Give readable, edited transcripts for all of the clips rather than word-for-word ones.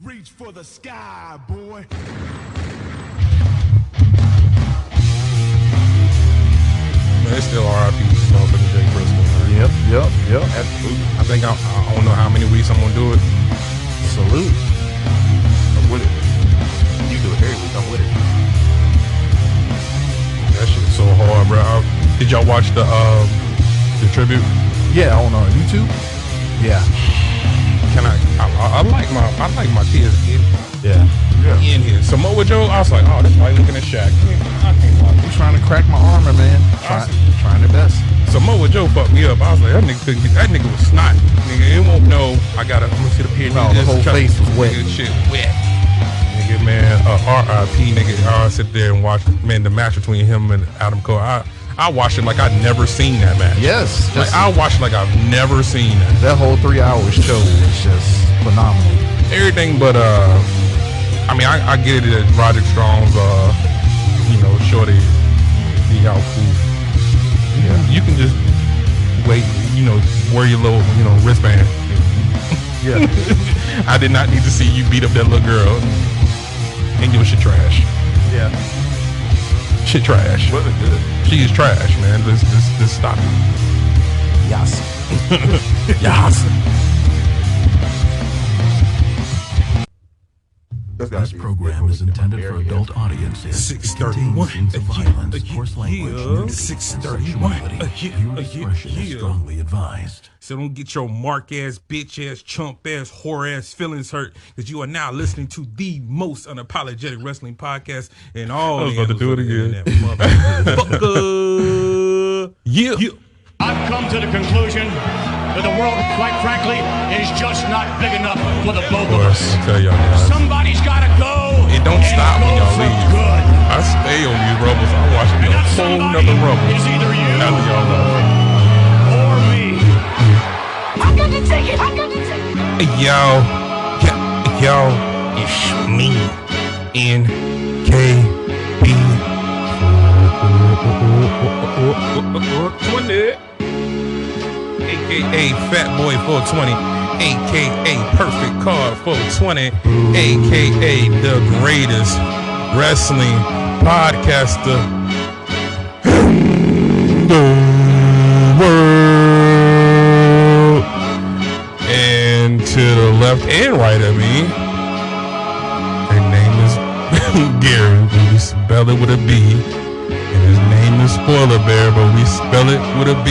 Reach for the sky, boy. Man, it's still R.I.P. motherfucking Jay Briscoe. Yep. Absolutely. I think I don't know how many weeks I'm gonna do it. Salute. I'm with it. You do it every week. I'm with it. That shit's so hard, bro. Did y'all watch the tribute? Yeah, on YouTube. Yeah. Can I like my kids Yeah. in here. Samoa Joe, I was like, oh, that's like looking at Shaq. I can't watch I'm trying to crack my armor, man. Trying their best. Samoa Joe fucked me up. I was like, that nigga was snot. Nigga, it won't know. I'm gonna sit up here. No, the whole face was wet. Nigga, shit wet. Nigga, man, R.I.P. Nigga, I sit there and watch, man, the match between him and Adam Cole. I watched it like I'd never seen that match. Yes. Like, I watched it like I've never seen that. That whole 3 hours show was just phenomenal. Everything but, I mean, I get it that Roderick Strong's, shorty, the outfit. Yeah. You can just wait, wear your little, wristband. Yeah. I did not need to see you beat up that little girl and give shit trash. Yeah. Shit trash. Wasn't good. She is trash, man. Let's stop it. Yes. Yes. This program is intended for adult audiences. 631. Scenes of violence, coarse language, nudity, 631. sexuality. Viewer discretion is strongly advised. So don't get your mark ass, bitch ass, chump ass, whore ass feelings hurt, because you are now listening to the most unapologetic wrestling podcast in all. I was about to do it again. Motherfucker. Yeah. I've come to the conclusion that the world, quite frankly, is just not big enough for the both of us. I tell y'all, guys. Somebody's got to go. It don't and stop when go y'all for leave. good. I stay on these rumbles. I watch me a That whole somebody nother rumble. is either you After y'all left. or me. I'm gonna take it. Hey, yo, it's me, NKB 20, aka Fat Boy 420, aka Perfect Card 420, aka the greatest wrestling podcaster in the world. And to the left and right of me, her name is Gary, but we spell it with a B. And his name is SpoilerBear, but we spell it with a B.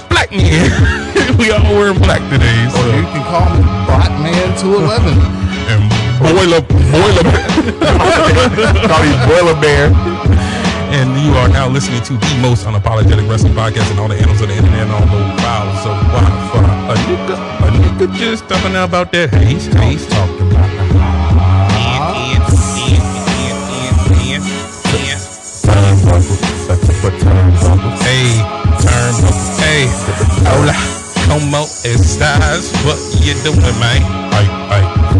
Black man. We all wearing black today. So. Or you can call me Dotman 211. And Boiler Call me SpoilerBear. And you are now listening to the most unapologetic wrestling podcast and all the animals of the internet and all those files. So why for a nigga just talking about that haze talking about the Hey, hola, como estás? What you doing, man?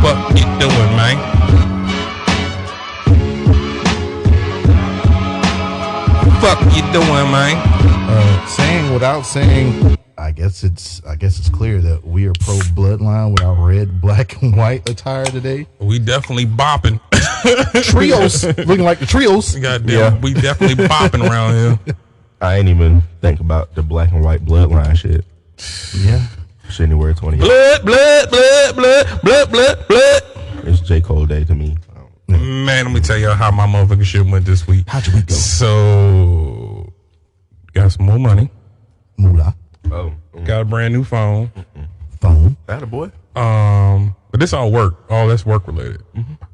What you doing, man? Fuck you doing, man? Saying without saying, I guess it's clear that we are pro bloodline with our red, black, and white attire today. We definitely bopping. Trios, looking like the trios. Goddamn, Yeah. we definitely bopping around here. I ain't even think about the black and white bloodline shit. Yeah. January 20th. Blood. It's J. Cole Day to me. Man, let me tell y'all how my motherfucking shit went this week. How'd your week go? So, got some more money. Moolah. Oh. Got a brand new phone. Phone. That a boy. But this all work. All that's work related.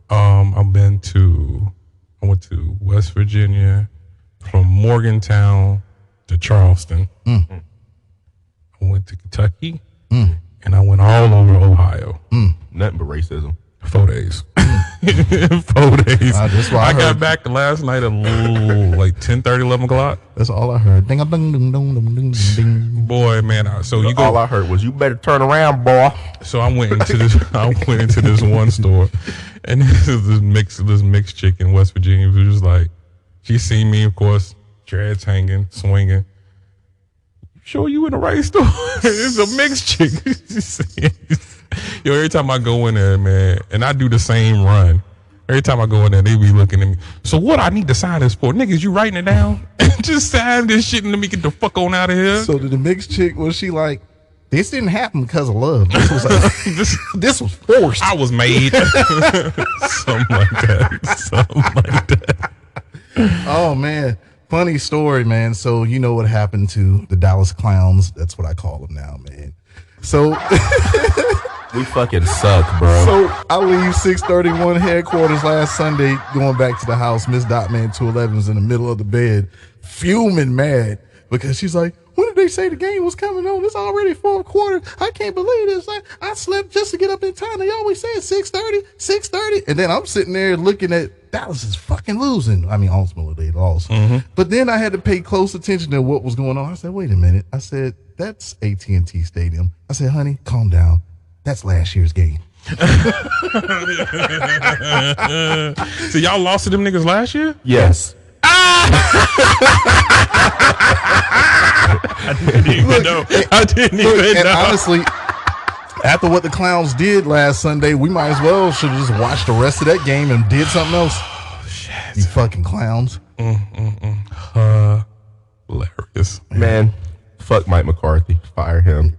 I went to West Virginia, from Morgantown to Charleston. I went to Kentucky, and I went all over Ohio. Nothing but racism. 4 days. 4 days. That's why I got back last night at like 10:30, 11 o'clock. That's all I heard. Ding, ding, ding, ding, ding, ding, ding. Boy, man. So you go. All I heard was, you better turn around, boy. So I went into this one store, and this mixed chick in West Virginia who was like, she seen me, of course, dreads hanging, swinging. Sure, you in the right store? It's a mixed chick. Yo, every time I go in there, man, and I do the same run. Every time I go in there, they be looking at me. So what I need to sign this for? Niggas, you writing it down? Just sign this shit and let me get the fuck on out of here. So did the mixed chick, was she like, this didn't happen because of love. This was like, this was forced. I was made. Something like that. Oh, man. Funny story, man. So you know what happened to the Dallas Clowns. That's what I call them now, man. So We fucking suck, bro. So I leave 631 headquarters last Sunday, going back to the house. Miss Dotman 211's in the middle of the bed, fuming mad because she's like, when did they say the game was coming on? It's already fourth quarter. I can't believe this. I slept just to get up in time. They always say 6:30. And then I'm sitting there looking at Dallas is fucking losing. I mean, ultimately they lost. But then I had to pay close attention to what was going on. I said, wait a minute. I said, that's AT&T Stadium. I said, honey, calm down. That's last year's game. So y'all lost to them niggas last year? Yes. I didn't even know. And honestly, after what the Clowns did last Sunday, we might as well should have just watched the rest of that game and did something else. You fucking clowns. Hilarious. Man, fuck Mike McCarthy. Fire him.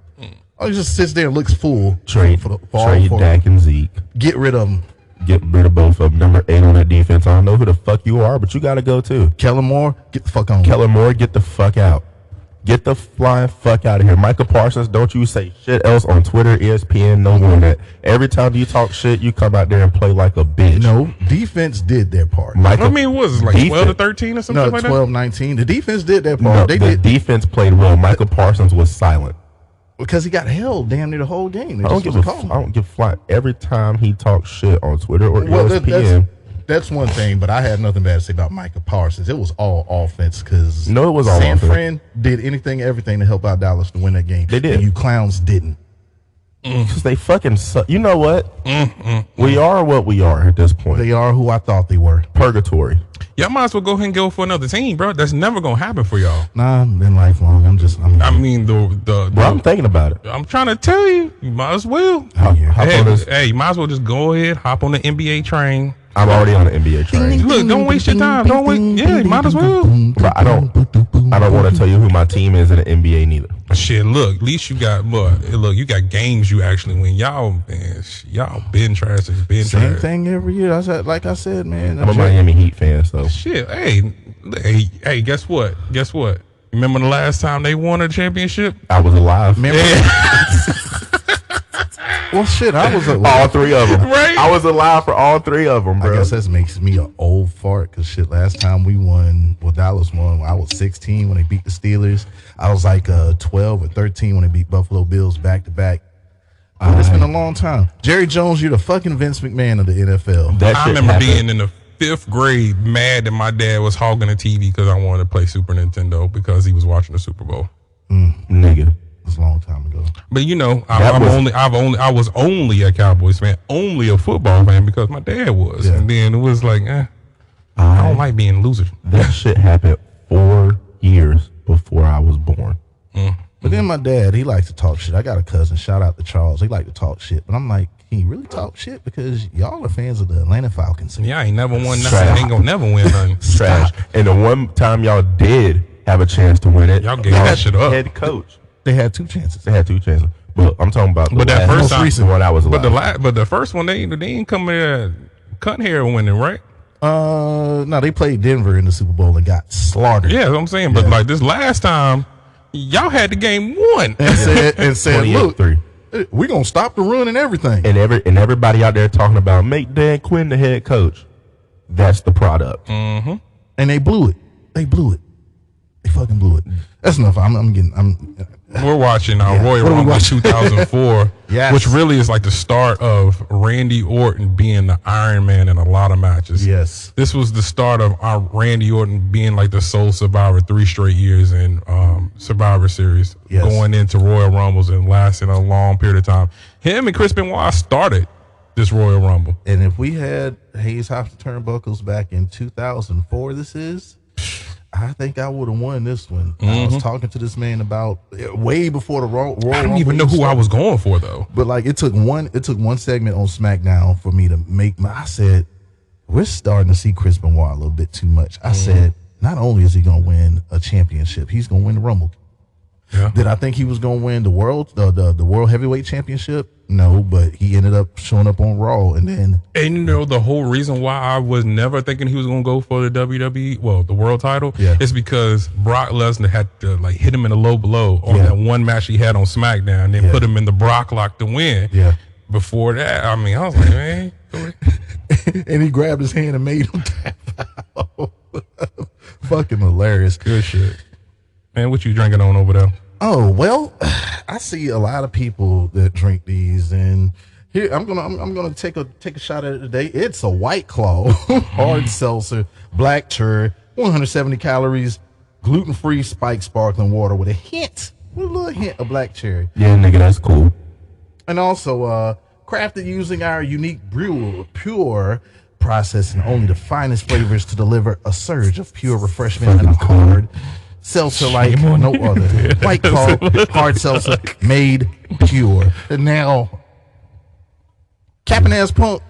Oh, he just sits there and looks full. Trade Dak and Zeke. Get rid of them. Get rid of both of them. Number 8 on that defense. I don't know who the fuck you are, but you got to go too. Kellen Moore, get the fuck on. Kellen Moore, get the fuck out. Get the flying fuck out of here. Michael Parsons, don't you say shit else on Twitter, ESPN, no more than that. Every time you talk shit, you come out there and play like a bitch. No, defense did their part. I mean, what was it, like 12 to 13 or something like that? 12-19. The defense did their part. The defense played well. Michael Parsons was silent. Because he got held damn near the whole game. I don't give a fly. Every time he talks shit on Twitter or ESPN. That's one thing, but I had nothing bad to say about Micah Parsons. It was all offense because no, it was all San offense. Fran did everything to help out Dallas to win that game. They did. And you clowns didn't. Because they fucking suck. You know what? We are what we are at this point. They are who I thought they were. Purgatory. Y'all might as well go ahead and go for another team, bro. That's never gonna happen for y'all. Nah, I've been lifelong. I'm I'm thinking about it. I'm trying to tell you, you might as well. Hey, you might as well just go ahead, hop on the NBA train. I'm already on the NBA train. Look, don't waste your time. Don't wait. Yeah, you might as well. But I don't want to tell you who my team is in the NBA neither. Shit, look, at least you got you got games you actually win. Y'all been trash. Same thing every year. I said, man. I'm a Miami Heat fan, so shit. Hey, guess what? Remember the last time they won a championship? I was alive. Well, shit, I was all three of them. Right? I was alive for all three of them, bro. I guess that makes me an old fart because shit, last time we won, Dallas won, I was 16 when they beat the Steelers. I was like 12 or 13 when they beat Buffalo Bills back to back. It's been a long time. Jerry Jones, you're the fucking Vince McMahon of the NFL. I remember being in the 5th grade mad that my dad was hogging the TV because I wanted to play Super Nintendo because he was watching the Super Bowl. Nigga. It was a long time ago. But you know, I was only a Cowboys fan, only a football fan because my dad was. Yeah. And then it was like, I don't like being a loser. That shit happened 4 years before I was born. But then my dad, he likes to talk shit. I got a cousin, shout out to Charles. He like to talk shit. But I'm like, can you really talk shit? Because y'all are fans of the Atlanta Falcons. Yeah, I ain't never won nothing. I ain't gonna never win nothing. Trash. And the one time y'all did have a chance to win it, y'all gave that shit up. Head coach. They had 2 chances. But I'm talking about that first most recent one I was alive. But the first one, they ain't come here cut hair winning, right? No, they played Denver in the Super Bowl and got slaughtered. Yeah, that's what I'm saying. But like this last time, y'all had the game won. And said, look, we're going to stop the run and everything. And everybody out there talking about make Dan Quinn the head coach. That's the product. Mm-hmm. And they blew it. They fucking blew it. That's enough. We're watching Royal Rumble 2004, yes. Which really is like the start of Randy Orton being the Iron Man in a lot of matches. Yes. This was the start of our Randy Orton being like the sole survivor 3 straight years in Survivor Series, going into Royal Rumbles and lasting a long period of time. Him and Chris Benoit started this Royal Rumble. And if we had Hayes House turnbuckles back in 2004, I think I would have won this one. I was talking to this man about way before the Royal I don't even know who I was going for though. But like it took one segment on SmackDown for me to make I said, we're starting to see Chris Benoit a little bit too much. I said, not only is he going to win a championship, he's going to win the Rumble. Yeah. Did I think he was going to win the world heavyweight championship? No, but he ended up showing up on Raw, and the whole reason why I was never thinking he was going to go for the WWE, the world title, is because Brock Lesnar had to like hit him in the low blow on that one match he had on SmackDown, and then put him in the Brock lock to win. Yeah. Before that, I mean, I was like, man. And he grabbed his hand and made him tap out. Fucking hilarious. Good shit. Man, what you drinking on over there? Oh, well, I see a lot of people that drink these, and here I'm gonna take a shot at it today. It's a White Claw hard seltzer, black cherry, 170 calories, gluten-free spiked sparkling water with a little hint of black cherry. Yeah, nigga, that's cool. And also crafted using our unique pure process and only the finest flavors to deliver a surge of pure refreshment and a hard seltzer like no other. White Claw hard seltzer made pure. And now, Captain Ass Punk,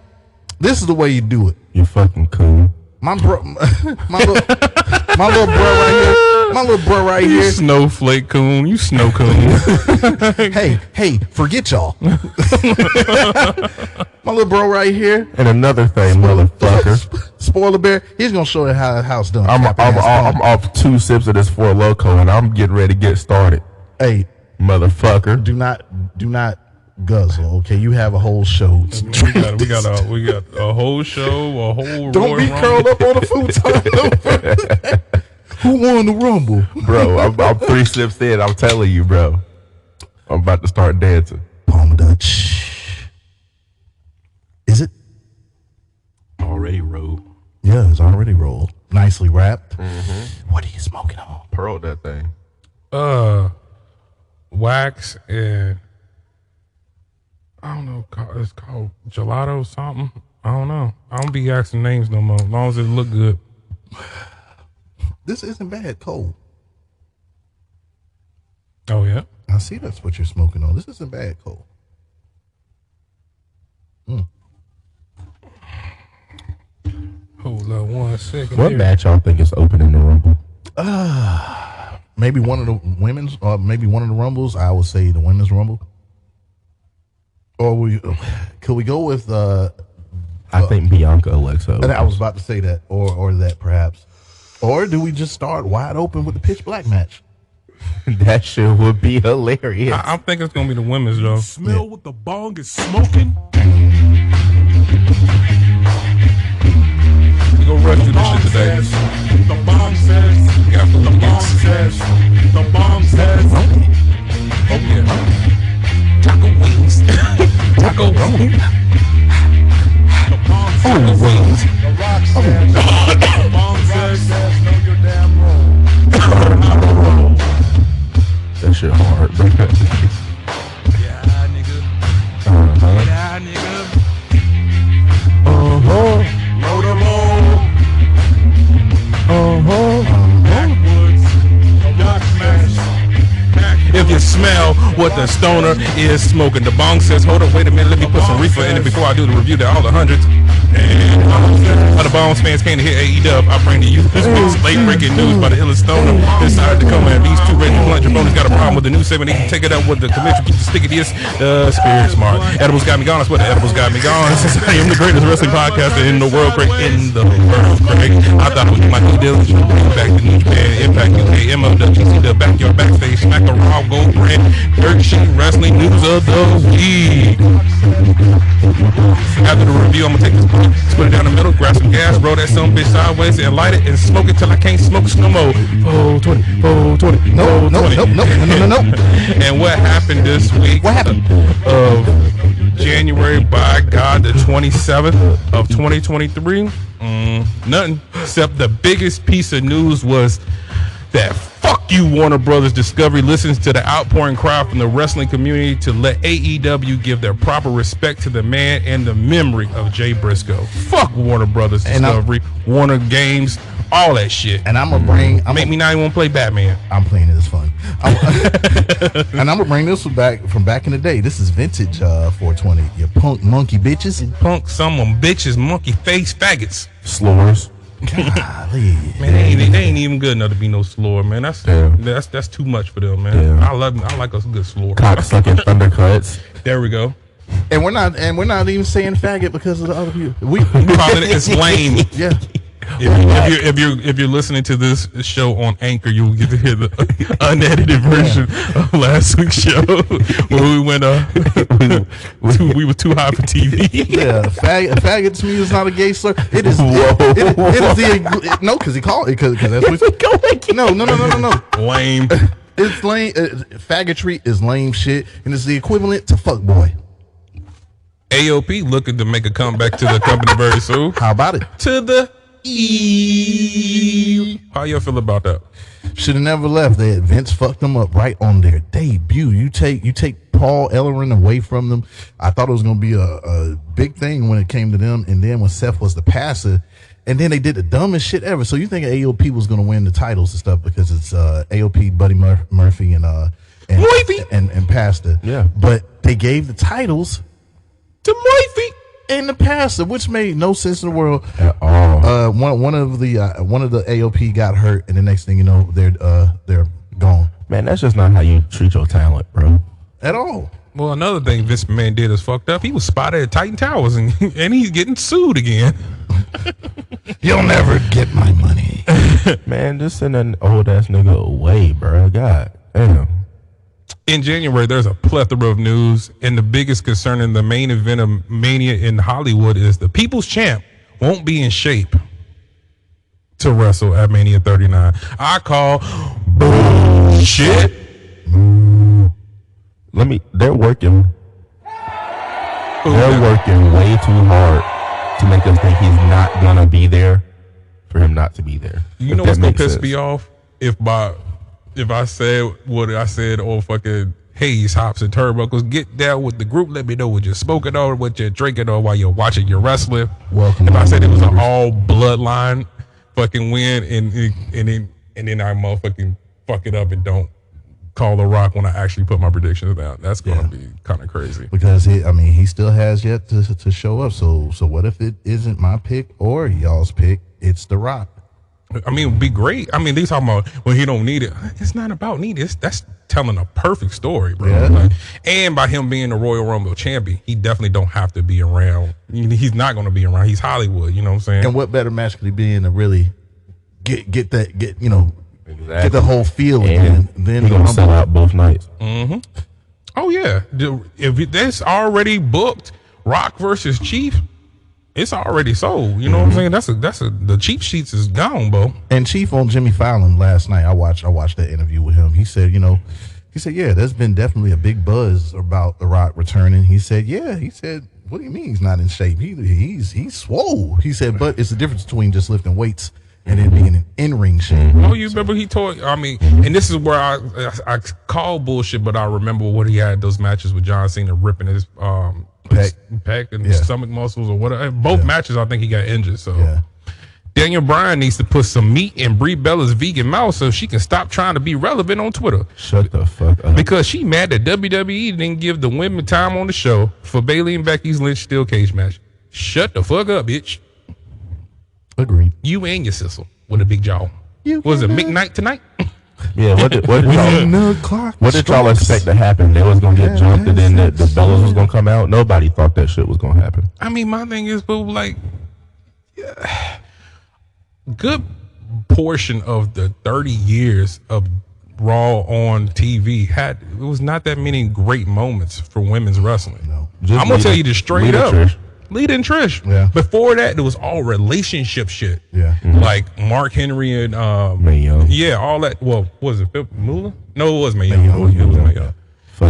this is the way you do it. You fucking cool. My little bro right here. You snowflake coon. You snow coon. hey, forget y'all. My little bro right here. And another thing, motherfucker. SpoilerBear, he's gonna show you how the house done. I'm off 2 sips of this 4 Loko, and I'm getting ready to get started. Hey, motherfucker. Do not guzzle, okay? You have a whole show. We got a whole show, a whole. Don't be curled up on the futon. Who won the Rumble, bro? I'm 3 sips in. I'm telling you, bro. I'm about to start dancing. Palm Dutch. Is it already rolled? Yeah, it's already rolled. Nicely wrapped. Mm-hmm. What are you smoking on? Pearl that thing. Wax and. I don't know. It's called gelato something. I don't know. I don't be asking names no more. As long as it look good. This isn't bad cold. Oh yeah. I see that's what you're smoking on. This isn't bad cold. Hold on 1 second. What match y'all think is opening the Rumble? Maybe one of the women's, or maybe one of the Rumbles. I would say the women's Rumble. Or could we go with? I think Bianca Alexa. And I was about to say that, or that perhaps, or do we just start wide open with the pitch black match? That shit would be hilarious. I think it's gonna be the women's though. Smell what the bong is smoking. We gonna rush through this shit today. The bomb says. The bomb says. The bomb says. Oh yeah. Taco wings. Taco wings. Oh, wings. The rock says. The bomb says. Know your damn role. That shit hard, bro. Yeah, nigga. Yeah, nigga. Load 'em all. Backwoods. Rock smash. If you smell what the stoner is smoking, the bong says, hold up, wait a minute, let me put some reefer in it before I do the review to all the hundreds. And other Bones fans came to hear AEW. I bring to you this week's late breaking news by the illest stoner. Decided to come in. These two ready blunt jabronis got a problem with the new segment. They can take it up with the commission, keep the stickiest, Spirit Smart. Edibles got me gone. That's what the edibles got me gone. Since I am the greatest wrestling podcaster in the world, Craig. I thought it was my due diligence. Bring back the New Japan, Impact UK, MLW, the Backyard Backstage, Smack a Raw, Gold Brand, Dirt Sheet Wrestling News of the Week. After the review, I'm gonna take this blunt, split it down the middle, grab some gas, roll that some bitch sideways, and light it and smoke it till I can't smoke no more. 420, 420, No. And what happened this week? What happened? Of January, by God, the 27th of 2023? Nothing. Except the biggest piece of news was that fuck you, Warner Brothers Discovery listens to the outpouring cry from the wrestling community to let AEW give their proper respect to the man and the memory of Jay Briscoe. Fuck Warner Brothers Discovery, Warner Games, all that shit. And I'm gonna bring. Make me not even want to play Batman. I'm playing it. It's fun. And I'm gonna bring this one back in the day. This is vintage 420. You punk monkey bitches. Punk, some of them bitches, monkey face faggots. Slurs. Golly. Man, they ain't even good enough to be no slur, man. That's too much for them, man. Yeah. I like us a good slur. Cocksucking thundercuts. There we go. And we're not even saying faggot because of the other people. We calling it it's lame. Yeah. If you're listening to this show on Anchor, you'll get to hear the unedited version of last week's show where we went we were too high for TV. Yeah, faggot to me is not a gay slur. It is. It is the no, because he called it because that's what. No. Lame. It's lame. Faggotry is lame shit, and it's the equivalent to fuckboy. AOP looking to make a comeback to the company very soon. How about it? To the E. How y'all feel about that? Should have never left. Vince fucked them up right on their debut. You take Paul Ellering away from them. I thought it was going to be a big thing when it came to them, and then when Seth was the passer, and then they did the dumbest shit ever. So you think AOP was going to win the titles and stuff because it's AOP, Buddy Murphy, and Pastor. Yeah, but they gave the titles to Murphy and the Pastor, which made no sense in the world at all. One of the AOP got hurt, and the next thing you know, they're gone. Man, that's just not how you treat your talent, bro. At all. Well, another thing Vince McMahon did is fucked up. He was spotted at Titan Towers, and he's getting sued again. You'll never get my money. Man, just send an old ass nigga away, bro. God damn. In January, there's a plethora of news, and the biggest concern in the main event of Mania in Hollywood is the People's Champ won't be in shape to wrestle at Mania 39. I call bullshit. They're working. They're working way too hard to make us think he's not gonna be there for him not to be there. You know what's gonna piss me off? If I said what I said on fucking Hayes, Hops, and Turnbuckles, get down with the group. Let me know what you're smoking on, what you're drinking on while you're watching your wrestling. Welcome. If I said it was an all bloodline fucking win, and then I motherfucking fuck it up and don't call The Rock when I actually put my predictions down, that's gonna be kind of crazy. Because he still has yet to show up. So what if it isn't my pick or y'all's pick? It's The Rock. I mean, it'd be great. I mean, they talking about when he don't need it. It's not about need it. That's telling a perfect story, bro. Yeah. Like, and by him being the Royal Rumble champion, he definitely don't have to be around. He's not going to be around. He's Hollywood. You know what I'm saying? And what better match could he be in to really get exactly. the whole feel again? Then he's gonna sell out both nights. Mm-hmm. Oh yeah. If that's already booked, Rock versus Chief, it's already sold. You know what I'm saying? That's the cheap sheets is gone, bro. And Chief on Jimmy Fallon last night, I watched that interview with him. He said, yeah, there's been definitely a big buzz about The Rock returning. He said, what do you mean he's not in shape? He's swole. He said, but it's the difference between just lifting weights and then being in in-ring shape. Oh, you remember he told, I mean, and this is where I call bullshit, but I remember when he had those matches with John Cena ripping his pec and stomach muscles or whatever. Both matches, I think he got injured. So Daniel Bryan needs to put some meat in Brie Bella's vegan mouth so she can stop trying to be relevant on Twitter. Shut the fuck up. Because she mad that WWE didn't give the women time on the show for Bayley and Becky's Lynch steel cage match. Shut the fuck up, bitch. Agreed. You and your sister with a big jaw. Was it McKnight tonight? Yeah, what did y'all expect to happen? They was gonna get jumped and then the Bellas was gonna come out. Nobody thought that shit was gonna happen. I mean, my thing is, but like, good portion of the 30 years of Raw on TV it was not that many great moments for women's wrestling. No. I'm gonna tell you this straight up. Lita and Trish. Yeah. Before that, there was all relationship shit. Yeah. Like Mark Henry and Mae Young. Yeah, all that. Well, was it Phil Moolah? No, it was Mae Young. It was Mae Young.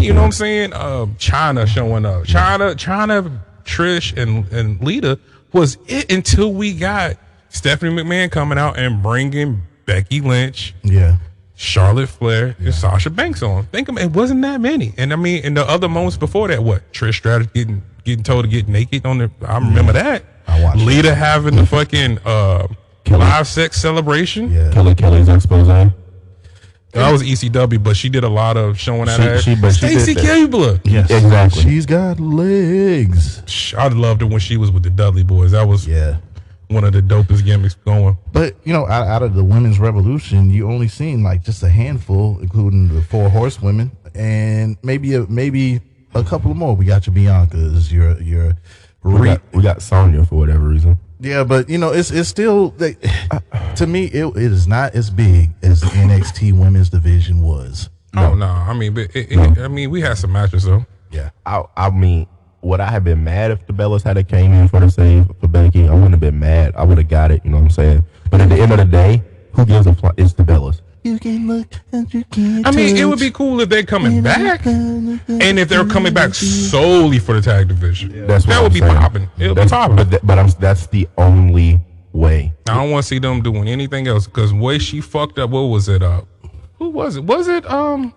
You know what I'm saying? China showing up. China, Trish, and Lita was it until we got Stephanie McMahon coming out and bringing Becky Lynch. Yeah. Charlotte Flair and Sasha Banks on. Think of it wasn't that many. And I mean, in the other moments before that, what? Trish Stratus getting told to get naked on the. I remember that. I watched Lita having the fucking live sex celebration. Yeah. Kelly's expose. That was ECW, but she did a lot of showing that ass. She Stacey did that. Keibler. Yes, Exactly. She's got legs. I loved her when she was with the Dudley Boys. That was one of the dopest gimmicks going. But out of the women's revolution, you only seen like just a handful, including the 4 horsewomen, and maybe a couple of more. We got your Biancas, your we got Sonya for whatever reason. Yeah, but it's still to me it is not as big as the NXT women's division was. Oh no, I mean, we had some matches though. Yeah, I mean, would I have been mad if the Bellas had came in for the save for Becky? I wouldn't have been mad. I would have got it. You know what I'm saying? But at the end of the day, who gives a fuck? It's the Bellas. you can look and you can't. I mean, it would be cool if they're coming back, and if they're coming back solely for the tag division. Yeah. That would be popping. It would be popping. But that's the only way. I don't want to see them doing anything else because the way she fucked up. What was it? Who was it? Was it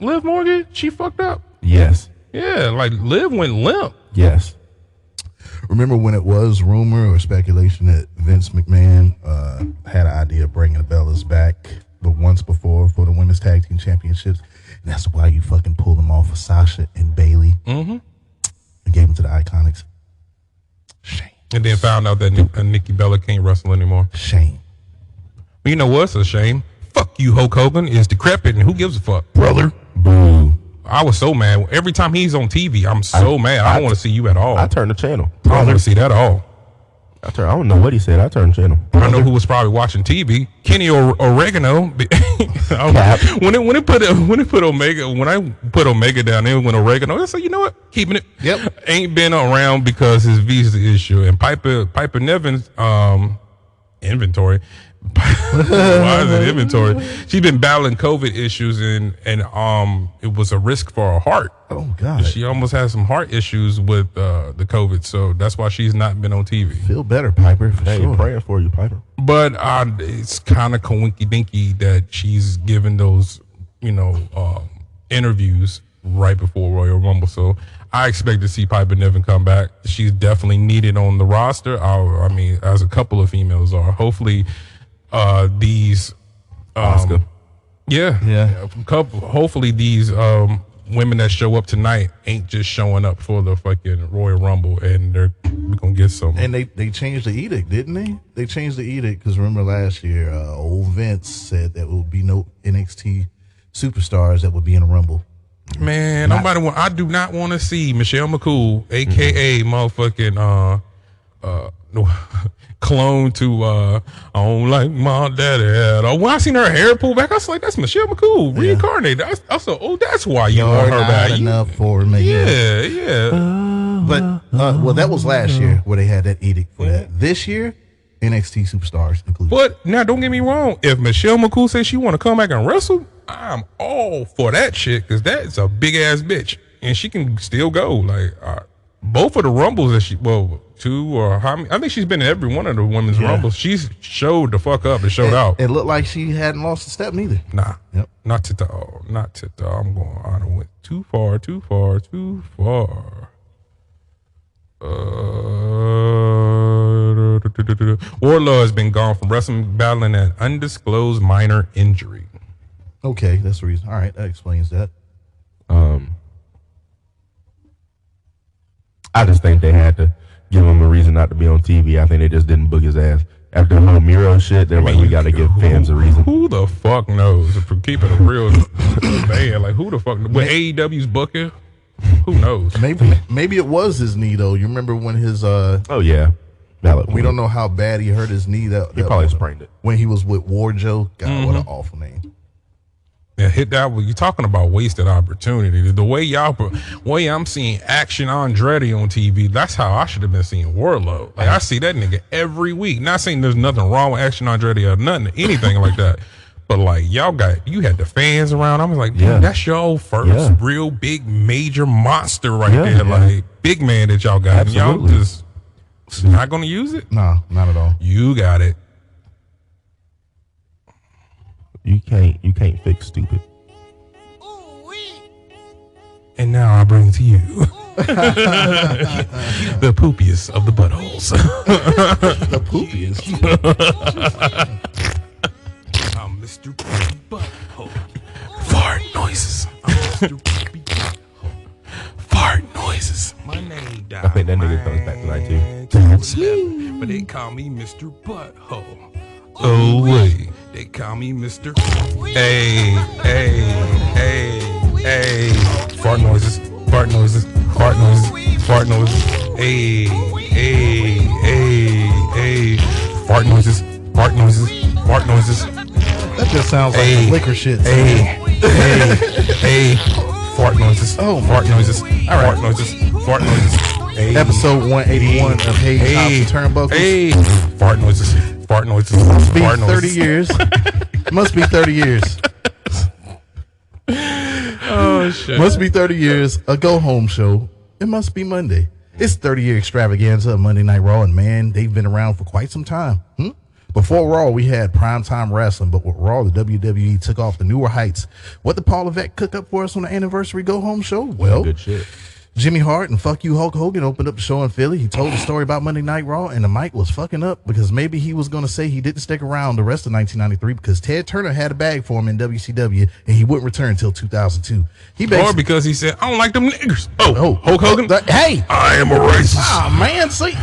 Liv Morgan? She fucked up. Yes. Yeah, like Liv went limp. Yes. Remember when it was rumor or speculation that Vince McMahon had an idea of bringing the Bellas back the once before for the women's tag team championships, and that's why you fucking pulled them off of Sasha and Bailey and gave them to the Iconics. Shame. And then found out that Nikki Bella can't wrestle anymore. Shame. But you know what's a shame? Fuck you, Hulk Hogan is decrepit, and who gives a fuck, Brother. Boo. I was so mad. Every time he's on TV, I'm so mad. I don't want to see you at all. I turned the channel. I don't want to see that at all. I don't know what he said. I turned the channel. I know who was probably watching TV. Kenny Oregano. when I put Omega down there when Oregano, I said, you know what? Keeping it. Yep. Ain't been around because his visa issue and Piper Nevin's inventory. Why is it inventory? She's been battling COVID issues and it was a risk for her heart. Oh God. She almost had some heart issues with the COVID, so that's why she's not been on TV. Feel better, Piper. For Hey, sure. praying for you, Piper. But it's kind of coinky dinky that she's given those, interviews right before Royal Rumble. So I expect to see Piper Niven come back. She's definitely needed on the roster. I mean, as a couple of females are. Hopefully, these Oscar. Yeah. Hopefully these women that show up tonight ain't just showing up for the fucking Royal Rumble, and we're gonna get some. And they changed the edict, didn't they? They changed the edict because remember last year, old Vince said that there would be no NXT superstars that would be in a Rumble. Man, I do not want to see Michelle McCool, aka motherfucking clone to I don't like my daddy at all. When I seen her hair pull back, I was like, that's Michelle McCool reincarnated. I said, oh, that's why you want her back. Enough for me. Yeah. But well, that was last year where they had that edict for that. This year, NXT superstars included. But now, don't get me wrong. If Michelle McCool says she want to come back and wrestle, I'm all for that shit because that's a big ass bitch, and she can still go. Like both of the rumbles that two or how many? I think she's been in every one of the women's rumbles. She's showed the fuck up and showed out. It looked like she hadn't lost a step neither. Nah, Yep. not to all. I'm going. I done went too far. Wardlow has been gone from wrestling, battling an undisclosed minor injury. Okay, that's the reason. All right, that explains that. I just think they had to give him a reason not to be on TV. I think they just didn't book his ass. After the whole Miro shit, they're like, we got to give fans a reason. Who the fuck knows? For keeping it real, man, like who the fuck? With AEW's booking, who knows? Maybe it was his knee though. You remember when his Oh yeah, valid. we don't know how bad he hurt his knee. He probably sprained it when he was with Wardlow. God, what an awful name. Yeah, hit that. You're talking about wasted opportunity. The way I'm seeing Action Andretti on TV, that's how I should have been seeing Wardlow. Like I see that nigga every week. Not saying there's nothing wrong with Action Andretti or nothing, anything like that. But like you had the fans around. I was like, dude, that's your first real big major monster right there. Yeah. Like big man that y'all got. Absolutely. Y'all just not gonna use it? No, not at all. You got it. You can't fix stupid. And now I bring to you The poopiest of the buttholes. The poopiest. I'm Mr. Poopy Butthole. Fart noises. I'm Mr. Poopy Butthole. Fart noises. My name died. I think that nigga comes back tonight too. But they call me Mr. Butthole. Oh wait, they call me Mr. Hey. Fart noises. Fart noises. Fart noises. Fart noises. Hey. Fart noises. Fart noises. Fart noises. That just sounds like Hey. liquor shit. Hey. Fart noises. Oh, fart noises. Fart noises. Fart noises. Hey. Episode 181 of Hayes Hops and Turnbuckles. Hey. Fart noises. Fart noises. Must be Fart 30 noises. years. Must be 30 years. Oh shit. Must be 30 years. A go home show. It must be Monday. It's 30-year extravaganza of Monday Night Raw, and man, they've been around for quite some time. Before Raw, we had primetime wrestling, but with Raw, the WWE took off the newer heights. What did Paul Levesque cook up for us on the anniversary go home show? Well, Good shit. Jimmy Hart and Fuck You Hulk Hogan opened up the show in Philly. He told the story about Monday Night Raw, and the mic was fucking up because maybe he was going to say he didn't stick around the rest of 1993 because Ted Turner had a bag for him in WCW, and he wouldn't return until 2002. He Or basically, because he said, I don't like them niggers. Oh, oh, Hulk Hogan? hey, I am a racist. ah, man, see,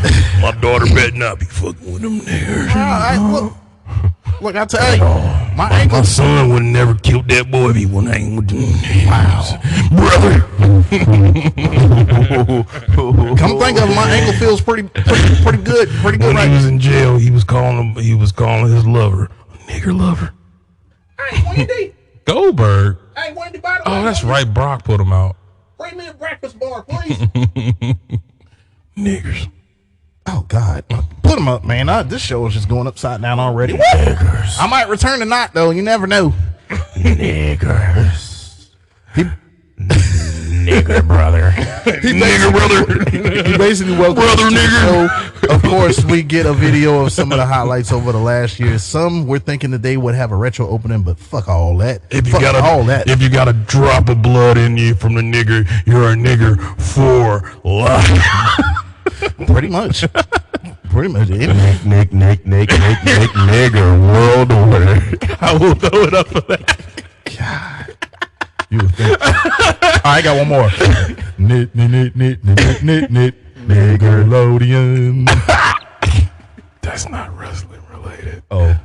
My daughter better not be fucking with them niggers. look, I tell you, my ankle. My son would never killed that boy if he wouldn't hang with them niggers. Wow. Brother. Come think of it, my ankle feels pretty good When he right was in jail, he was calling his lover a nigger lover. Hey, Wendy. Goldberg. Hey, Wendy, by the Oh, that's right. Brock put him out. Bring me a breakfast bar, please. Niggers. Oh, God. Put them up, man. This show is just going upside down already. Niggers. I might return tonight, though. You never know. Niggers. Nigger brother. Nigger brother. He basically welcomed Brother us to the nigger. show. Of course, we get a video of some of the highlights over the last year. Some we're thinking that they would have a retro opening, but fuck all that. If you Fuck got all that. if you got a drop of blood in you from the nigger, you're a nigger for life. Pretty much. Pretty much. Nick, nigger, world order. I will throw it up for that. God. You would think. I got one more. Knit, Nickelodeon. That's not wrestling related. Oh.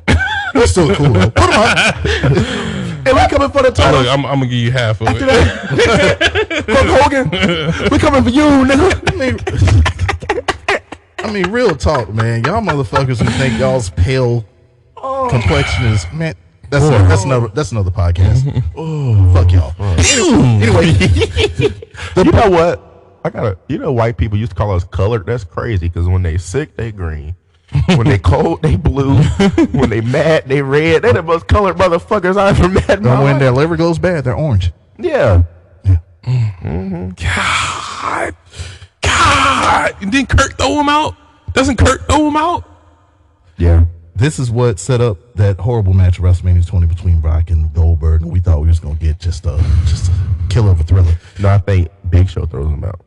That's still cool, though. Put them up. And we coming for the Oh, title. look, I'm gonna give you half of it. Hulk Hogan. We coming for you, nigga. I mean, real talk, man. Y'all motherfuckers who think y'all's pale complexion is, man, that's another podcast. Fuck y'all. Anyway, You know what? White people used to call us colored. That's crazy because when they sick, they green. When they cold, they blue. When they mad, they red. They the most colored motherfuckers I ever met. in my when life. their liver goes bad, they're orange. Yeah. God. And then Kurt throw him out? Doesn't Kurt throw him out? Yeah. This is what set up that horrible match of WrestleMania 20 between Brock and Goldberg, and we thought we was gonna get just a killer of a thriller. No, I think Big Show throws him out.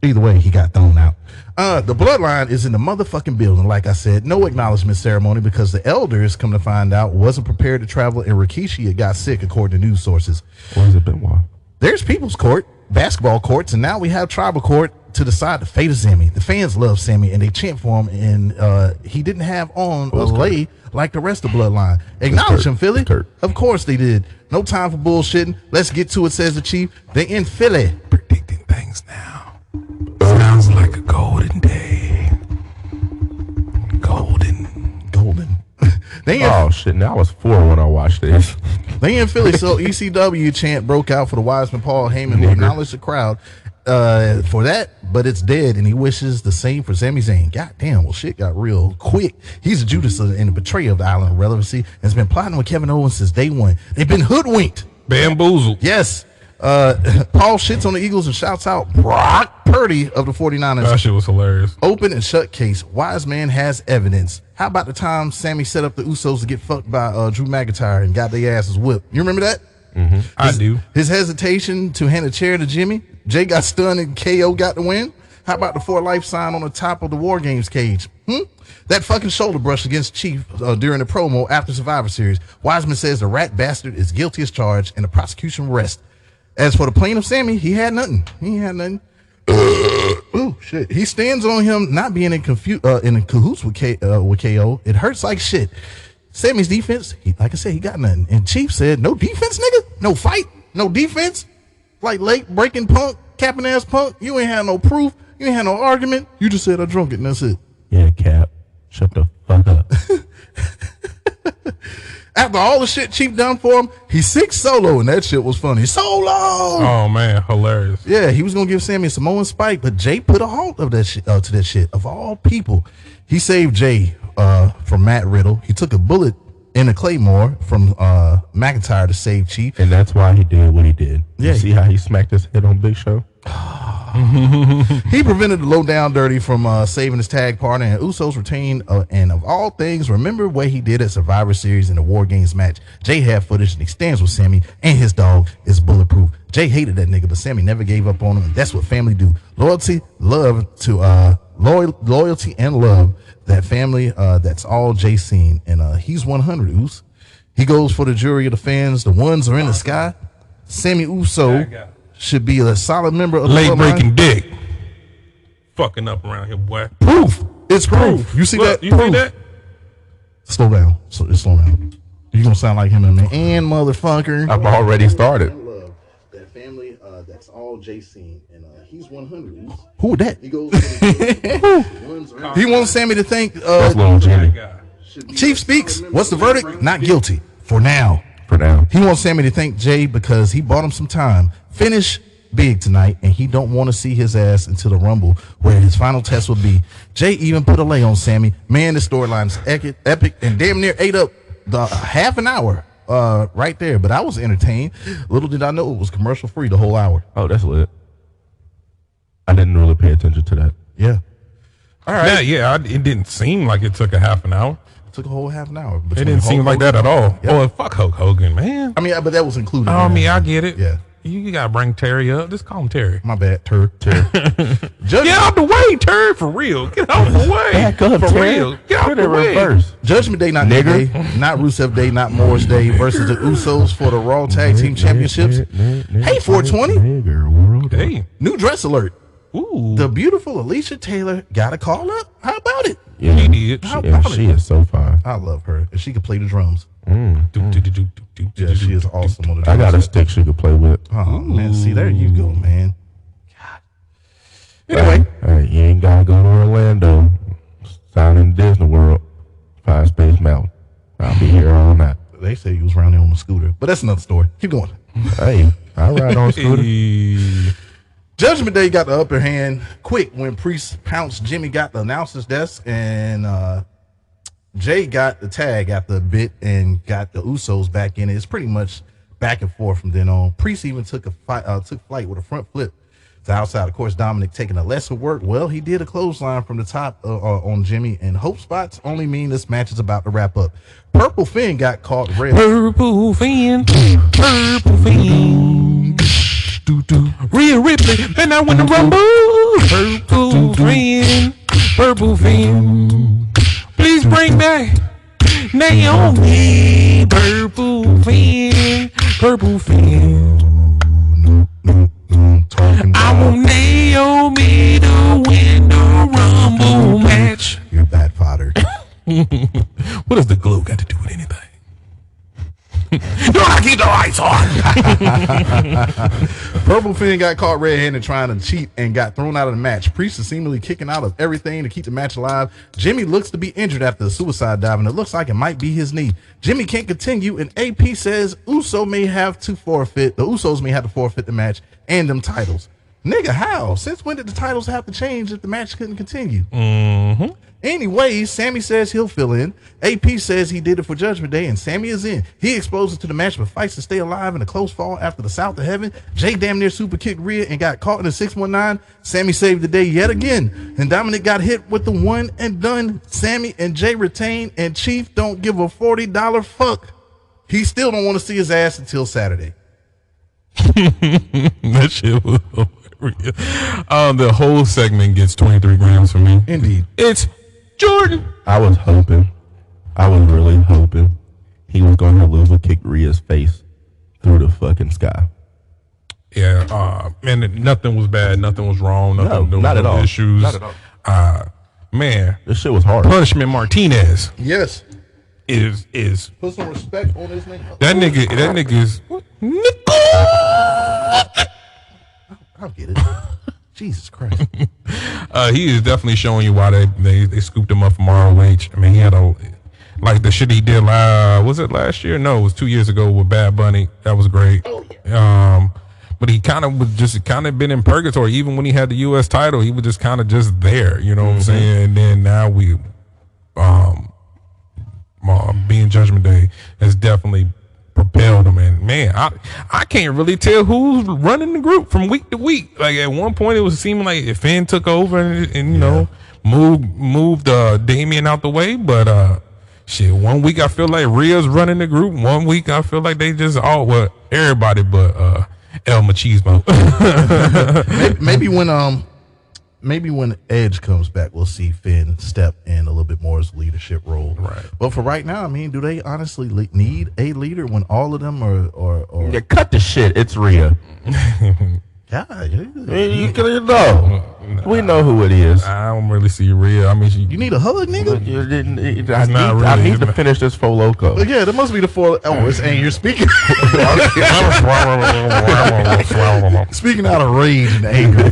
Either way, he got thrown out. The bloodline is in the motherfucking building. Like I said, no acknowledgement ceremony because the elders, come to find out, wasn't prepared to travel, and Rikishi had got sick, according to news sources. What has it been? Why? There's People's Court, basketball courts, and now we have Tribal Court to decide the fate of Sammy. The fans love Sammy, and they chant for him, and he didn't have on a lay like the rest of Bloodline. Acknowledge him, Philly. Of course they did. No time for bullshitting. Let's get to it, says the chief. They in Philly. Predicting things now. Sounds like a golden day. Golden. They in, Oh shit! Now I was 4 when I watched this. they in Philly, so ECW chant broke out for the Wiseman Paul Heyman, who Nigger. acknowledged the crowd for that, but it's dead, and he wishes the same for Sami Zayn. God damn, well, shit got real quick. He's a Judas and a betrayer of the Island of Relevancy and has been plotting with Kevin Owens since day one. They've been hoodwinked. Bamboozled. Yes. Paul shits on the Eagles and shouts out Brock Purdy of the 49ers. That shit was hilarious. Open and shut case. Wise man has evidence. How about the time Sammy set up the Usos to get fucked by Drew McIntyre and got their asses whipped? You remember that? I do. His hesitation to hand a chair to Jimmy. Jay got stunned and KO got the win. How about the for life sign on the top of the War Games cage? That fucking shoulder brush against Chief during the promo after Survivor Series. Wiseman says the rat bastard is guilty as charged and the prosecution rests. As for the plaintiff, Sammy, he had nothing. Oh shit! He stands on him not being in cahoots with KO. It hurts like shit. Sammy's defense, like I said, he got nothing. And Chief said, "No defense, nigga. No fight. No defense. Like late breaking punk, capping ass punk. You ain't had no proof. You ain't had no argument. You just said I drunk it, and that's it." Yeah, Cap. Shut the fuck up. After all the shit Chief done for him, he sick solo, and that shit was funny. Solo! Oh, man, hilarious. Yeah, he was going to give Sammy a Samoan spike, but Jay put a halt of that to that shit. Of all people, he saved Jay from Matt Riddle. He took a bullet in a Claymore from McIntyre to save Chief. And that's why he did what he did. Yeah. You see how he smacked his head on Big Show? He prevented the low down dirty from saving his tag partner, and Usos retained. And of all things, remember what he did at Survivor Series in the War Games match. Jay had footage, and he stands with Sammy, and his dog is bulletproof. Jay hated that nigga, but Sammy never gave up on him, and that's what family do. Loyalty, loyalty, and love. That family, that's all Jay seen, and he's 100. Us. He goes for the jury of the fans. The ones are in the sky. Sammy Uso should be a solid member of the Late bloodline. breaking dick. Fucking up around here, boy. Proof. It's proof. You see Look, that? You Proof. see that? Slow down. Slow down. You gonna sound like him in there. And motherfucker. I've already started. That family, that's all Jay seen, and he's 100. Who that? He goes. He wants Sammy to think. That's little Jimmy. Chief speaks. What's the verdict? Not guilty for now. For now. He wants Sammy to thank Jay because he bought him some time. Finish big tonight, and he don't want to see his ass into the Rumble where his final test will be. Jay even put a lay on Sammy. Man, the storyline is epic and damn near ate up the half an hour right there. But I was entertained. Little did I know it was commercial free the whole hour. Oh, that's lit. I didn't really pay attention to that. Yeah. All right. Yeah, it didn't seem like it took a half an hour. Took a whole half an hour. It didn't seem like that at all. Yep. Oh, fuck Hulk Hogan, man. I mean, but that was included. I mean, I get it. Yeah. You gotta bring Terry up. Just call him Terry. My bad. Terry. Get out the way, Terry, for real. Get out the way. Back up, for Terry. real. Get out Put the it way. reverse. Judgment Day, not Nigger. Day, not Rusev Day, not Morris Day versus the Usos for the Raw Tag Team Championships. Hey, 420. Hey. New dress alert. Ooh. The beautiful Alicia Taylor got a call up. How about it? Yeah, She did. How yeah, about she it? is so fine. I love her. And she can play the drums. Do, do, do, do, do, Yeah, she is awesome on the I drums. got a stick she could play with. Oh, man. See, there you go, man. God. Anyway. Hey, you ain't gotta go to Orlando. Sign in Disney World. 5 Space Mountain. I'll be here all night. They say he was around there on a scooter. But that's another story. Keep going. Hey, I ride on a scooter. Hey. Judgment Day got the upper hand quick when Priest pounced. Jimmy got the announcer's desk, and Jay got the tag after a bit and got the Usos back in it. It's pretty much back and forth from then on. Priest even took flight with a front flip to outside. Of course, Dominic taking a lesser work. Well, he did a clothesline from the top on Jimmy, and hope spots only mean this match is about to wrap up. Purple Finn got caught red. Purple Finn. Purple Finn. Rhea Ripley, and I win the Rumble. Purple Finn, Purple Finn. Please bring back Naomi. Purple Finn, Purple Finn. I want Naomi to win the Rumble match. You're bad fodder. What does the glow got to do with anything? Do I keep the lights on? Purple Finn got caught red-handed trying to cheat and got thrown out of the match. Priest is seemingly kicking out of everything to keep the match alive. Jimmy looks to be injured after a suicide dive, and it looks like it might be his knee. Jimmy can't continue, and AP says the Usos may have to forfeit the match and them titles. Nigga, how? Since when did the titles have to change if the match couldn't continue? Mm-hmm. Anyway, Sammy says he'll fill in. AP says he did it for Judgment Day, and Sammy is in. He exposes to the match but fights to stay alive in a close fall after the South of Heaven. Jay damn near super kicked Rhea and got caught in a 619. Sammy saved the day yet again. And Dominic got hit with the one and done. Sammy and Jay retain, and Chief don't give a $40 fuck. He still don't want to see his ass until Saturday. That shit was hilarious. The whole segment gets 23 grams for me. Indeed. It's Jordan. I was really hoping he was going to lose and kick Rhea's face through the fucking sky. Yeah, man, nothing was bad. Nothing was wrong. Nothing, No, not at all. Issues. Not at all. Man, This shit was hard. Punishment Martinez Yes. is Put some respect on this nigga. that nigga is I'll get it. Jesus Christ. he is definitely showing you why they scooped him up from ROH. I mean, he had like the shit he did was it last year? No, it was 2 years ago with Bad Bunny. That was great. But he kind of been in purgatory. Even when he had the U.S. title, he was just kind of just there. You know what I'm saying? And then now being Judgment Day has definitely propelled him. And man, I can't really tell who's running the group from week to week. Like at one point, it was seeming like Finn took over and you know moved Damian out the way. But shit, 1 week I feel like Rhea's running the group. 1 week I feel like they just everybody but El Machismo. maybe when Edge comes back, we'll see Finn step in a little bit more as leadership role. Right. But for right now, I mean, do they honestly need a leader when all of them are Yeah, cut the shit. It's Rhea. God, You know. We know who it is. I don't really see Rhea. I mean, you need a hug, nigga? I need to finish this Fo Loco. Yeah, that must be the four. Oh, and you're speaking. Speaking out of rage and anger.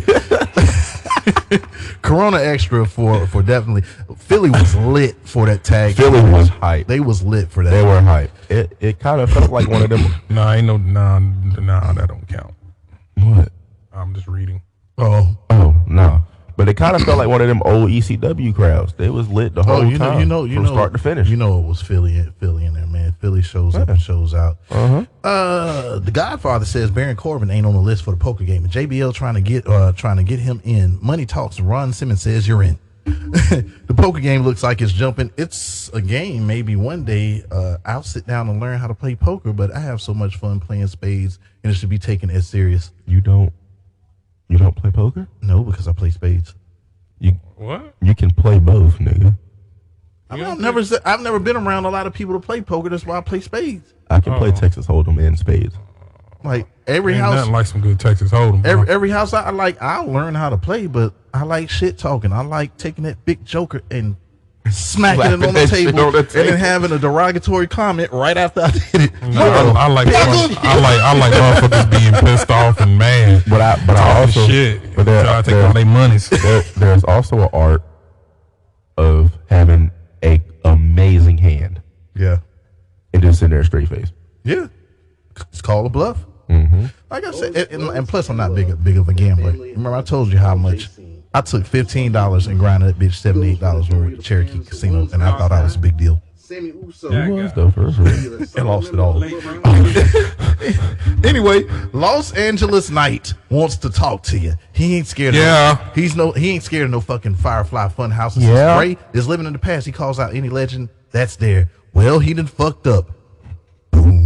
Corona Extra for definitely. Philly was lit for that tag. Philly was hype. They was lit for that. They were hype. It kind of felt like one of them. nah, that don't count. What? I'm just reading. Oh, no. But it kind of felt like one of them old ECW crowds. They was lit the whole time. From start to finish. You know it was Philly in there, man. Philly shows up and shows out. The Godfather says Baron Corbin ain't on the list for the poker game. And JBL trying to get him in. Money talks. Ron Simmons says you're in. The poker game looks like it's jumping. It's a game. Maybe one day I'll sit down and learn how to play poker. But I have so much fun playing spades, and it should be taken as serious. You don't play poker? No, because I play spades. What? You can play both, nigga. I've never been around a lot of people to play poker. That's why I play spades. I can play Texas Hold'em and spades. Like every Ain't house, nothing like some good Texas Hold'em. Bro. every house I like, I'll learn how to play, but I like shit talking. I like taking that big joker and smacking it on the table and then having a derogatory comment right after I did it. No, I like motherfuckers being pissed off and mad. But I also shit. But I take all their monies. There's also an art of having a amazing hand Yeah, and just sitting there straight face. yeah. It's called a bluff. Like I said, and plus I'm not big of a gambler. Remember I told you how much I took $15 and grinded that bitch $78 when we were at Cherokee Casino, and I thought that was a big deal. Who was the first one? And lost it all. Anyway, Los Angeles Knight wants to talk to you. He ain't scared. He ain't scared of no fucking Firefly Funhouse. Yeah. Ray is living in the past. He calls out any legend that's there. Well, he done fucked up. Boom.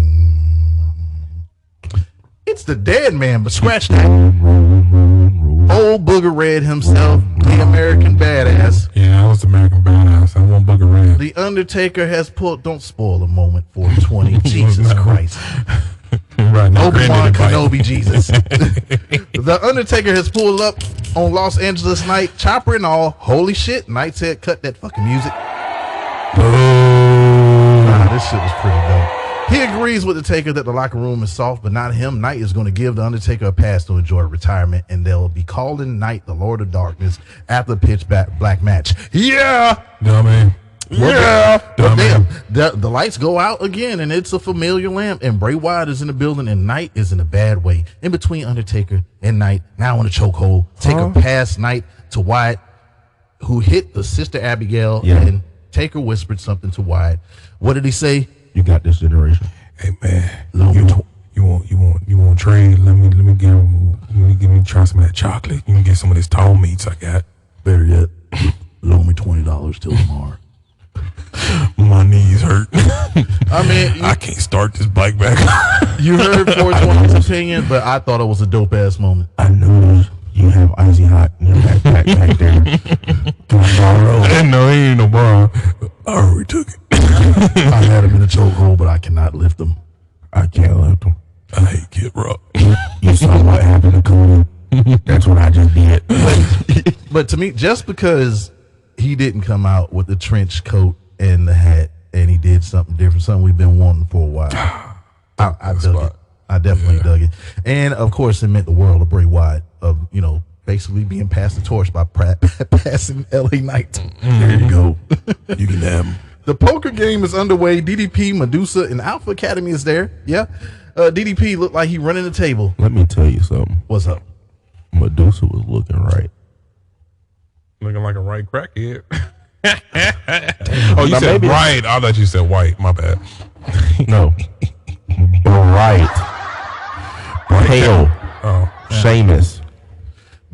It's the dead man, but scratch that. Old Booger Red himself, the American badass. Yeah, I was the American Badass. I want Booger Red. The Undertaker has pulled. Don't spoil a moment for 20. Jesus Christ. Right now, Obi-Wan Kenobi Jesus. The Undertaker has pulled up on Los Angeles Night, chopper and all. Holy shit. Knight said, cut that fucking music. Nah, this shit was pretty dope. He agrees with the Taker that the locker room is soft, but not him. Knight is going to give the Undertaker a pass to enjoy retirement, and they'll be calling Knight the Lord of Darkness after the pitch black match. Yeah. Dummy. Yeah. But Dummy. damn, the lights go out again, and it's a familiar lamp, and Bray Wyatt is in the building, and Knight is in a bad way. In between Undertaker and Knight, now in a chokehold. Taker past Knight to Wyatt, who hit the sister Abigail, and Taker whispered something to Wyatt. What did he say? You got this generation. Hey man, you want trade? Let me try some of that chocolate. You can get some of this tall meats I got. Better yet, loan me $20 till tomorrow. My knees hurt. I mean, I can't start this bike back. you heard 420's opinion, but I thought it was a dope ass moment. I know you have icy hot in your backpack back there. Can I borrow? I didn't know he ain't no bar. I already took it. I had him in a chokehold, but I cannot lift him. I can't lift them. I hate Kid Rock. You saw what happened to Cody. That's what I just did. But to me, just because he didn't come out with the trench coat and the hat, and he did something different, something we've been wanting for a while, I dug it. I definitely dug it. And of course, it meant the world to Bray Wyatt of, you know, basically being passed the torch by passing LA Knight. There you go. You can have him. The poker game is underway. DDP, Medusa, and Alpha Academy is there. Yeah. DDP looked like he running the table. Let me tell you something. What's up? Medusa was looking right. Looking like a right crackhead. Oh, you Now, said maybe- right. I thought you said white. My bad. No. Bright. Pale. Oh. Sheamus.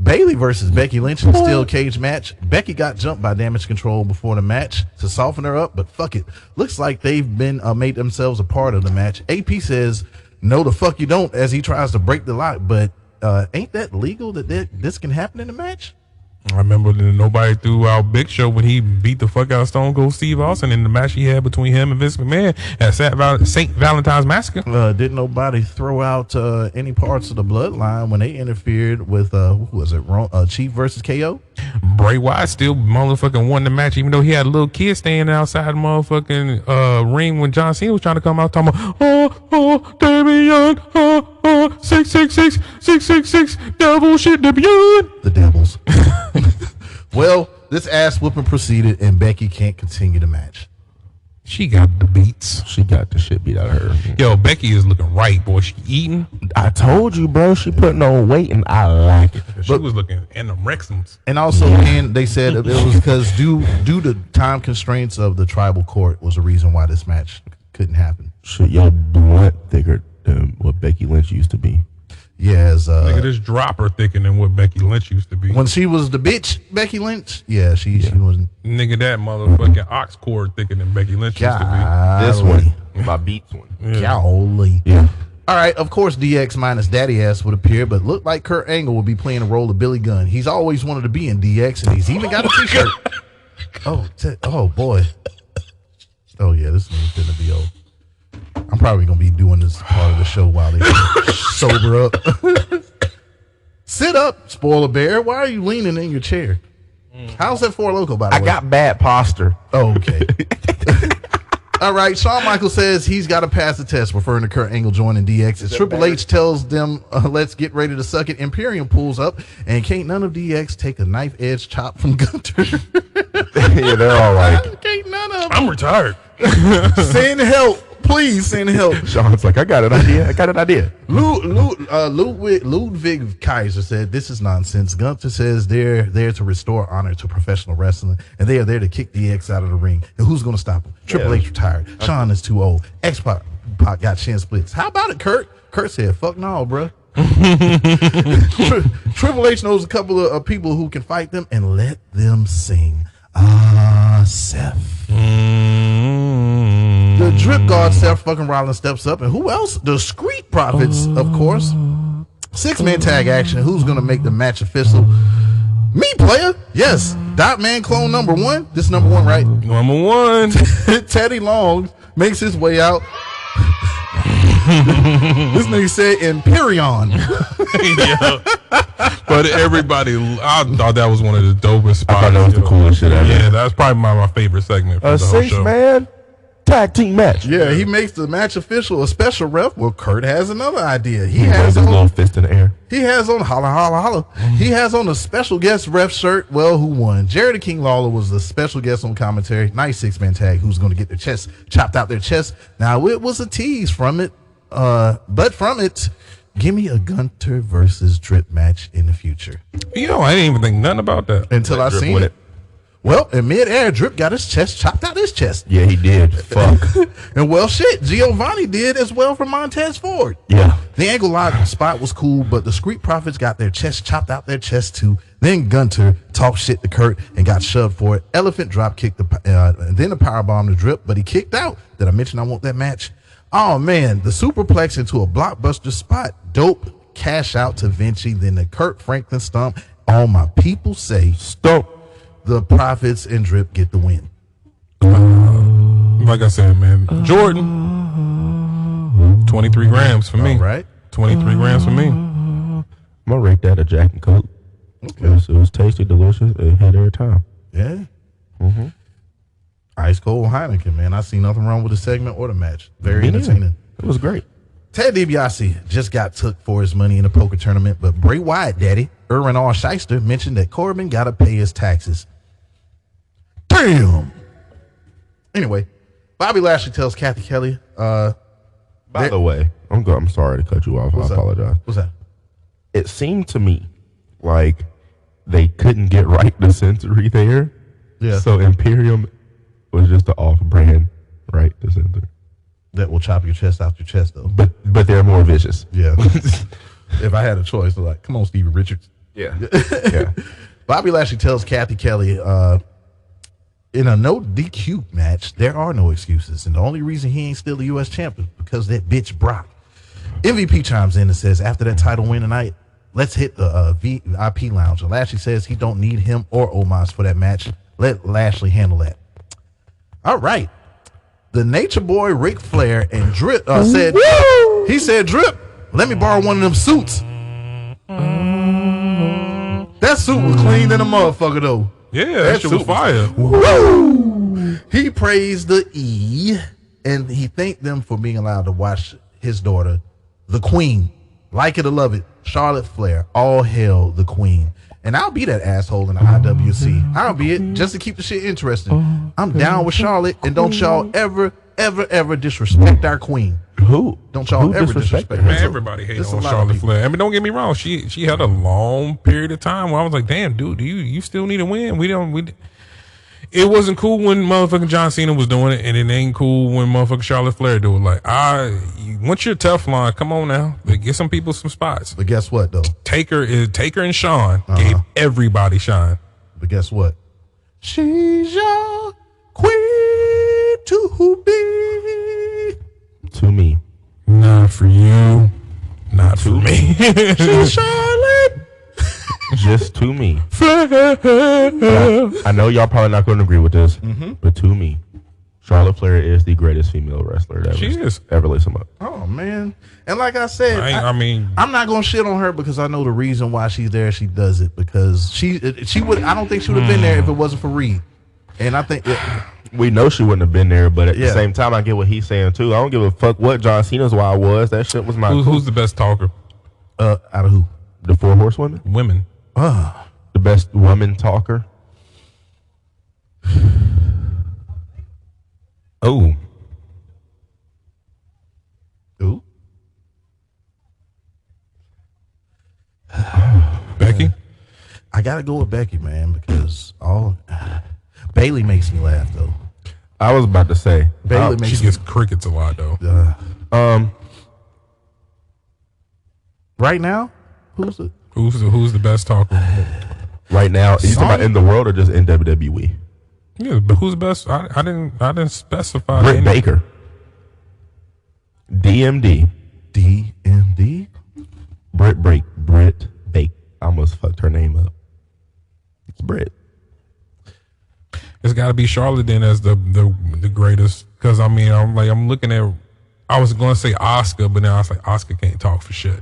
Bailey versus Becky Lynch in a steel cage match. Becky got jumped by Damage Control before the match to soften her up, but fuck it. Looks like they've been made themselves a part of the match. AP says, no, the fuck you don't, as he tries to break the lock, but ain't that legal that this can happen in the match? I remember that nobody threw out Big Show when he beat the fuck out of Stone Cold Steve Austin in the match he had between him and Vince McMahon at St. Valentine's Massacre. Didn't nobody throw out any parts of the bloodline when they interfered with who was it? Chief versus KO? Bray Wyatt still motherfucking won the match, even though he had a little kid standing outside the motherfucking ring when John Cena was trying to come out talking about, Damian, 666, devil shit, Damian. The Devils. Well, this ass whooping proceeded, and Becky can't continue the match. She got the beats. She got the shit beat out of her. Yo, Becky is looking right, boy. She eating. I told you, bro. She putting on weight, and I like it. She was looking anorexics. And also, and they said it was because due to time constraints of the tribal court was the reason why this match couldn't happen. Shit, yo, blunt thicker than what Becky Lynch used to be. Yes, Nigga, this dropper thicker than what Becky Lynch used to be. when she was the bitch, Becky Lynch. Yeah, she wasn't. Nigga, that motherfucking ox cord thicker than Becky Lynch used to This one, my Beats one. Golly. Yeah. All right, of course, DX minus Daddy Ass would appear, but looked like Kurt Angle would be playing the role of Billy Gunn. He's always wanted to be in DX, and he's even got a T-shirt. Oh boy. Oh yeah, this one's gonna be old. I'm probably gonna be doing this part of the show while they sober up. Sit up, Spoiler Bear. Why are you leaning in your chair? How's that for Loco, by the way? I got bad posture. Oh, okay. All right, Shawn Michaels says he's got to pass the test, referring to Kurt Angle joining DX. As Triple H tells them, let's get ready to suck it, Imperium pulls up, and can't none of DX take a knife edge chop from Gunter? Yeah, they're all like, Can't none of them. I'm retired. Send help. Please send help. Sean's like, I got an idea. Ludwig Kaiser said, this is nonsense. Gunther says they're there to restore honor to professional wrestling, and they are there to kick DX out of the ring. And who's going to stop him? Triple H retired. Shawn is too old. X-Pac got shin splits. How about it, Kurt? Kurt said, fuck no, bruh. Triple H knows a couple of people who can fight them, and let them sing. Seth. The drip guard Seth fucking Rollins steps up, and who else? The Street Profits, of course. 6-man tag action. Who's gonna make the match official? Me, player. Yes. Dotman clone number one. This is number one, right? Number one. Teddy Long makes his way out. This nigga said Imperion. But everybody, I thought that was one of the dopest spots. I thought that was the coolest shit ever. Yeah, that's probably my favorite segment from A the whole show. 6-man tag team match. Yeah, he makes the match official a special ref. Well, Kurt has another idea. He He has has his little on, fist in the air. he has on holla holla holla. He has on a special guest ref shirt. Well, who won? Jared the King Lawler was the special guest on commentary. Nice 6-man tag. Who's going to get their chest chopped out their chest? Now it was a tease from it, but from it, give me a Gunter versus Drip match in the future. You know, I didn't even think nothing about that. Until I Drip seen with it. Well, in midair, Drip got his chest chopped out his chest. Yeah, he did. Fuck. And well, shit, Giovanni did as well for Montez Ford. Yeah. The ankle lock spot was cool, but the Street Profits got their chest chopped out their chest too. Then Gunter talked shit to Kurt and got shoved for it. Elephant drop kicked and then the powerbomb to Drip, but he kicked out. Did I mention I want that match? Oh man, the superplex into a blockbuster spot. Dope cash out to Vinci. Then the Kurt Franklin stomp. All my people say Stomp. the Profits and Drip get the win. Like I said, man, Jordan, 23 grams for me. All right. 23 grams for me. I'm gonna rate that a Jack and Coke. Okay. It was tasty, delicious. It hit every time. Yeah. Ice cold Heineken, man. I see nothing wrong with the segment or the match. Very entertaining. It was great. Ted DiBiase just got took for his money in a poker tournament, but Bray Wyatt daddy, Erwin R. Shyster, mentioned that Corbin got to pay his taxes. Damn. Anyway, Bobby Lashley tells Kathy Kelly, By the way, I'm sorry to cut you off. I apologize. What's that? It seemed to me like they couldn't get right the sensory there. Yeah. So Imperium was just the off-brand right to center. That will chop your chest out your chest, though. But they're more vicious. Yeah. If I had a choice, I'm like, come on, Stevie Richards. Yeah. Yeah. Bobby Lashley tells Kathy Kelly, in a no DQ match, there are no excuses. And the only reason he ain't still the U.S. champion is because that bitch Brock. MVP chimes in and says, after that title win tonight, let's hit the VIP lounge. And Lashley says he don't need him or Omos for that match. Let Lashley handle that. All right. The Nature Boy Ric Flair and Drip said, he said, Drip, let me borrow one of them suits. That suit was clean than a motherfucker, though. Yeah, that shit was fire. Woo! He praised the E, and he thanked them for being allowed to watch his daughter, the Queen. Like it or love it, Charlotte Flair. All hail the Queen. And I'll be that asshole in the IWC. I'll be it just to keep the shit interesting. I'm down with Charlotte, and don't y'all ever disrespect our Queen. Who? Don't y'all ever disrespect her. Man, everybody hates on Charlotte Flair. I mean, don't get me wrong. She had a long period of time where I was like, damn, dude, do you still need a win? It wasn't cool when motherfucking John Cena was doing it, and it ain't cool when motherfucking Charlotte Flair do it. Like, once you're Teflon, come on now, get some people some spots. But guess what, though? Taker and Shawn gave everybody shine. But guess what? She's your queen to be. To me. Not for you. Not for me. She's Charlotte. Just to me. I know y'all probably not going to agree with this, but to me, Charlotte Flair is the greatest female wrestler that ever laced them up. Oh man! And like I said, I'm not gonna shit on her because I know the reason why she's there. She does it because she would. I don't think she would have been there if it wasn't for Reed. And I think we know she wouldn't have been there, but at the same time, I get what he's saying too. I don't give a fuck what John Cena's why was. That shit was my. Who's the best talker? Out of who? The 4 horsewomen. Women. The best woman talker. Oh. Who? Becky? I gotta go with Becky, man, because Bailey makes me laugh though. I was about to say Bailey makes she gets crickets a lot though. Right now, who's the best talker? Right now, you talking about in the world or just in WWE? Yeah, but who's the best? I didn't specify. Britt Baker. DMD. DMD? Britt Baker. I almost fucked her name up. It's Britt. It's got to be Charlotte then as the greatest. Because I'm looking at. I was going to say Asuka, but now I was like, Asuka can't talk for shit.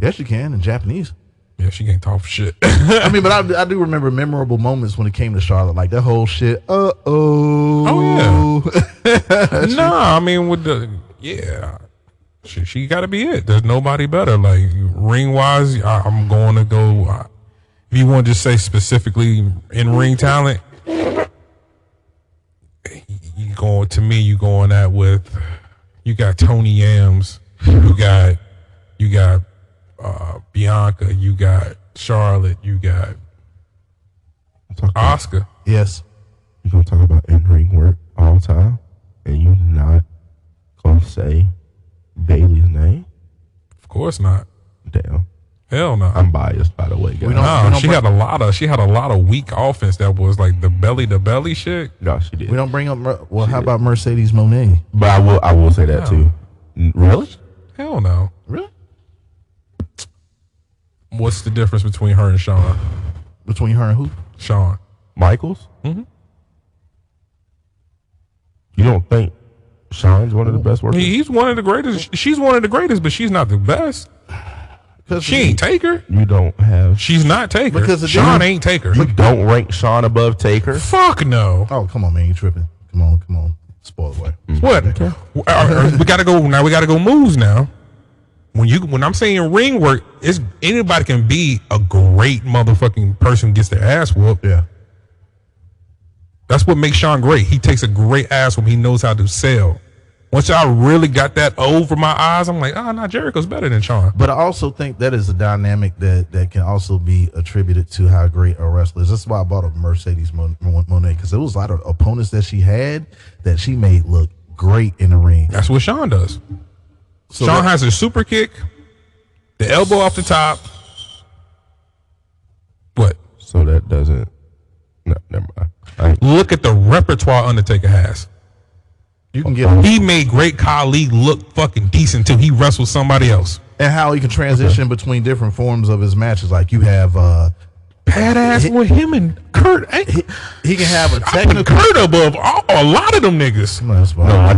Yes, you can in Japanese. Yeah, she can't talk for shit. I mean, but I do remember memorable moments when it came to Charlotte, like that whole shit. Oh yeah. Nah, I mean she got to be it. There's nobody better. Like ring wise, I'm going to go. If you want to just say specifically in ring talent, you going that with. You got Tony Yams. You got Bianca, you got Charlotte, you got Asuka. Yes. You gonna talk about in-ring work all the time, and you not gonna say Bailey's name? Of course not. Damn. Hell no. I'm biased, by the way, guys. No, she had a lot of weak offense that was like the belly to belly shit. No, she did. We don't bring up. How about Mercedes Moné? But I will say that too. Really? Hell no. Really? What's the difference between her and Shawn? Between her and who? Shawn Michaels? Mm-hmm. You don't think Shawn's one of the best workers? He's one of the greatest. She's one of the greatest, but she's not the best. She ain't Taker. You don't have. She's not Taker. Because Shawn ain't Taker. You don't rank Shawn above Taker? Fuck no. Oh, come on, man. You tripping. Come on. Spoiler boy. What? We gotta go now. We gotta go moves now. When I'm saying ring work, it's anybody can be a great motherfucking person who gets their ass whooped. Yeah. That's what makes Shawn great. He takes a great ass whoop. He knows how to sell. Once I really got that over my eyes, I'm like, no, Jericho's better than Shawn. But I also think that is a dynamic that can also be attributed to how great a wrestler is. That's why I bought a Mercedes Moné, because there was a lot of opponents that she had that she made look great in the ring. That's what Shawn does. So Shawn has a super kick, the elbow off the top. What? So that doesn't. No, never mind. Look at the repertoire Undertaker has. You can get He made Great Khali look fucking decent too. He wrestled somebody else. and how he can transition between different forms of his matches. Like you have Badass with him and Kurt. he can have a I put technical. Kurt above a lot of them niggas.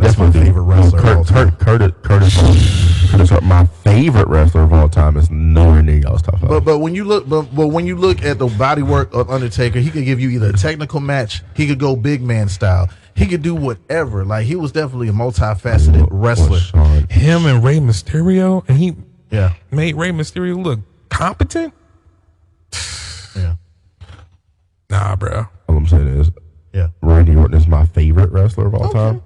That's my favorite wrestler. of all time. Kurt is my favorite wrestler of all time. Is nowhere near y'all's top five. But when you look, when you look at the bodywork of Undertaker, he could give you either a technical match. He could go big man style. He could do whatever. Like he was definitely a multifaceted wrestler. Him and Rey Mysterio, and he Yeah, made Rey Mysterio look competent. yeah, Nah, bro. All I'm saying is, yeah. Randy Orton is my favorite wrestler of all time.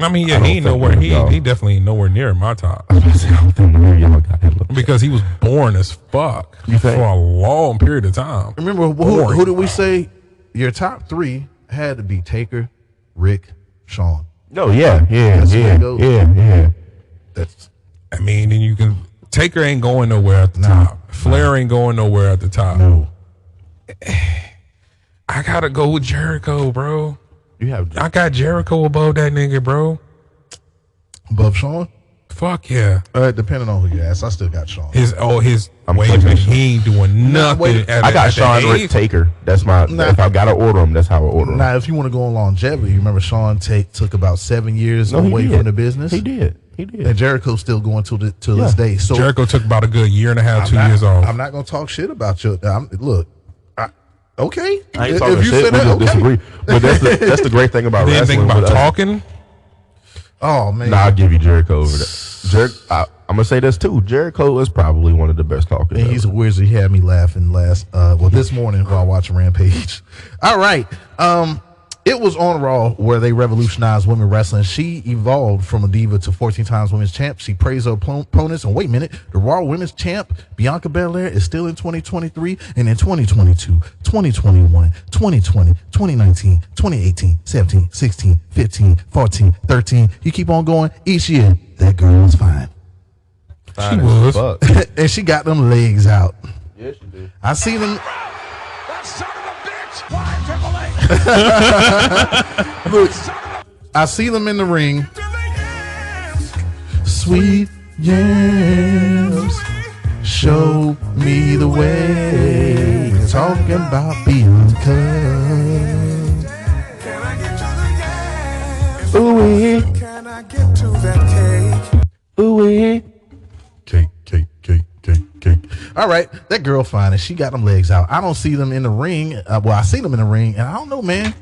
I mean, yeah, I don't he ain't think nowhere. y'all- He definitely ain't nowhere near my top I was about to say, I don't think none of y'all got him. because he was born as fuck You for think? a long period of time. Remember who did we say your top three had to be? Taker, Rick, Shawn. No, yeah. That's the way it goes. That's I mean, and you can Taker ain't going nowhere at the top. Flair ain't going nowhere at the top. no. I gotta go with Jericho, bro. You have I got Jericho above that nigga, bro. Above Shawn. Fuck yeah. Depending on who you ask, I still got Shawn. I'm wait, pushing man, Shawn. he ain't doing nothing. wait. at I got at Shawn that Rick age. Taker. That's my. If I gotta order him, that's how I order him. Now, if you want to go on longevity, you remember Shawn took about 7 years No, he away did. from the business. He did. And Jericho's still going to this day. So Jericho took about a good year and a half, 2 years off. I'm not going to talk shit about you. Look, okay. I ain't If talking you shit. said We that, just okay. disagree. But that's the great thing about Didn't wrestling. think about with us. talking. Oh man, Nah, I'll give you Jericho over that. I'm gonna say this too. Jericho is probably one of the best talkers. and he's a ever. wizard. He had me laughing this morning while watching Rampage. All right. It was on Raw where they revolutionized women wrestling. She evolved from a diva to 14 times women's champ. She praised her opponents. And wait a minute, the Raw women's champ, Bianca Belair, is still in 2023 and in 2022, 2021, 2020, 2019, 2018, 17, 16, 15, 14, 13. You keep on going. Each year, that girl was fine. She was. Fuck. And she got them legs out. Yes, you did. I see them. That son of a bitch! Why, Triple H? Look, I see them in the ring. To the yes! Sweet yams, show me the way. Talking about Bianca. Can I get to the yes? Ooh, Can I get to that cake? ooh, Cake. All right, that girl fine, and she got them legs out. I don't see them in the ring. I see them in the ring, and I don't know, man.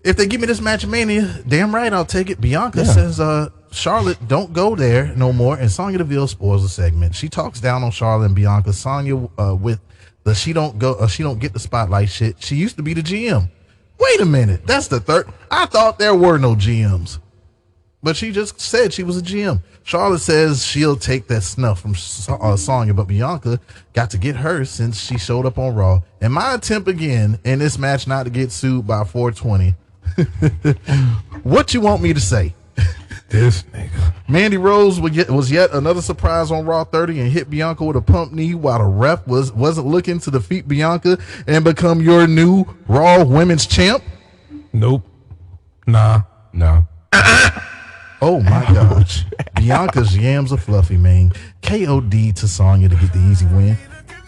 If they give me this match of Mania, damn right, I'll take it. Bianca says, Charlotte, don't go there no more. And Sonya Deville spoils the segment. She talks down on Charlotte and Bianca. Sonya with the she don't get the spotlight shit. She used to be the GM. Wait a minute, that's the third. I thought there were no GMs, but she just said she was a GM. Charlotte says she'll take that snuff from Sonya, but Bianca got to get hers since she showed up on Raw. And my attempt again in this match not to get sued by 420. What you want me to say? This nigga. Mandy Rose was yet another surprise on Raw 30 and hit Bianca with a pump knee while the ref wasn't looking to defeat Bianca and become your new Raw Women's Champ. Nope. Nah. No. Oh my gosh. Bianca's yams are fluffy, man. KOD to Sonya to get the easy win.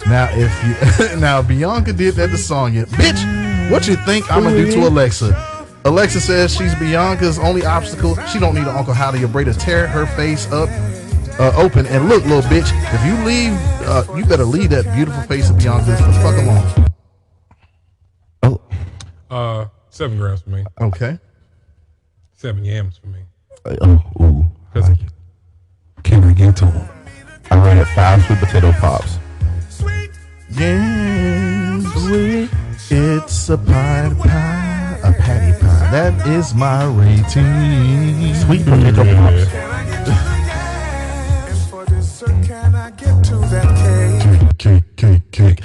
Now Bianca did that to Sonya. Bitch, what you think I'm gonna do to Alexa? Alexa says she's Bianca's only obstacle. She don't need an Uncle Howdy or Bray to tear her face up open. And look, little bitch, if you leave, you better leave that beautiful face of Bianca's for fuck alone. Oh. 7 grams for me. Okay. 7 yams for me. Ooh. I like it. Can I get to him? I ran at 5 sweet potato pops. Yams, it's a patty pie. That is my rating. Sweet potato pops. Cake.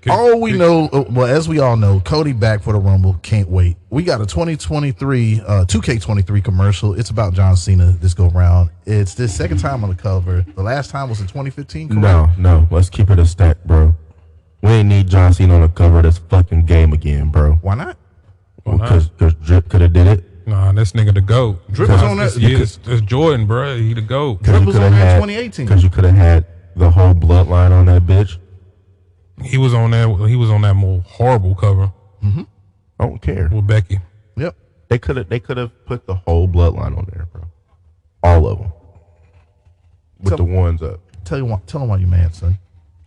All we know, well, as we all know, Cody back for the Rumble. Can't wait. We got a 2023 2K23 commercial. It's about John Cena this go round. It's this second time on the cover. The last time was in 2015. Correct? No. Let's keep it a stack, bro. We ain't need John Cena on the cover of this fucking game again, bro. Why not? Because Drip could have did it. Nah, this nigga the GOAT. Drip was on that. It's Jordan, bro. He the GOAT. Drip was on that in 2018. Because you could have had the whole bloodline on that bitch. He was on that more horrible cover. Mm-hmm. I don't care. With Becky. Yep. They could have put the whole bloodline on there, bro. All of them. With the ones up. Tell him why you mad, son.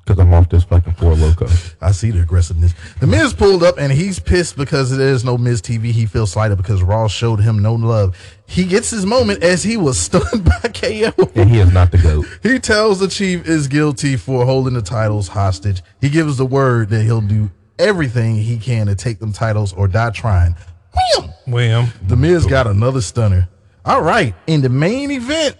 Because I'm off this fucking Four Loco. I see the aggressiveness. The Miz pulled up and he's pissed because there's no Miz TV. He feels slighted because Raw showed him no love. He gets his moment as he was stunned by KO. And he is not the GOAT. He tells the Chief is guilty for holding the titles hostage. He gives the word that he'll do everything he can to take them titles or die trying. Wham. The Miz got another stunner. All right, in the main event.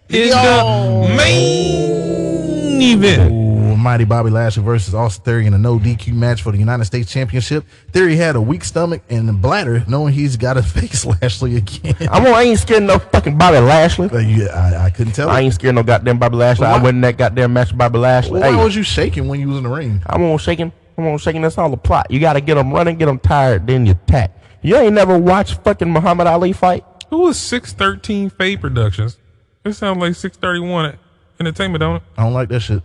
Is the main event. Mighty Bobby Lashley versus Austin Theory in a no DQ match for the United States Championship. Theory had a weak stomach and bladder, knowing he's got to face Lashley again. I ain't scared of no fucking Bobby Lashley. I couldn't tell. I ain't scared of no goddamn Bobby Lashley. I went in that goddamn match with Bobby Lashley. Why was you shaking when you was in the ring? I'm gonna shake him. That's all the plot. You got to get them running, get them tired, then you attack. You ain't never watched fucking Muhammad Ali fight? Who was 613 Fade Productions? It sounds like 631 Entertainment, don't it? I don't like that shit.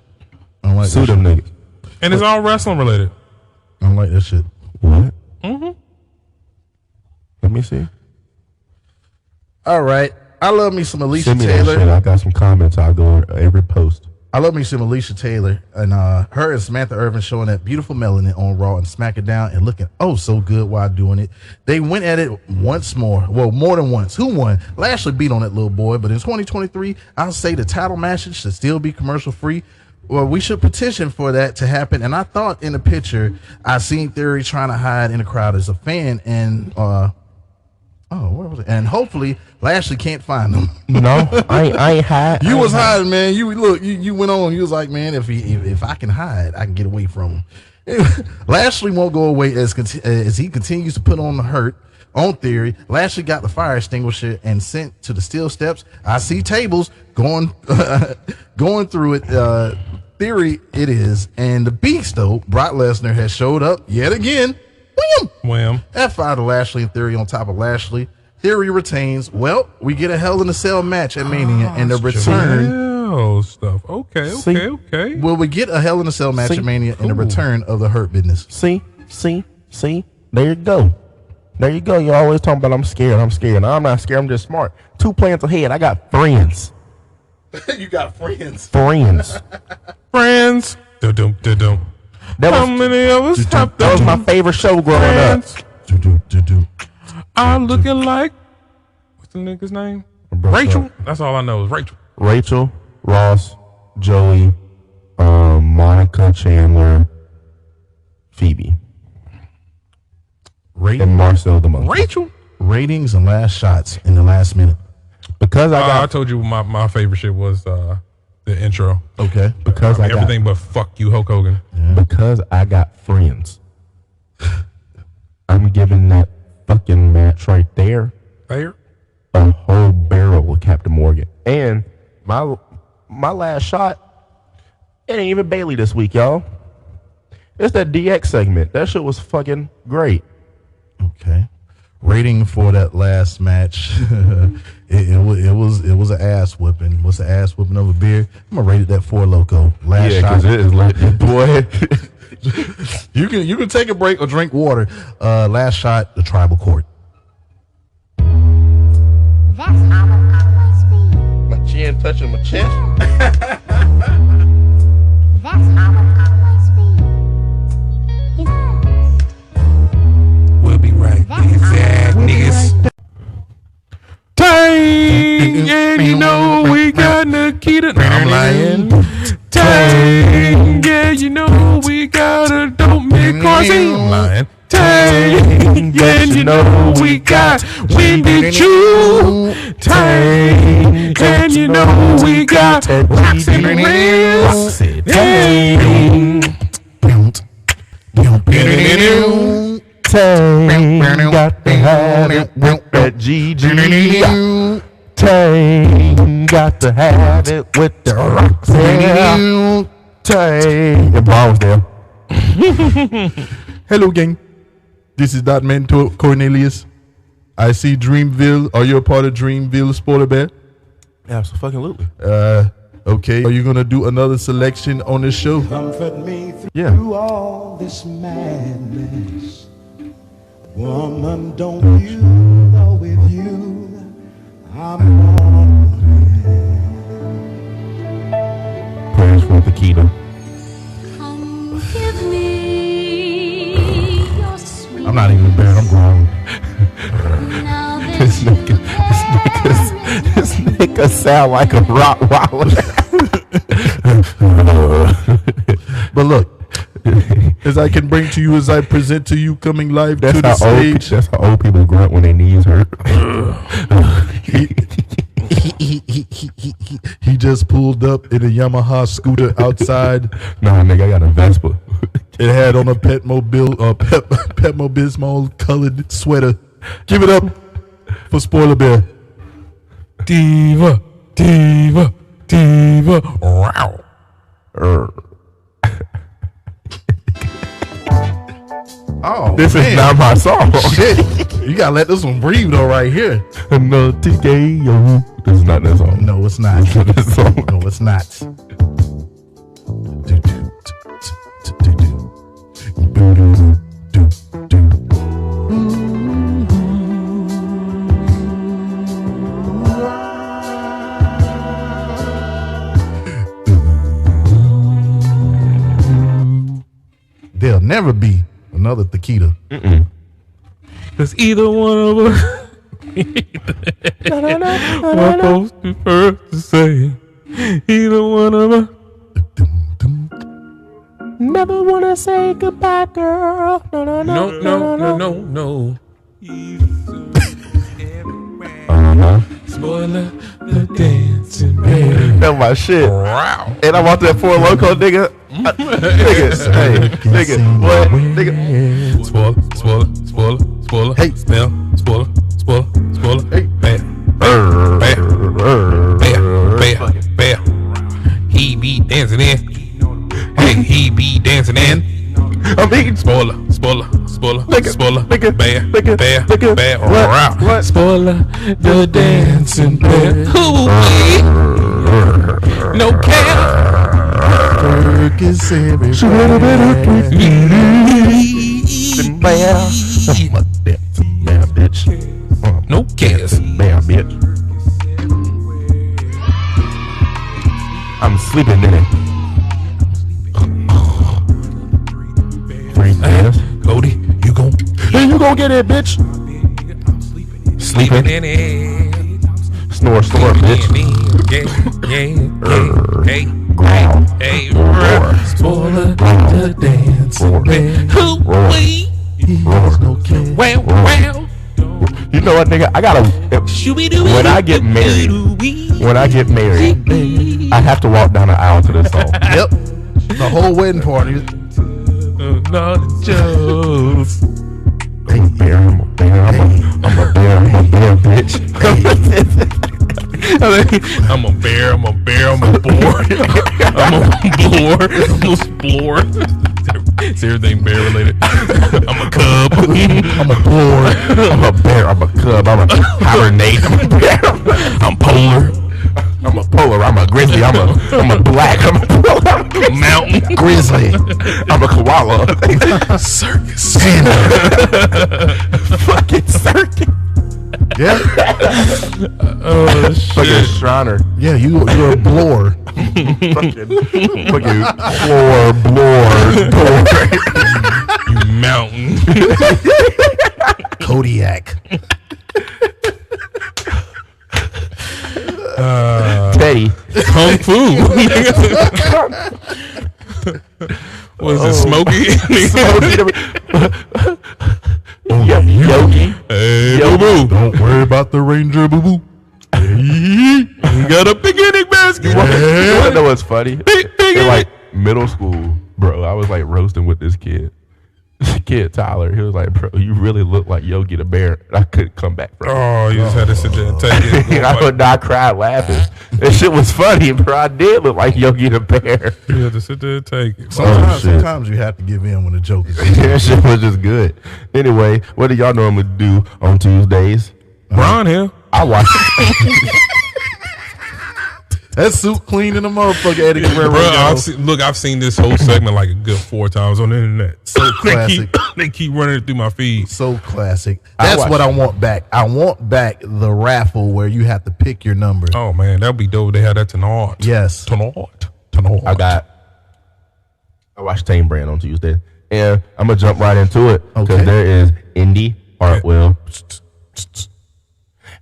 I don't like Sue them niggas. And it's all wrestling related. I don't like that shit. What? Mm-hmm. Let me see. All right. I love me some Alicia Send me Taylor. that shit. I got some comments. I'll go on every post. I love me some Alicia Taylor and her and Samantha Irvin showing that beautiful melanin on Raw and SmackDown and looking oh so good while doing it. They went at it once more. Well, more than once. Who won? Lashley beat on that little boy, but in 2023, I'll say the title matches should still be commercial free. Well, we should petition for that to happen. And I thought in the picture, I seen Theory trying to hide in the crowd as a fan and where was it? And hopefully Lashley can't find him. No, I ain't hide. You was hiding, man. You went on. You was like, man, if I can hide, I can get away from him. Lashley won't go away as he continues to put on the hurt on Theory. Lashley got the fire extinguisher and sent to the steel steps. I see tables going through it. Theory it is, and the beast though, Brock Lesnar has showed up yet again. Wham. F5 to Lashley and Theory on top of Lashley. Theory retains. Well, we get a Hell in a Cell match at Mania and the return. Stuff. Okay. Will we get a Hell in a Cell match at Mania and the return of the Hurt Business? See. There you go. You always talking about I'm scared. No, I'm not scared. I'm just smart. 2 plans ahead. I got friends. You got friends. Friends. Da-dum. How many of us have that was my favorite show growing up. I'm looking like what's the nigga's name? Rachel. That's all I know is Rachel. Rachel, Ross, Joey, Monica, Chandler, Phoebe, and Marcel the Monkey. Rachel. Ratings and last shots in the last minute. Because I told you my favorite shit was the intro. Okay. Because I got everything but fuck you, Hulk Hogan. Yeah. Because I got friends. I'm giving that fucking match right there There? a whole barrel Captain Morgan. And my last shot, it ain't even Bailey this week, y'all. It's that DX segment. That shit was fucking great. Okay. Rating for that last match, it was an ass whipping. What's an ass whipping of a beer? I'm gonna rate it that 4 Loco. Last shot. Because it is lit, boy. You can take a break or drink water. Last shot, the Tribal Court. That's how it always be. My chin touching my chest. That's how it always be. We'll be right back, niggas. Tang, and you know we got Nikita. No, I'm lying. Tang, yeah, you know we got a dope McCarthy. I'm lying. Tang, yeah, you know we got Wendy Chu. Tang, and you know we got Roxy Reyes. Tang. Tang, got to have it with that GG. Tang, got to have it with the Roxy. Tang, the ball was there. Hello, gang. This is Dotman Cornelius. I see Dreamville. Are you a part of Dreamville, SpoilerBear? Absolutely. Okay. Are you gonna do another selection on this show? Comfort me through Yeah. all this madness. Woman, don't you know with you I'm on. Prayers for Nikita. Come give me your sweet. I'm not even a bear. I'm grown. Now This nigga sound like a Rottweiler. But look, as I can bring to you, as I present to you, coming live to the stage. That's how old people grunt when their knees hurt. He just pulled up in a Yamaha scooter outside. Nah, nigga, I got a Vespa. It had on a Pepto Bismol colored sweater. Give it up for SpoilerBear. Diva. Wow. Oh, This man. is not my song. Shit. You gotta let this one breathe though, right here. No, TKO. This is not that song. No, it's not. This is not that song. No, it's not. There'll never be another Taquita. Cause either one of us we're supposed to first to say. Either one of us. Never wanna say goodbye, girl. No. Spoiler the dancing bear. That's my shit. Wow. And I want that 4 Loco nigga. Nigga, what? Nigga. Spoiler. Hey. Smell. Spoiler. Hey. Bear. He be dancing in. Hey, he be dancing in. I'm eating. Spoiler. Nigga. Bear. What? What? Spoiler the dancing bear. No care. Bear, bitch. No cares. Bear, bitch. I'm sleeping in it. Frank Bears. Cody, you gon' Hey, you gon' get it, bitch. sleeping in it. Snore, bitch. Hey, Growl. roar. Spoiler the dancing bear. Hoo-wee. Wow. You know what, nigga? I gotta. When I get married, I have to walk down the aisle to this song. Yep. The whole wedding party. Not just. Hey, bear, I'm a bear, bitch. I'm a bear. I'm a bear. I'm a boar. I'm a boar. I'm a explore. It's everything bear related. I'm a cub. I'm a boar. I'm a bear. I'm a cub. I'm a hibernate. I'm a bear. I'm polar. I'm a polar. I'm a grizzly. I'm a black. I'm a Mountain. grizzly. I'm a koala. Circus. Fucking circus. Yeah, Oh shit. Fucking Shriner. yeah, you're a blower. Fucking floor blower. You mountain. Kodiak. Teddy. Kung Fu. Was it Smokey? Yogi. Hey, boo boo. Don't worry about the Ranger, boo boo. You got a picnic basket. You want to know what's funny? In like middle school, bro, I was like roasting with this kid. Kid Tyler, he was like, "Bro, you really look like Yogi the Bear." I couldn't come back from it. Oh, you just had to sit there and take it. I cried laughing. That shit was funny, bro. I did look like Yogi the Bear. You had to sit there and take it. Sometimes you have to give in when the joke is. That shit was just good. Anyway, what do y'all normally do on Tuesdays? Brian here. I watch. That suit clean in the motherfucker, Eddie Guerrero. Bro, I've seen this whole segment like a good 4 times on the internet. So classic. They keep running it through my feed. So classic. That's what I want back. I want back the raffle where you have to pick your number. Oh man, that'd be dope. They had that tonight. Yes. Tonight. I watched Tame Brand on Tuesday, and I'm gonna jump right into it because Okay. there is Indy Hartwell.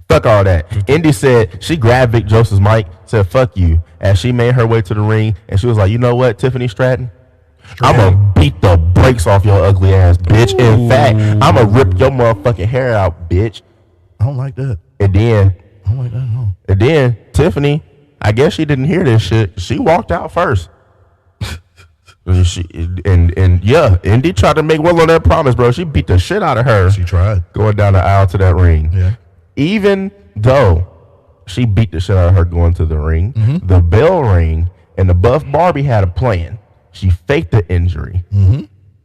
Fuck all that. Indy said she grabbed Vic Joseph's mic, said "fuck you," as she made her way to the ring, and she was like, "You know what, Tiffany Stratton? I'm gonna beat the brakes off your ugly ass, bitch. In fact, I'm gonna rip your motherfucking hair out, bitch." I don't like that. And then, I don't like that at all. Tiffany, I guess she didn't hear this shit. She walked out first. Indy tried to make well on that promise, bro. She beat the shit out of her. She tried. Going down the aisle to that ring. Yeah. Even though she beat the shit out of her going to the ring, the bell rang, and the buff Barbie had a plan. She faked the injury.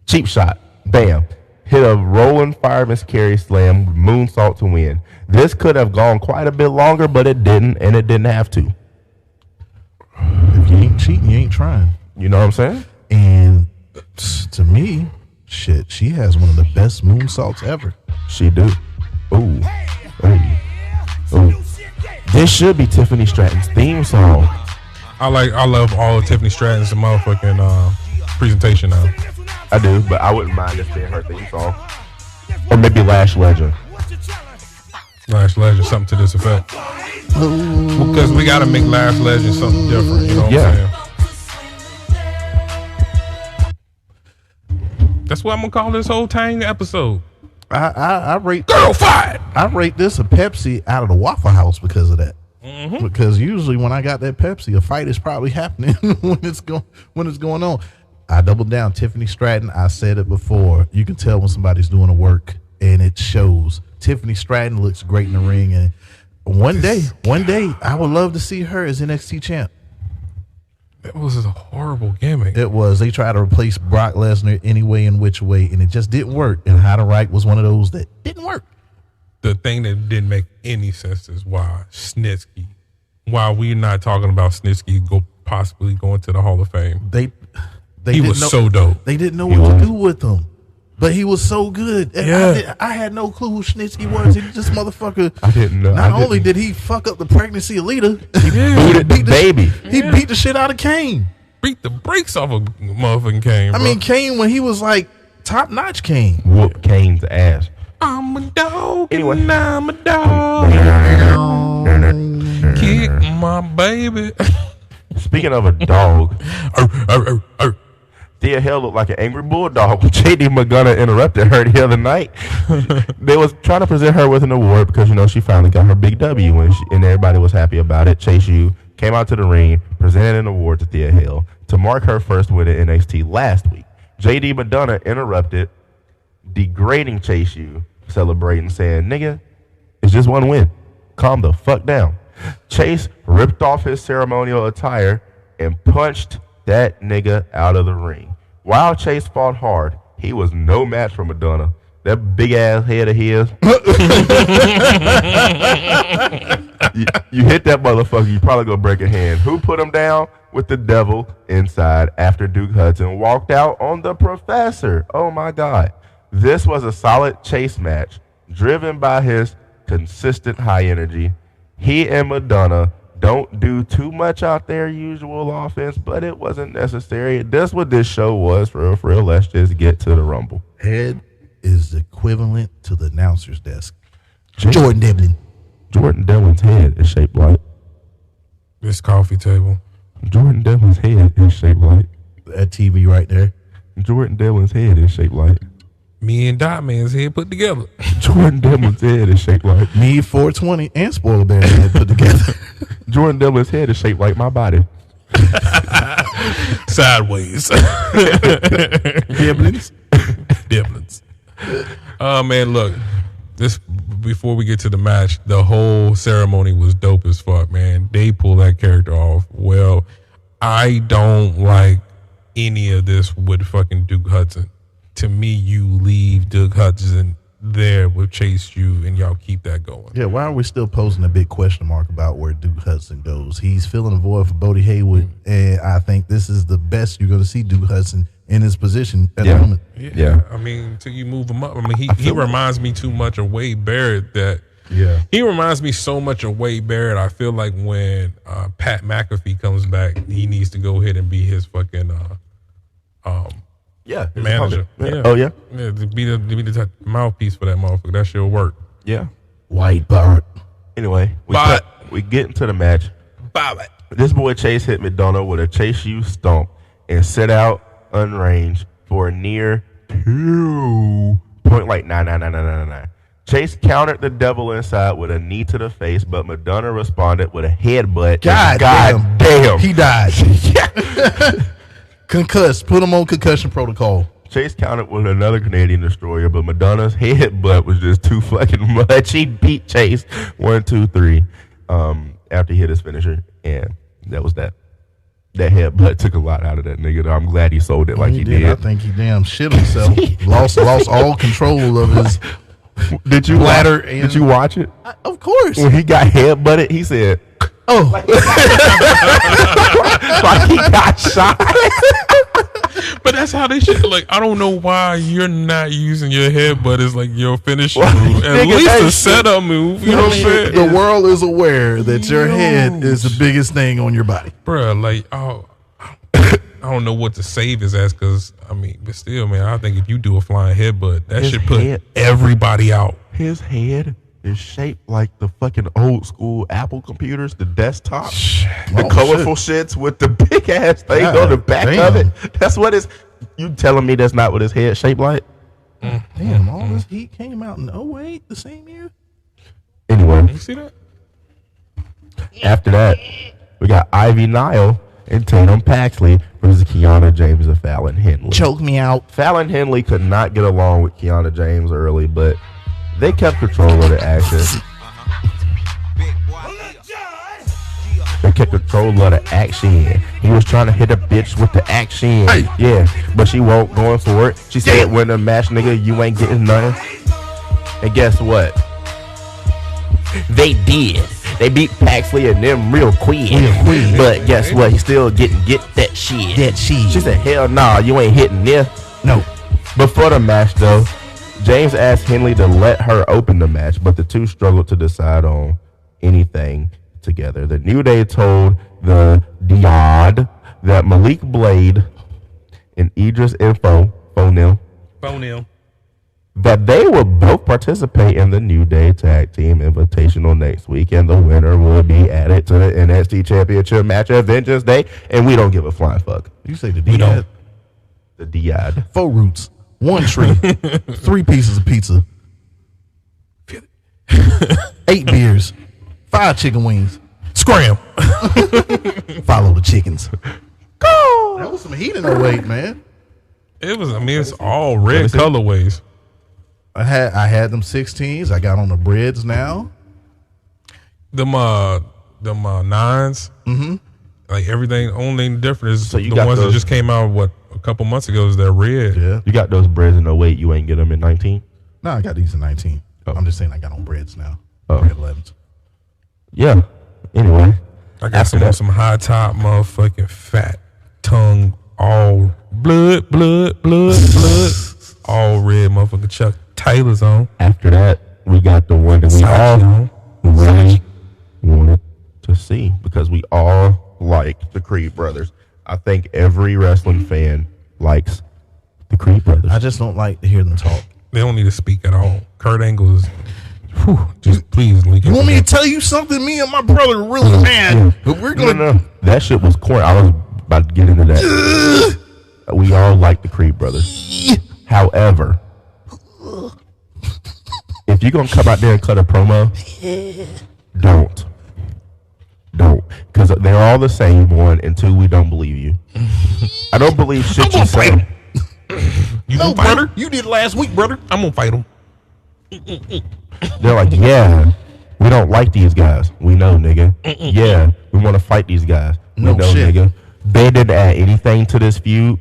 Cheap shot. Bam. Hit a rolling fireman's carry slam, moonsault to win. This could have gone quite a bit longer, but it didn't, and it didn't have to. If you ain't cheating, you ain't trying. You know what I'm saying? And to me, shit, she has one of the best moonsaults ever. She do. Ooh. Ooh. This should be Tiffany Stratton's theme song. I love all of Tiffany Stratton's motherfucking presentation now. I do, but I wouldn't mind this being her theme song. Or maybe Lash Legend. Lash Legend, something to this effect. Because we got to make Lash Legend something different. You know what I'm saying? That's what I'm gonna call this whole Tang episode. I rate Girl fight. I rate this a Pepsi out of the Waffle House because of that. Because usually when I got that Pepsi, a fight is probably happening when it's going on. I doubled down. Tiffany Stratton. I said it before. You can tell when somebody's doing the work, and it shows. Tiffany Stratton looks great in the ring, and one day, I would love to see her as NXT champ. That was a horrible gimmick. It was. They tried to replace Brock Lesnar any way and which way, and it just didn't work. And How to Right was one of those that didn't work. The thing that didn't make any sense is why we're not talking about Snitsky possibly going to the Hall of Fame. He was so dope. They didn't know what to do with him, but he was so good. And I had no clue who Snitsky was. This motherfucker. I didn't know. Not only did he fuck up the pregnancy of Lita, he Booted baby. He beat the shit out of Kane. Beat the brakes off of motherfucking Kane. Bro. I mean, Kane when he was like top notch Kane. Whoop Kane's ass. I'm a dog. Anyway. And I'm a dog. Kick my baby. Speaking of a dog, Thea Hale looked like an angry bulldog when JD McDonough interrupted her the other night. They was trying to present her with an award because, she finally got her big W and everybody was happy about it. Chase U came out to the ring, presented an award to Thea Hale to mark her first win at NXT last week. JD McDonough interrupted, degrading Chase U, celebrating, saying, "Nigga, it's just one win. Calm the fuck down." Chase ripped off his ceremonial attire and punched that nigga out of the ring. While Chase fought hard, he was no match for Madonna. That big ass head of his. you hit that motherfucker, you probably gonna break a hand. Who put him down? With the devil inside after Duke Hudson walked out on the professor. Oh my God. This was a solid Chase match driven by his consistent high energy. He and Madonna don't do too much out their usual offense, but it wasn't necessary. That's what this show was, for real. Let's just get to the Rumble. Head is equivalent to the announcer's desk. Jordan Devlin. Jordan Devlin's head is shaped like This coffee table. Jordan Devlin's head is shaped like That TV right there. Jordan Devlin's head is shaped like Me and Dotman's head put together. Jordan Devlin's head is shaped like Me 420 and SpoilerBear head put together. Jordan Devlin's head is shaped like my body. Sideways. Devlins. Devlins. Oh man, look. This before we get to the match, the whole ceremony was dope as fuck, man. They pulled that character off well. I don't like any of this with fucking Duke Hudson. To me, you leave Duke Hudson there with Chase U and y'all keep that going. Yeah, why are we still posing a big question mark about where Duke Hudson goes? He's filling a void for Bodie Haywood, and I think this is the best you're going to see Duke Hudson in his position at the moment. Yeah. I mean, until you move him up. I mean, he reminds me too much of Wade Barrett. He reminds me so much of Wade Barrett. I feel like when Pat McAfee comes back, he needs to go ahead and be his fucking manager. Yeah. Oh yeah. Yeah, to be the mouthpiece for that motherfucker. That shit'll work. Yeah. White Barrett. Anyway, we get into the match. This boy Chase hit Madonna with a Chase U stomp and set out unranged for a near 2.99999. Chase countered the devil inside with a knee to the face, but Madonna responded with a headbutt. God damn. He died. Concussed. Put him on concussion protocol. Chase countered with another Canadian destroyer, but Madonna's headbutt was just too fucking much. He beat Chase 1, 2, 3 after he hit his finisher, and that was that. That headbutt took a lot out of that nigga. I'm glad he sold it like he did. I think he damn shit himself. lost all control of his Did you bladder. Did you watch it? Of course. When he got headbutted, he said, "Oh, like he got shot." But that's how they should. Like, I don't know why you're not using your headbutt as like your finishing move. At least a setup move. You know what I'm saying? the world is aware that your head is the biggest thing on your body, Bruh, like, I don't know what to save his ass because, I mean, but still, man, I think if you do a flying headbutt, that should put everybody out. His head is shaped like the fucking old school Apple computers, the desktop, the colorful shits with the big ass thing on the back of it. That's what is. You telling me that's not what his head shaped like? Damn, all this heat came out in 08, the same year. Anyway, You see that? after that, we got Ivy Nile and Tatum Paxley versus Kiana James and Fallon Henley. Choke me out. Fallon Henley could not get along with Kiana James early, but they kept control of the action. They kept control of the action. He was trying to hit a bitch with the action. Hey. Yeah, but she won't going for it. She said, "Win the match, nigga. You ain't getting nothing." And guess what? They did. They beat Paxley and them real quick. But guess what? He still get that shit. That shit. She said, "Hell nah, you ain't hitting this." No. Before the match, though, James asked Henley to let her open the match, but the two struggled to decide on anything together. The New Day told the Diod that Malik Blade and Idris Fonil that they will both participate in the New Day Tag Team Invitational next week, and the winner will be added to the NXT Championship match at Vengeance Day, and we don't give a flying fuck. You say the Diod. The Diod. 4 roots, 1 tree, 3 pieces of pizza, 8 beers, 5 chicken wings. Scram. Follow the chickens. Go. That was some heat in 08, man. It was, I mean, it's all red colorways. I had them 16s. I got on the breads now. Them nines. Mm-hmm. Like everything, only thing different is So you the got ones those- that just came out a couple months ago is that red. Yeah. You got those breads in 08, you ain't get them in 19? No, I got these in 19. Oh. I'm just saying I got on breads now. Oh. Bread 11s. Yeah. Anyway. I got some high top motherfucking fat tongue, all blood, all red motherfucking Chuck Taylors on. After that, we got the one that we Sachi all on. really wanted to see because we all like the Creed brothers. I think every wrestling fan likes the Creed brothers. I just don't like to hear them talk. They don't need to speak at all. Kurt Angle is, just please link You up want me to with tell you something? Me and my brother are really mad, but we're No, gonna. no, that shit was corny. I was about to get into that. We all like the Creed brothers. However, if you're gonna come out there and cut a promo, don't. Because they're all the same, one, and two, we don't believe you. I don't believe shit you say. You No, gonna fight brother, him? you did last week, brother. I'm gonna fight him. They're like, yeah, we don't like these guys. We know, nigga. Yeah, we want to fight these guys. We No know, shit. nigga. They didn't add anything to this feud.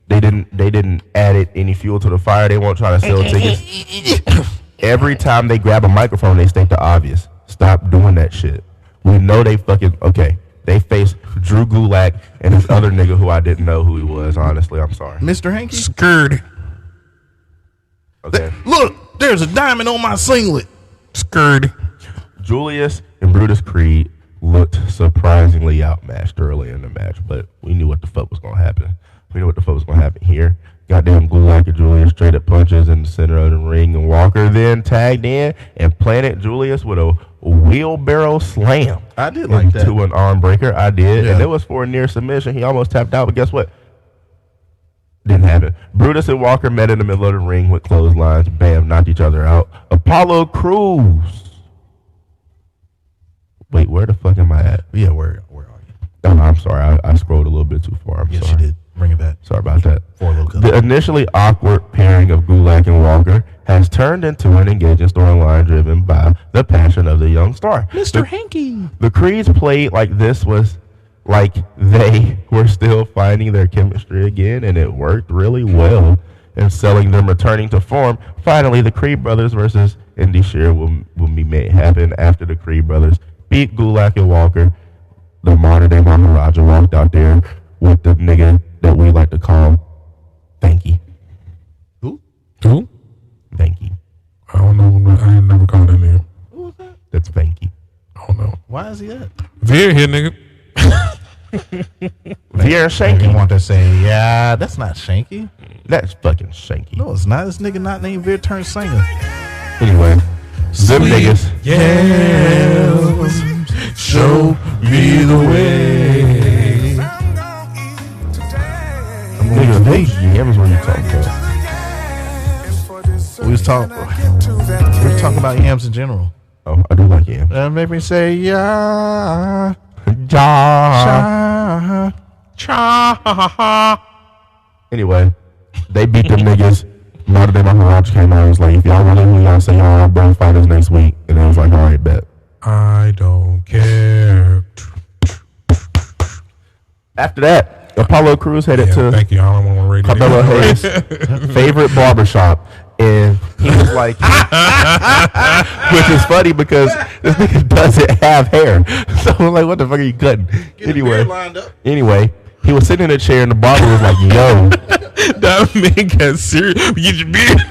They didn't add any fuel to the fire. They won't try to sell tickets. Every time they grab a microphone, they state the obvious. Stop doing that shit. We know they fucking okay. They face Drew Gulak and this other nigga who I didn't know who he was. Honestly, I'm sorry. Mr. Hanky. Scared. Okay, Look, there's a diamond on my singlet. Scared. Julius and Brutus Creed looked surprisingly outmatched early in the match, but we knew what the fuck was gonna happen. We knew what the fuck was gonna happen here. Goddamn Gulak and Julius straight up punches in the center of the ring, and Walker then tagged in and planted Julius with a wheelbarrow slam. I did like that. To an arm breaker. I did, Yeah. and it was for a near submission. He almost tapped out, but guess what? Didn't happen. Brutus and Walker met in the middle of the ring with clotheslines. Bam, knocked each other out. Apollo Crews. Wait, where the fuck am I at? Yeah, where are you? Oh, no, I'm sorry. I scrolled a little bit too far. I'm Yes, sorry. you did. Bring it back. Sorry about that. For a little cup. The initially awkward pairing of Gulak and Walker has turned into an engaging storyline driven by the passion of the young star. Mr. Hanky. The Creeds played like this was like they were still finding their chemistry again, and it worked really well in selling them returning to form. Finally, the Creed brothers versus Indy Shear will be made happen after the Creed brothers beat Gulak and Walker. The modern day Maharaja walked out there with the nigga that we like to call Thanky. Who? Who? Thanky. I don't know. I ain't never called that name. Who was that? That's Thanky. I don't know. Why is he that? Veer here, nigga. Veer You Shanky. want to say, yeah, that's not Shanky. That's fucking Shanky. No, it's not. This nigga not named Veer turned singer. Anyway, them niggas. Yes. Show me the way. Nigga, those yams were you talking about? We was talking about yams in general. Oh, I do like yams. That made me say, yeah. Ja. Anyway, they beat them niggas. Modern day Maharaja came out and was like, if y'all really who y'all say y'all are, bro, fight us next week. And I was like, all right, bet. I don't care. After that, Apollo Crews headed Yeah, to thank you. I don't want to rate Carmelo it. Hayes' favorite barbershop. And he was like, which is funny because this nigga doesn't have hair. So I'm like, what the fuck are you cutting? Anyway, he was sitting in a chair and the barber was like, yo. That man got serious. Get your beard.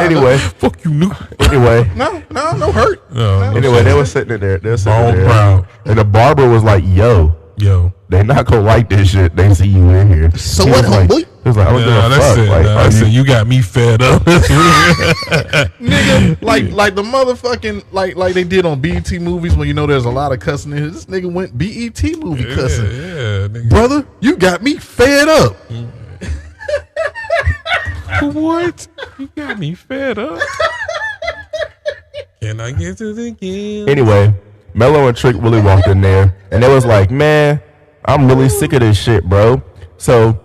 Anyway, Fuck you, nigga. anyway, No hurt. No, anyway, they were sitting in there. They were sitting Bone there. proud. And the barber was like, yo. Yo. They not gonna like this shit. They see you in here. So He what, was like, homeboy? He was like, I don't give Nah, a that's fuck. it. Like, Nah, are that's you- it. You got me fed up. Nigga, like the motherfucking like they did on BET movies when you know there's a lot of cussing in here. This nigga went BET movie cussing. Yeah, nigga. Brother, you got me fed up. What? You got me fed up. Can I get to the game? Anyway, Mello and Trick really walked in there, and they was like, man, I'm really sick of this shit, bro. So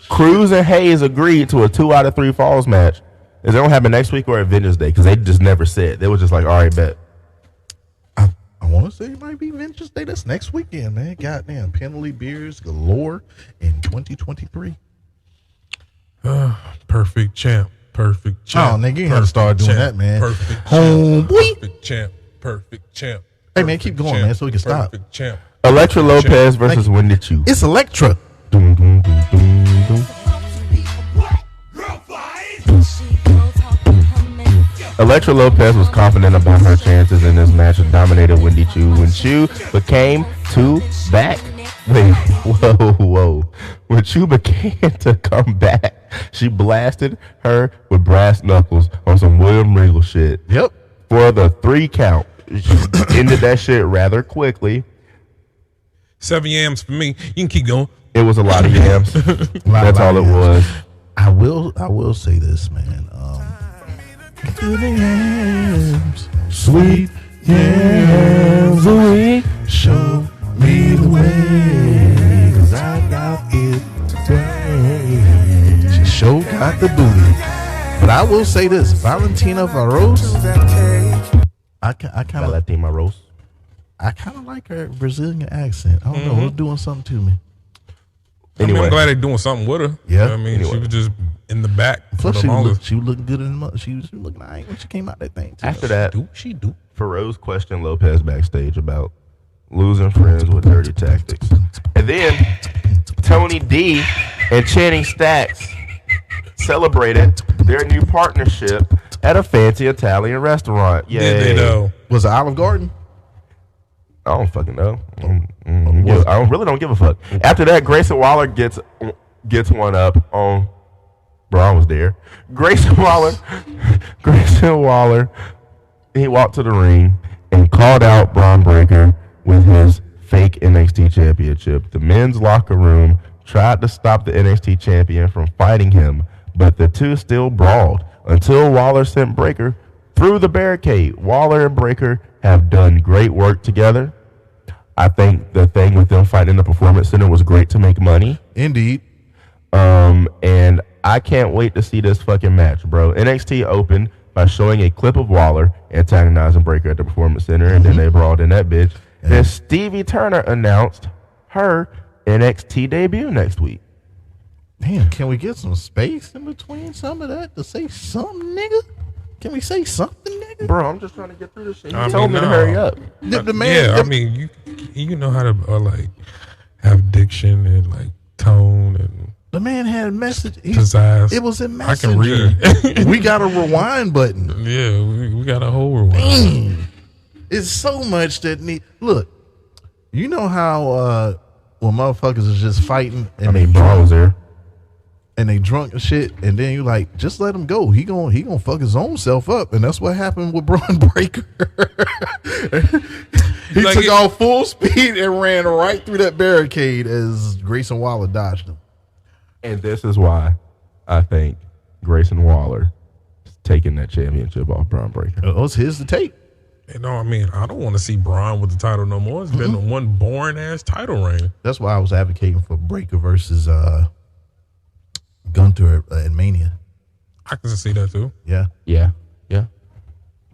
Cruz and Hayes agreed to a 2 out of 3 falls match. Is it gonna happen next week or at Vengeance Day? Because they just never said. They were just like, all right, bet. I want to say it might be Vengeance Day. That's next weekend, man. Goddamn, penalty beers galore in 2023. Perfect champ. Perfect champ. Oh, nigga, you gotta start doing that, man. Perfect Homeboy. champ. Perfect champ. Perfect champ. Hey, man, keep going, man, so we can stop. Perfect champ. Electra Lopez versus Wendy Chu. It's Electra. Dum, dum, dum, dum, dum. Electra Lopez was confident about her chances in this match and dominated Wendy Chu. When Chu became back. Wait, whoa. When Chu began to come back, she blasted her with brass knuckles on some William Regal shit. Yep. For the 3 count. She ended that shit rather quickly. 7 yams for me. You can keep going. It was a lot of yams. That's all it was. I will say this, man. To the yams, sweet yams away. Show me the way, 'cause I got it today. She sure got the booty. But I will say this, Valentina Varos, I kind of like her Brazilian accent. I don't know, it's doing something to me. Anyway. I'm glad they're doing something with her. Yeah. I mean, she was just in the back. Plus, for she the longest. was looking good in the She was looking nice when she came out that thing, too. After that, She do. Feroz questioned Lopez backstage about losing friends with dirty tactics. And then Tony D and Channing Stacks celebrated their new partnership at a fancy Italian restaurant. Yay. Did they though? Was it Olive Garden? I don't fucking know. I really don't give a fuck. After that, Grayson Waller gets one up on. Braun was there. Grayson Waller. He walked to the ring and called out Braun Breaker with his fake NXT championship. The men's locker room tried to stop the NXT champion from fighting him, but the two still brawled until Waller sent Breaker through the barricade. Waller and Breaker have done great work together. I think the thing with them fighting in the Performance Center was great to make money. Indeed. And I can't wait to see this fucking match, bro. NXT opened by showing a clip of Waller antagonizing Breaker at the Performance Center, and then they brawled in that bitch. Yeah. Then Stevie Turner announced her NXT debut next week. Damn, can we get some space in between some of that to say something, nigga? Can we say something, nigga? Bro, I'm just trying to get through this shit. You told me to hurry up. The man, yeah, I mean, you know how to like have diction and like tone and the man had a message. Pizzazz. It was a Messenger. I can read. We got a rewind button. Yeah, we got a whole rewind. It's so much that look. You know how when motherfuckers is just fighting and Braun was there. And they drunk and shit, and then you like, just let him go. He gonna fuck his own self up, and that's what happened with Braun Breaker. He took off full speed and ran right through that barricade as Grayson Waller dodged him. And this is why I think Grayson Waller is taking that championship off Braun Breaker. It's his to take. You know, I mean, I don't want to see Braun with the title no more. It's been one boring ass title reign. That's why I was advocating for Breaker versus Gunter and Mania. I can see that too. Yeah.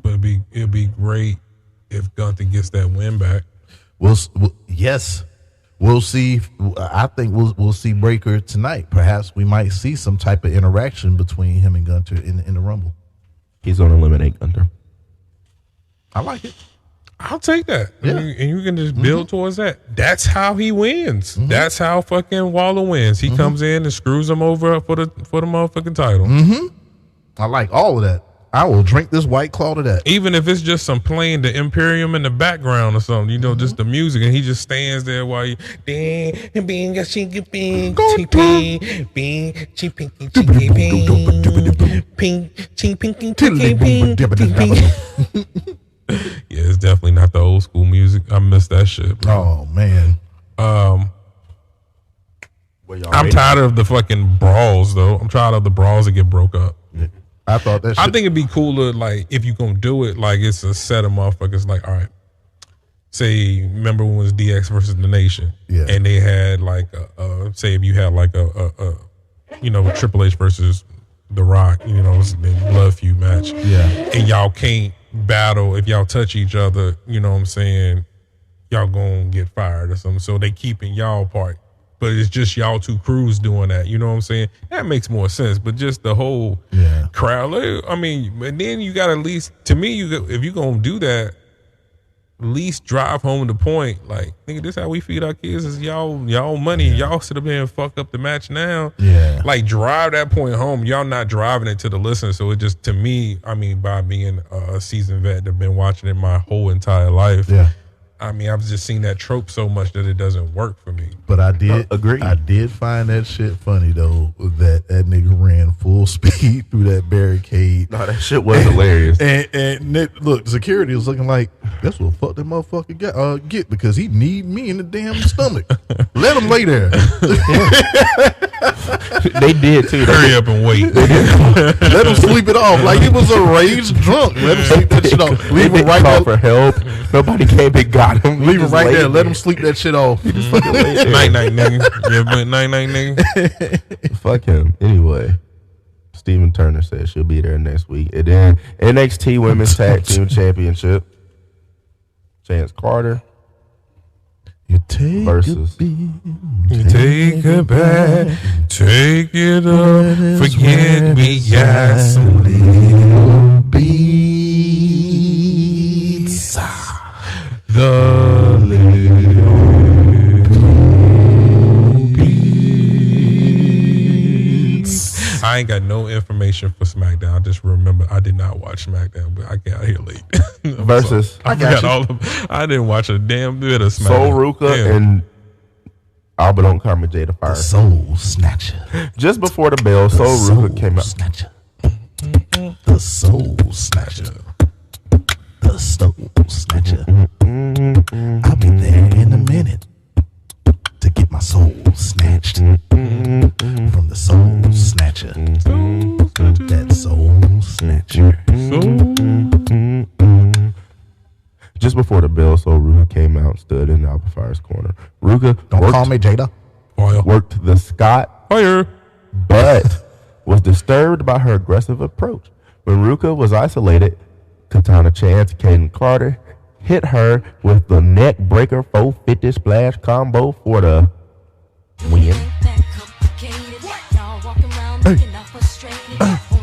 But it'd be great if Gunther gets that win back. Yes, we'll see. I think we'll see Breaker tonight. Perhaps we might see some type of interaction between him and Gunter in the Rumble. He's gonna eliminate Gunter. I like it. I'll take that. Yeah. And you can just build towards that. That's how he wins. That's how fucking Waller wins. He comes in and screws him over for the motherfucking title. I like all of that. I will drink this White Claw to that. Even if it's just some playing the Imperium in the background or something, you know, just the music, and he just stands there while you Yeah, it's definitely not the old school music. I miss that shit, bro. Oh man. I'm tired of the fucking brawls though. I'm tired of the brawls that get broke up. I thought that shit. I think it'd be cooler, like, if you gonna do it, like, it's a set of motherfuckers, like, all right, say, remember when it was DX versus The Nation? Yeah. And they had, like, say if you had, like, a Triple H versus The Rock, you know, it's a blood feud match. Yeah. And y'all can't battle if y'all touch each other, you know what I'm saying, y'all gonna get fired or something. So they keeping y'all part. But it's just y'all two crews doing that. You know what I'm saying? That makes more sense. But just the whole crowd. I mean, and then you got to at least, to me, if you going to do that, at least drive home the point. Like, nigga, this how we feed our kids is y'all money. Y'all sit up here and fuck up the match now. Yeah. Like, drive that point home. Y'all not driving it to the listener. So it just, to me, I mean, by being a seasoned vet that been watching it my whole entire life. Yeah. I mean, I've just seen that trope so much that it doesn't work for me. But I did agree. I did find that shit funny though, that nigga ran full speed through that barricade. No, that shit was hilarious. And look, security was looking like, that's what fuck that motherfucker get because he need me in the damn stomach. Let him lay there. They did too. Hurry up and wait. Let him sleep it off like he was a raged drunk. Let him sleep that shit off. Leave him right call there. for help. Nobody came and got him. Leave him right there. Let him sleep that shit off. Night night nigga. Yeah, but night night nigga. Fuck him. Anyway, Steven Turner said she'll be there next week. And then NXT Women's Tag Team Championship. Chance Carter You take versus You take it back, take it up, forget me, got some little beats. The little beats. I ain't got no information for SmackDown. I just remember I did not watch SmackDown, but I got here late. versus I forgot all of. I didn't watch a damn bit of SmackDown. Sol Ruka and Albert Carmen Jada Fire. Soul Snatcher. Just before the bell, Sol Ruka came out. Snatcher. The Soul Snatcher. The Soul Snatcher. I'll be there in a minute to get my soul snatched from the Soul Snatcher. That Soul Snatcher. Just before the bell, Sol Ruka came out and stood in Albert Fire's corner. Ruka Don't call me Jada. worked the Scott, Fire. but was disturbed by her aggressive approach. When Ruka was isolated, Katana Chance, Kaden Carter hit her with the neck breaker 450 splash combo for the win.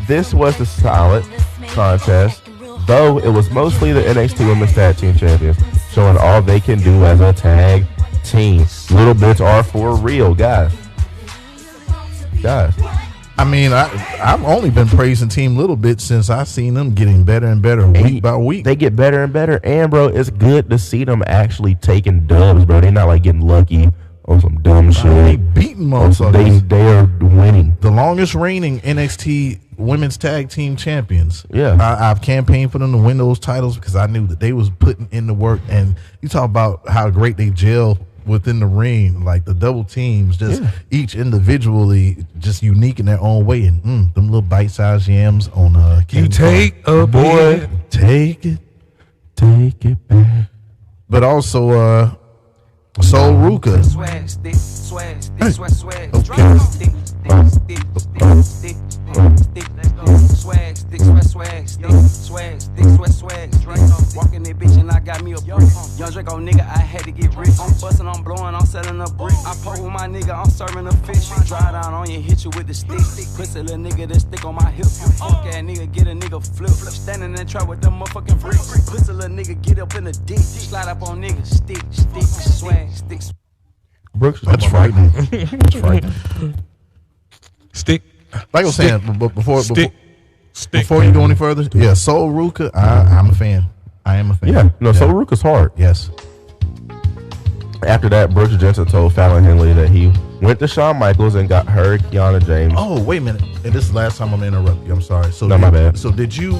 This was a solid contest, though it was mostly the NXT Women's Tag Team Champions showing all they can do as a tag team. Little bits are for real, guys. I mean, I've only been praising Team Little Bit since I've seen them getting better and better week by week. They get better and better, and bro, it's good to see them actually taking dubs, bro. They're not like getting lucky on some dumb shit. They beating motherfuckers. They are winning. The longest reigning NXT Women's Tag Team Champions. Yeah. I've campaigned for them to win those titles because I knew that they was putting in the work. And you talk about how great they gel within the ring, like the double teams, just each individually, just unique in their own way. And them little bite-sized yams on You take a boy, take it back. but also Sol Ruka. Walking that bitch and I got me a brick. Young Draco nigga, I had to get rich. I'm bustin', I'm blowing, I'm selling a brick. I poke with my nigga, I'm serving a fish. Dry down on you, hit you with the stick. Pussy little nigga that stick on my hip. Fuck that nigga, get a nigga flip. Standing in the trap with them motherfucking bricks. Pussy little nigga, get up in the dick. Slide up on niggas, stick, swag, stick. Brooks, That's frightening. That's frightening. stick. Like I was saying, before you go any further, Sol Ruka, I'm a fan. I am a fan. Yeah, no, Sol Ruka's hard. Yes. After that, Brooks Jensen told Fallon Henley that he went to Shawn Michaels and got her Kiana James. Oh, wait a minute. And this is the last time I'm going to interrupt you. I'm sorry. So No, my bad. So did you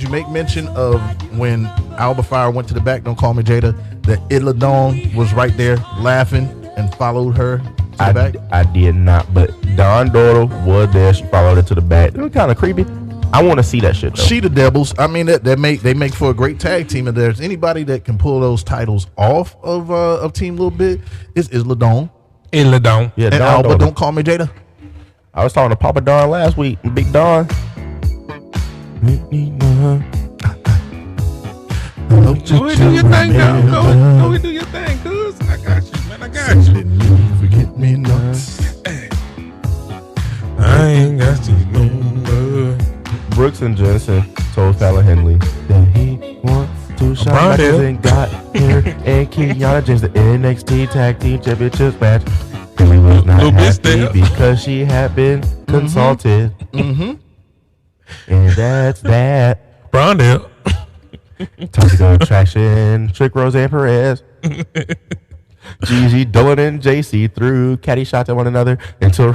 make mention of when Alba Fire went to the back, Don't Call Me Jada, that Idla Dawn was right there laughing and followed her to the back? I did not, but Don Doyle was there. She followed her to the back. It was kind of creepy. I want to see that shit though. She the Devils. I mean, they make for a great tag team. If there's anybody that can pull those titles off of Team Little Bit, it's Isla Dawn. Isla Dawn. Yeah, And Don Alba, Doyle. Don't Call Me Jada. I was talking to Papa Don last week. Big Don. Don't you Go ahead, do your thing, dog. Go ahead, do your thing, cuz. I got you, man. I got you. Forget me nots. I ain't got your number. Brooks and Jensen told Fallon Henley that he wants to shine Brian matches Hill. and got here. And Kiana James, the NXT Tag Team Championships match. Henley was not Little bitch happy there. because she had been consulted. And that's that. Brondale. Toxic Attraction, Trick Roseanne Perez. Gigi, Dolan, and JC threw caddy shots at one another until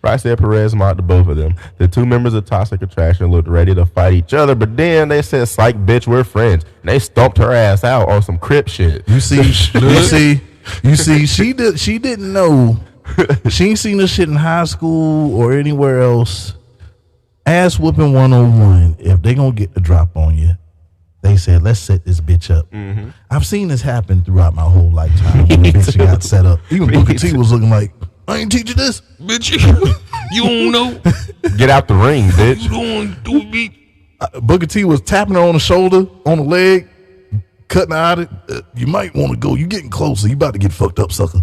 Roxanne Perez mocked both of them. The two members of Toxic Attraction looked ready to fight each other, but then they said, "Psych, bitch, we're friends." And they stomped her ass out on some Crip shit. You see, she didn't know. She ain't seen this shit in high school or anywhere else. Ass whooping 101. If they gonna get the drop on you, they said, let's set this bitch up. I've seen this happen throughout my whole lifetime when the bitch got set up. Even Booker T was looking like, I ain't teaching this. Bitch, you don't know. Get out the ring, bitch. You don't do me. Booker T was tapping her on the shoulder, on the leg, cutting her out. You might want to go. You getting closer. You about to get fucked up, sucker.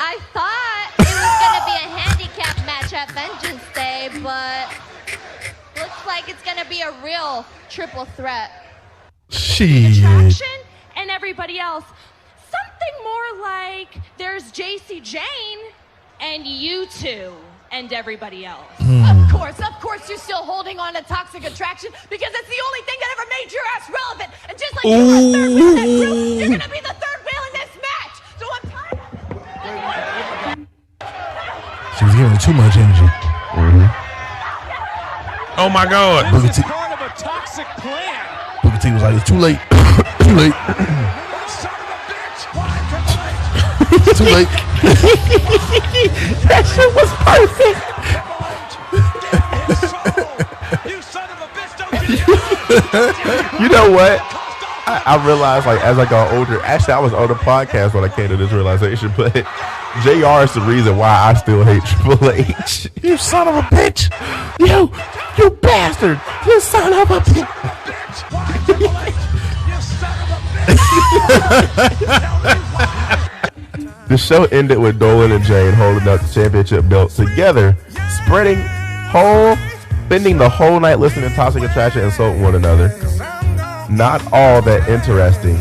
I thought it was gonna be a handicap match at Vengeance Day, but looks like it's gonna be a real triple threat. Shit. Attraction and everybody else. Something more like there's JC Jane and you two and everybody else. Of course, you're still holding on to Toxic Attraction because it's the only thing that ever made your ass relevant. And just like you were the third wheel in that group, you're gonna be the third wheel in this match. So I'm tired of it. She was giving it too much energy. Oh my God. Booker T, Part of a toxic plan. Booker T was like, it's too late. Too late. Son of a bitch. Why Triple H? Too late. That shit was perfect. You son of a bitch, don't you? You know what? I realized, like, as I got older, actually, I was on the podcast when I came to this realization, but JR is the reason why I still hate Triple H. You son of a bitch. You bastard. You son of a bitch. The show ended with Dolan and Jane holding up the championship belts together, spending the whole night listening to Toxic Attraction insulting one another. Not all that interesting.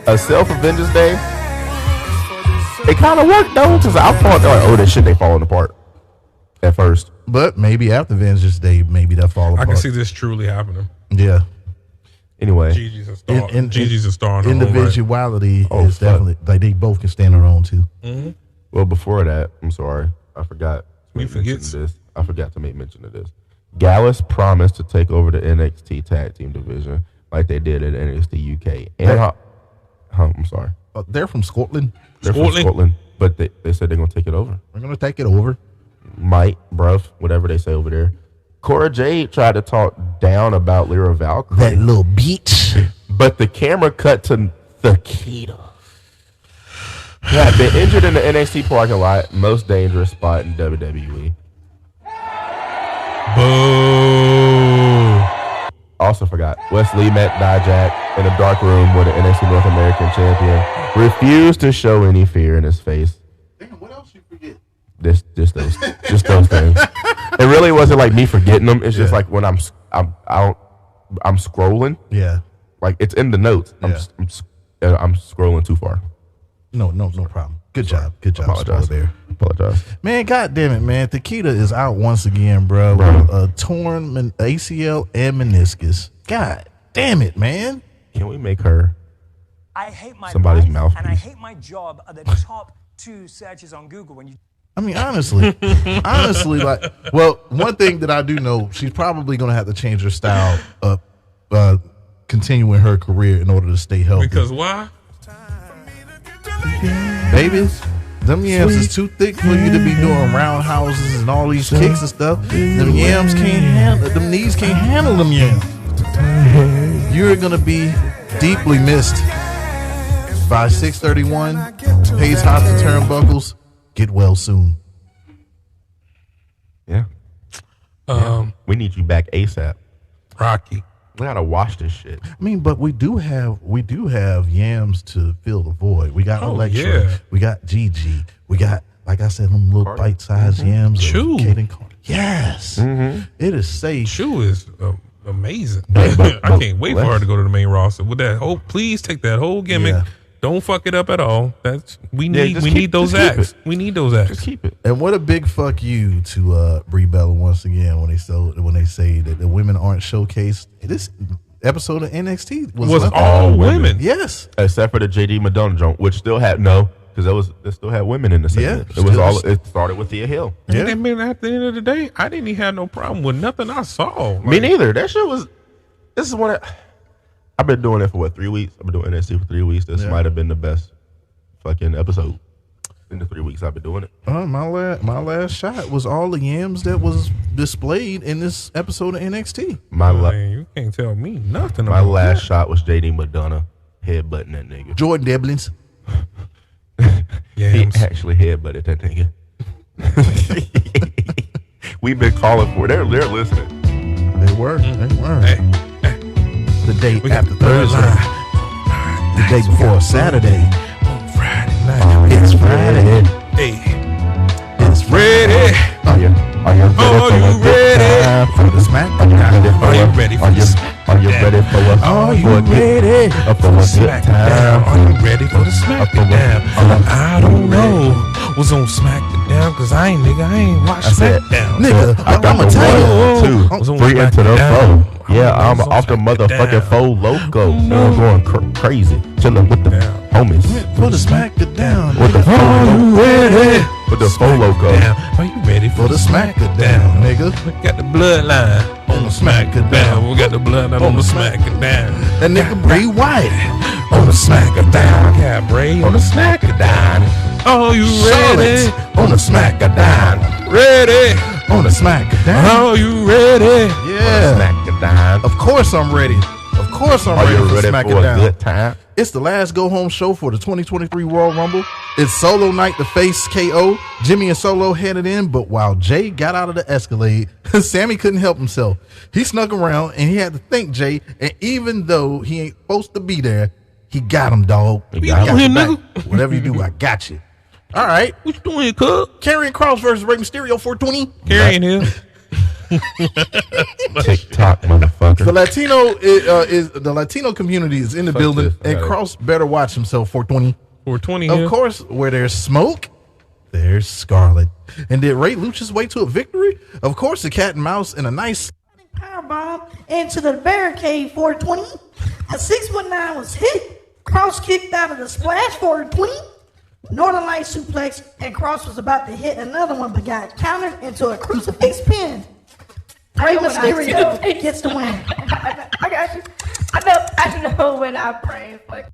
A self-Vengeance Day, it kind of worked though, because I thought, like, oh, that shit, they falling apart at first. But maybe after Vengeance Day, maybe that fall apart. I can see this truly happening. Yeah. Anyway, Gigi's a star. Gigi's a star. Individuality Oh, is definitely, like, they both can stand on their own too. well, before that, I'm sorry, I forgot. We forgets. I forgot to make mention of this. Gallus promised to take over the NXT Tag Team division like they did at NXT UK. And I'm sorry. They're from Scotland. They're from Scotland, but they said they're going to take it over. We're going to take it over. Might, bruv, whatever they say over there. Cora Jade tried to talk down about Lyra Valkyrie. That little bitch. But the camera cut to Nikita. Yeah, been injured in the NXT parking lot, most dangerous spot in WWE. Boo. Also forgot, Wesley met Dijak in a dark room with the NXT North American champion. Refused to show any fear in his face. Damn, what else you forget? Just those things. It really wasn't like me forgetting them. It's just like when I'm scrolling. Yeah. Like it's in the notes. I'm scrolling too far. No problem. Good job. Apologize. Apologize. Man, God damn it, man. Takeda is out once again, bro. With torn ACL and meniscus. God damn it, man. Can we make her I hate my somebody's life mouthpiece? and I hate my job are the top 2 searches on Google when you. I mean, honestly, like, well, one thing that I do know, she's probably going to have to change her style up, continuing her career in order to stay healthy. Because why? Babies, them yams is too thick for you to be doing roundhouses and all these kicks and stuff. Them yams can't handle, them knees can't handle them yams. You're going to be deeply missed by 631. Pays hot to turnbuckles. Get well soon. Yeah. We need you back ASAP. Rocky. We gotta watch this shit. I mean, but we do have yams to fill the void. We got Electra. Yeah. We got Gigi. We got, like I said, them little bite-sized yams. Chew. Yes. It is safe. Chew is amazing. But I can't wait for her to go to the main roster with that whole. Please take that whole gimmick. Yeah. Don't fuck it up at all. We need those just keep acts. it. We need those acts. Just keep it. And what a big fuck you to Brie Bella once again when they say that the women aren't showcased. This episode of NXT was all women. Yes, except for the JD Madonna joint, which still had because it still had women in the segment. Yeah, It started with Thea Hill. Yeah. And then at the end of the day, I didn't even have no problem with nothing I saw. Me neither. That shit was. This is what I've been doing it for 3 weeks. I've been doing NXT for 3 weeks. This might have been the best fucking episode in the 3 weeks I've been doing it. My last shot was all the yams that was displayed in this episode of NXT. Man, you can't tell me nothing. My last shot was JD Madonna headbutting that nigga. Jordan Devlins. He actually headbutted that nigga. We've been calling for it. They're listening. They were. Hey. The day after Thursday. The day before Saturday. Friday night. It's Friday. Hey. It's Ready. Are you ready for the SmackDown? Are you ready for the SmackDown? Are you ready for a Are you ready for a good time? Are you ready for the SmackDown? I don't know what's on SmackDown because I ain't watch SmackDown. Nigga, I'ma tell you. 2, 3 into the 4. Yeah, I'm off the motherfucking 4 loco. I'm going crazy. Chilling with the homies. For the SmackDown. With the Are you ready? With the 4 loco. Are you ready For the SmackDown, nigga. We got the bloodline on the SmackDown. We got the bloodline on the SmackDown. That nigga Bray Wyatt On the SmackDown. Got Bray on the SmackDown. Are you ready? Charlotte on the SmackDown. Ready? On the SmackDown. Are you ready? Yeah. SmackDown. Of course I'm ready. Of course I'm Are ready you for ready for a SmackDown. good time? It's the last go-home show for the 2023 Royal Rumble. It's Solo Night to face KO. Jimmy and Solo headed in, but while Jay got out of the Escalade, Sammy couldn't help himself. He snuck around, and he had to thank Jay, and even though he ain't supposed to be there, he got him, dog. What you doing here, nigga? Whatever you do, I got you. All right. What you doing here, cuz? Karrion Kross versus Rey Mysterio 420. Carrying here. TikTok, motherfucker. The Latino community is in the building, this. and Kross better watch himself 420. 420 Of here. course, where there's smoke, there's Scarlet. And did Ray Luch his way to a victory? Of course, the cat and mouse in a nice powerbomb into the barricade 420. A 619 was hit. Kross kicked out of the splash 420. Northern Light suplex, and Kross was about to hit another one, but got countered into a crucifix pin. Rey Mysterio gets the win. I got you. I know when I pray. Like,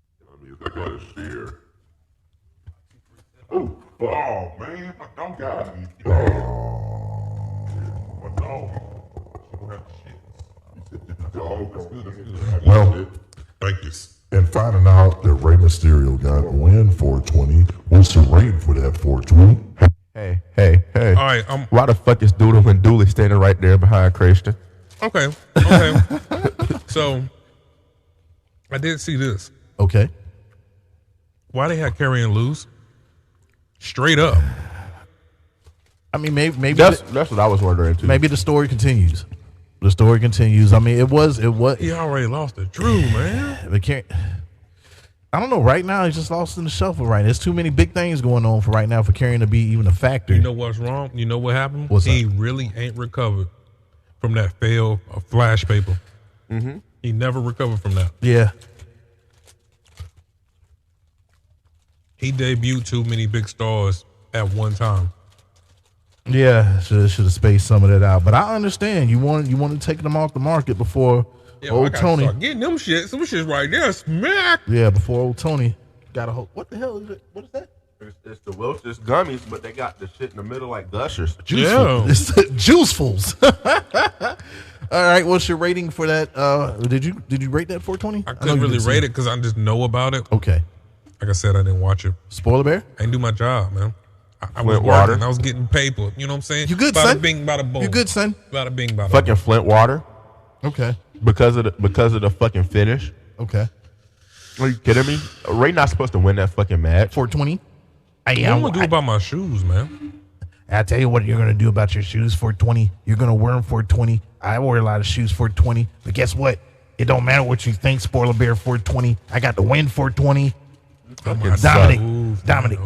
Oh, man, I don't got me. Well, thank you. And finding out that Rey Mysterio got a win 420, what's the rating for that 420? Hey. All right. Why the fuck is Doodle and Dooley standing right there behind Christian? Okay. So, I did see this. Okay. Why they had Karrion lose? Straight up. I mean, maybe That's what I was wondering too. maybe the story continues. The story continues. I mean, it was. He already lost to Drew, man. I don't know. Right now, he's just lost in the shuffle. Right, there's too many big things going on for right now for Karrion to be even a factor. You know what's wrong? You know what happened? What's he up? really ain't recovered from that failed flash paper. Mm-hmm. He never recovered from that. Yeah. He debuted too many big stars at one time. Yeah, should have spaced some of that out. But I understand you want to take them off the market before old Tony. Start getting them shit. Some shit's right there. Smack. Yeah, before old Tony got a whole. What the hell is it? What is that? It's the Welch's gummies, but they got the shit in the middle like Gushers. Yeah. It's the Juicefuls. All right, what's your rating for that? Did you rate that 420? I couldn't really rate it because I just know about it. Okay. Like I said, I didn't watch it. SpoilerBear? I didn't do my job, man. I was Flint working. water. I was getting paper. You know what I'm saying? You good, bada son? Bing, bada boom. You good, son? Bada bing, bada Fucking boom. Flint water Okay. because of the fucking finish. Okay. Are you kidding me? Ray not supposed to win that fucking match. 420. What am I gonna do about my shoes, man? I'll tell you what you're going to do about your shoes, 420. You're going to wear them 420. I wear a lot of shoes 420. But guess what? It don't matter what you think, SpoilerBear 420. I got the win 420. Dominic,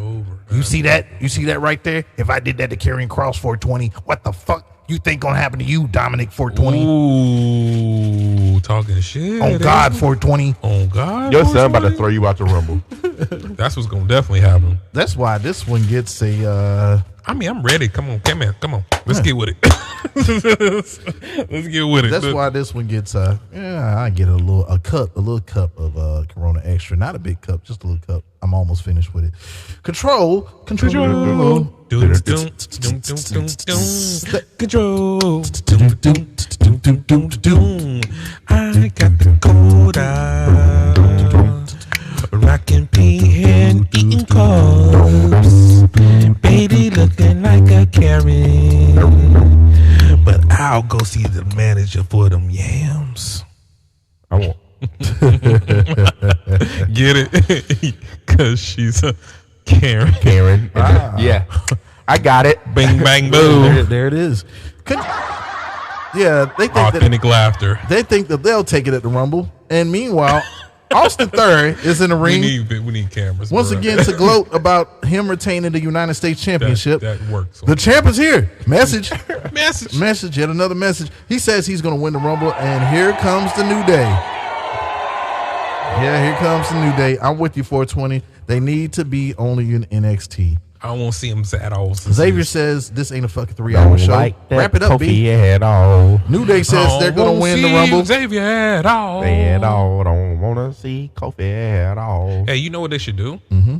you see that? You see that right there? If I did that to Karrion Kross 420, what the fuck you think going to happen to you, Dominic 420? Ooh, talking shit. On God 420. On God. Your son about to throw you out the Rumble. That's what's gonna definitely happen. That's why this one gets a. I mean, I'm ready. Come on. Let's get with it. Let's get with it. That's why this one gets I get a little cup of Corona Extra, not a big cup, just a little cup. I'm almost finished with it. Control. Control. I got the cold out. Rockin' pinhead, eating carbs. Baby looking like a Karen. But I'll go see the manager for them yams. I won't. Get it? Because she's a Karen. Yeah. I got it. Bing, bang, boom. There it is. Yeah, they think authentic laughter. They think that they'll take it at the Rumble. And meanwhile, Austin Theory is in the ring. We need cameras. Once again to gloat about him retaining the United States Championship. That works. The champ is here. Message. Message. Yet another message. He says he's going to win the Rumble, and here comes the New Day. Yeah, here comes the New Day. I'm with you, 420. They need to be only in NXT. I won't see him at all. Xavier says this ain't a fucking 3-hour show. Wrap it up, B. At all. New Day says they're going to win the Rumble. Xavier at all. At all. Don't want to see Kofi at all. Hey, you know what they should do? Mm-hmm.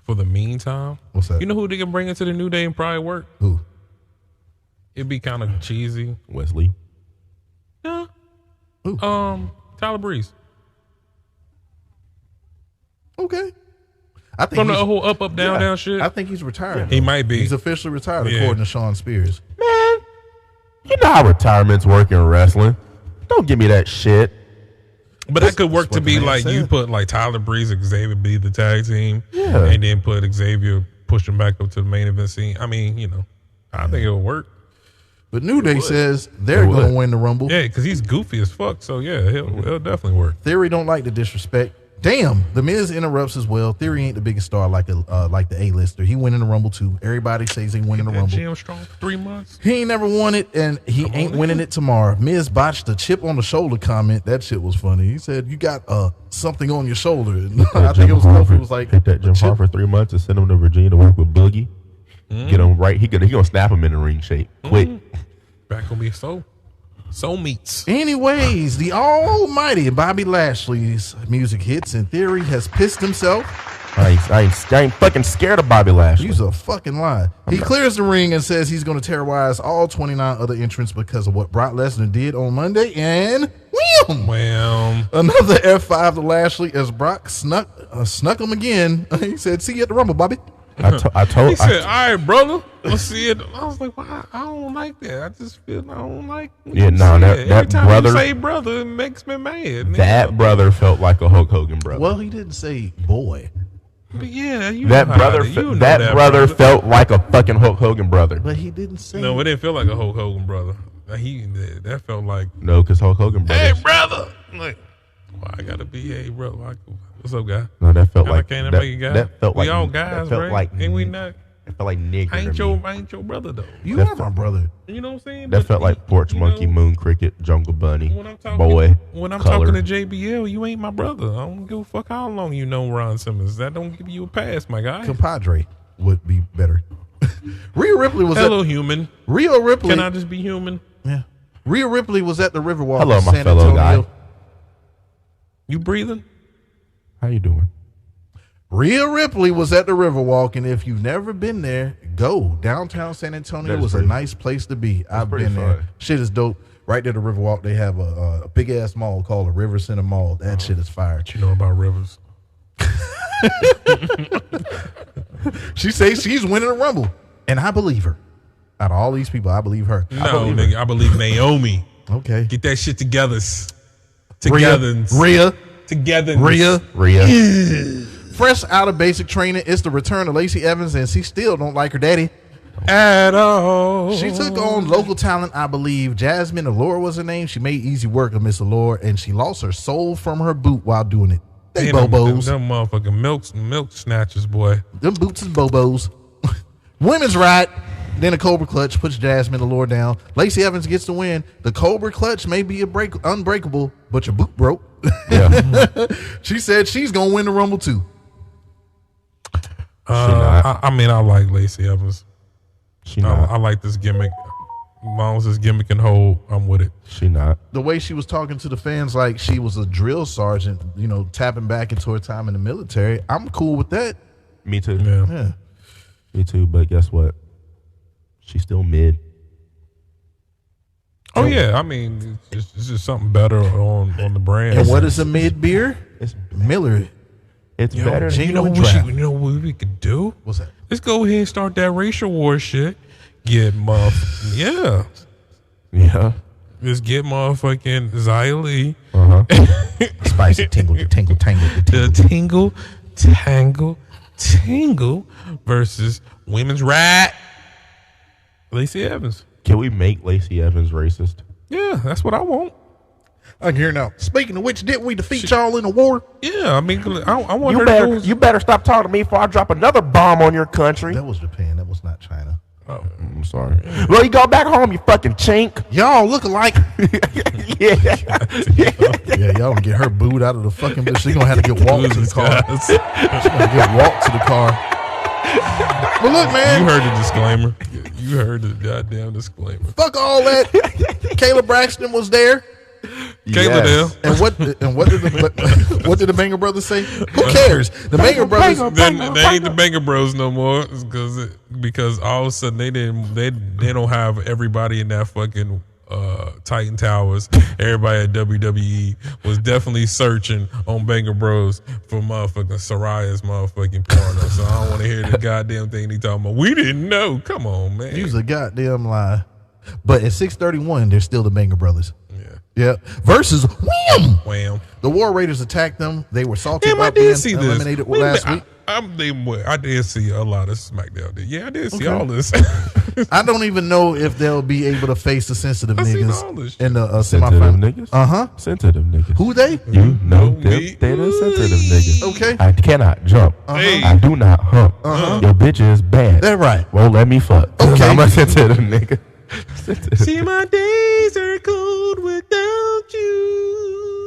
For the meantime? What's that? You know who they can bring into the New Day and probably work? Who? It'd be kind of cheesy. Wesley. Yeah. Who? Tyler Breeze. Okay. I think From the whole up, down shit. I think he's retired. He might be. He's officially retired, according to Sean Spears. Man, you know how retirement's work in wrestling. Don't give me that shit. But that could work to be like you put like Tyler Breeze and Xavier be the tag team. Yeah. And then put Xavier, push him back up to the main event scene. I mean, I think it'll work. But New Day says they're going to win the Rumble. Yeah, because he's goofy as fuck. So, yeah, he'll definitely work. Theory don't like the disrespect. Damn, The Miz interrupts as well. Theory ain't the biggest star like the A-lister. He went in the Rumble too. Everybody says he went in the Rumble. GM strong for 3 months. He ain't never won it, and he ain't winning it tomorrow. Miz botched the chip on the shoulder comment. That shit was funny. He said, "You got something on your shoulder." And I think it was Kofi was like, take that Jim Hart for 3 months and send him to Virginia to work with Boogie. Get him right. He gonna snap him in the ring shape quick. Back gonna be soul meats. Anyways, the almighty Bobby Lashley's music hits, and Theory has pissed himself. I ain't fucking scared of Bobby Lashley. He's a fucking lie. He clears the ring and says he's going to terrorize all 29 other entrants because of what Brock Lesnar did on Monday, and wham! Another F5 to Lashley as Brock snuck him again. He said, "See you at the Rumble, Bobby." I told. He said, "All right, brother, let's see it." I was like, "Why? I don't like that. I just feel I don't like." Yeah, no, that every time brother. you say brother, it makes me mad. That brother felt like a Hulk Hogan brother. Well, he didn't say boy. But yeah, that brother. That brother felt like a fucking Hulk Hogan brother. But he didn't say. No, it didn't feel like a Hulk Hogan brother. That felt like no, because Hulk Hogan brother. Hey, brother. Like, well, I gotta be hey, brother. Like, what's up, guy? No, that felt like that. That felt we like all guys, that felt right? Like, ain't we not? It felt like nigger. I ain't your brother though. You are my brother. You know what I'm saying? That felt like porch monkey, moon cricket, jungle bunny, when I'm talking, boy. When I'm color. talking to JBL, you ain't my brother. I don't give a fuck how long you know Ron Simmons. That don't give you a pass, my guy. Compadre would be better. Rhea Ripley was human. Rhea Ripley. Can I just be human? Yeah. Rhea Ripley was at the Riverwalk. Hello, in my San fellow Antonio. guy. You breathing? How you doing? Rhea Ripley was at the Riverwalk, and if you've never been there, go. Downtown San Antonio was a nice place to be. I've been there. Shit is dope. Right there at the Riverwalk, they have a big-ass mall called the River Center Mall. That shit is fire. What you know about rivers? She says she's winning the Rumble. And I believe her. Out of all these people, I believe her. No, nigga, I believe Naomi. Okay. Get that shit together. Rhea. Together. Rhea. Fresh out of basic training, it's the return of Lacey Evans, and she still don't like her daddy at all. She took on local talent, I believe. Jasmine Allure was her name. She made easy work of Miss Allure, and she lost her soul from her boot while doing it. They bobos. Them motherfucking milk snatchers, boy. Them boots is bobos. Women's right. Then a Cobra Clutch puts Jasmine Allure down. Lacey Evans gets the win. The Cobra Clutch may be unbreakable, but your boot broke. Yeah. She said she's going to win the Rumble too. I mean, I like Lacey Evans. I like this gimmick. As long as this gimmick can hold, I'm with it. She not. The way she was talking to the fans like she was a drill sergeant, you know, tapping back into her time in the military. I'm cool with that. Me too. Yeah. Me too, but guess what? She's still mid. Oh, yeah. I mean, it's just something better on the brand. And what is a mid beer? It's Miller. It's better. You know what we could do? What's that? Let's go ahead and start that racial war shit. Get yeah. Let's get motherfucking Xia Li. Spicy tingle tingle versus women's rat. Lacey Evans. Can we make Lacey Evans racist? Yeah, that's what I want. I can hear now. Speaking of which, didn't we defeat y'all in the war? Yeah, I mean, I want her You better stop talking to me before I drop another bomb on your country. That was Japan. That was not China. Oh, I'm sorry. Well, you go back home, you fucking chink. Y'all look alike. Yeah, y'all gonna get her booed out of the fucking bitch. She's gonna have to get walked to the car. She's gonna get walked to the car. But look, man. You heard the disclaimer. You heard the goddamn disclaimer. Fuck all that. Kayla Braxton was there. Kayla there. And what did the Banger Brothers say? Who cares? The Banger Brothers. They ain't the Banger Bros no more because all of a sudden they don't have everybody in that fucking Titan Towers. Everybody at WWE was definitely searching on Banger Bros for motherfucking Soraya's motherfucking porno. So I don't want to hear the goddamn thing they talking about. We didn't know. Come on, man. Use a goddamn lie. But at 6:31, they're still the Banger Brothers. Yeah. Versus Wham. The War Raiders attacked them. They were salty about being eliminated last week. I did see a lot of SmackDown. Yeah, I did see all this. I don't even know if they'll be able to face the sensitive niggas in the sensitive semifinal. niggas. Sensitive niggas. Who they? You know them. They're the sensitive niggas. Okay. I cannot jump. I do not hump. Your bitch is bad. That's right. Won't let me fuck. Okay. I'm a sensitive nigga. See, my days are cold without you,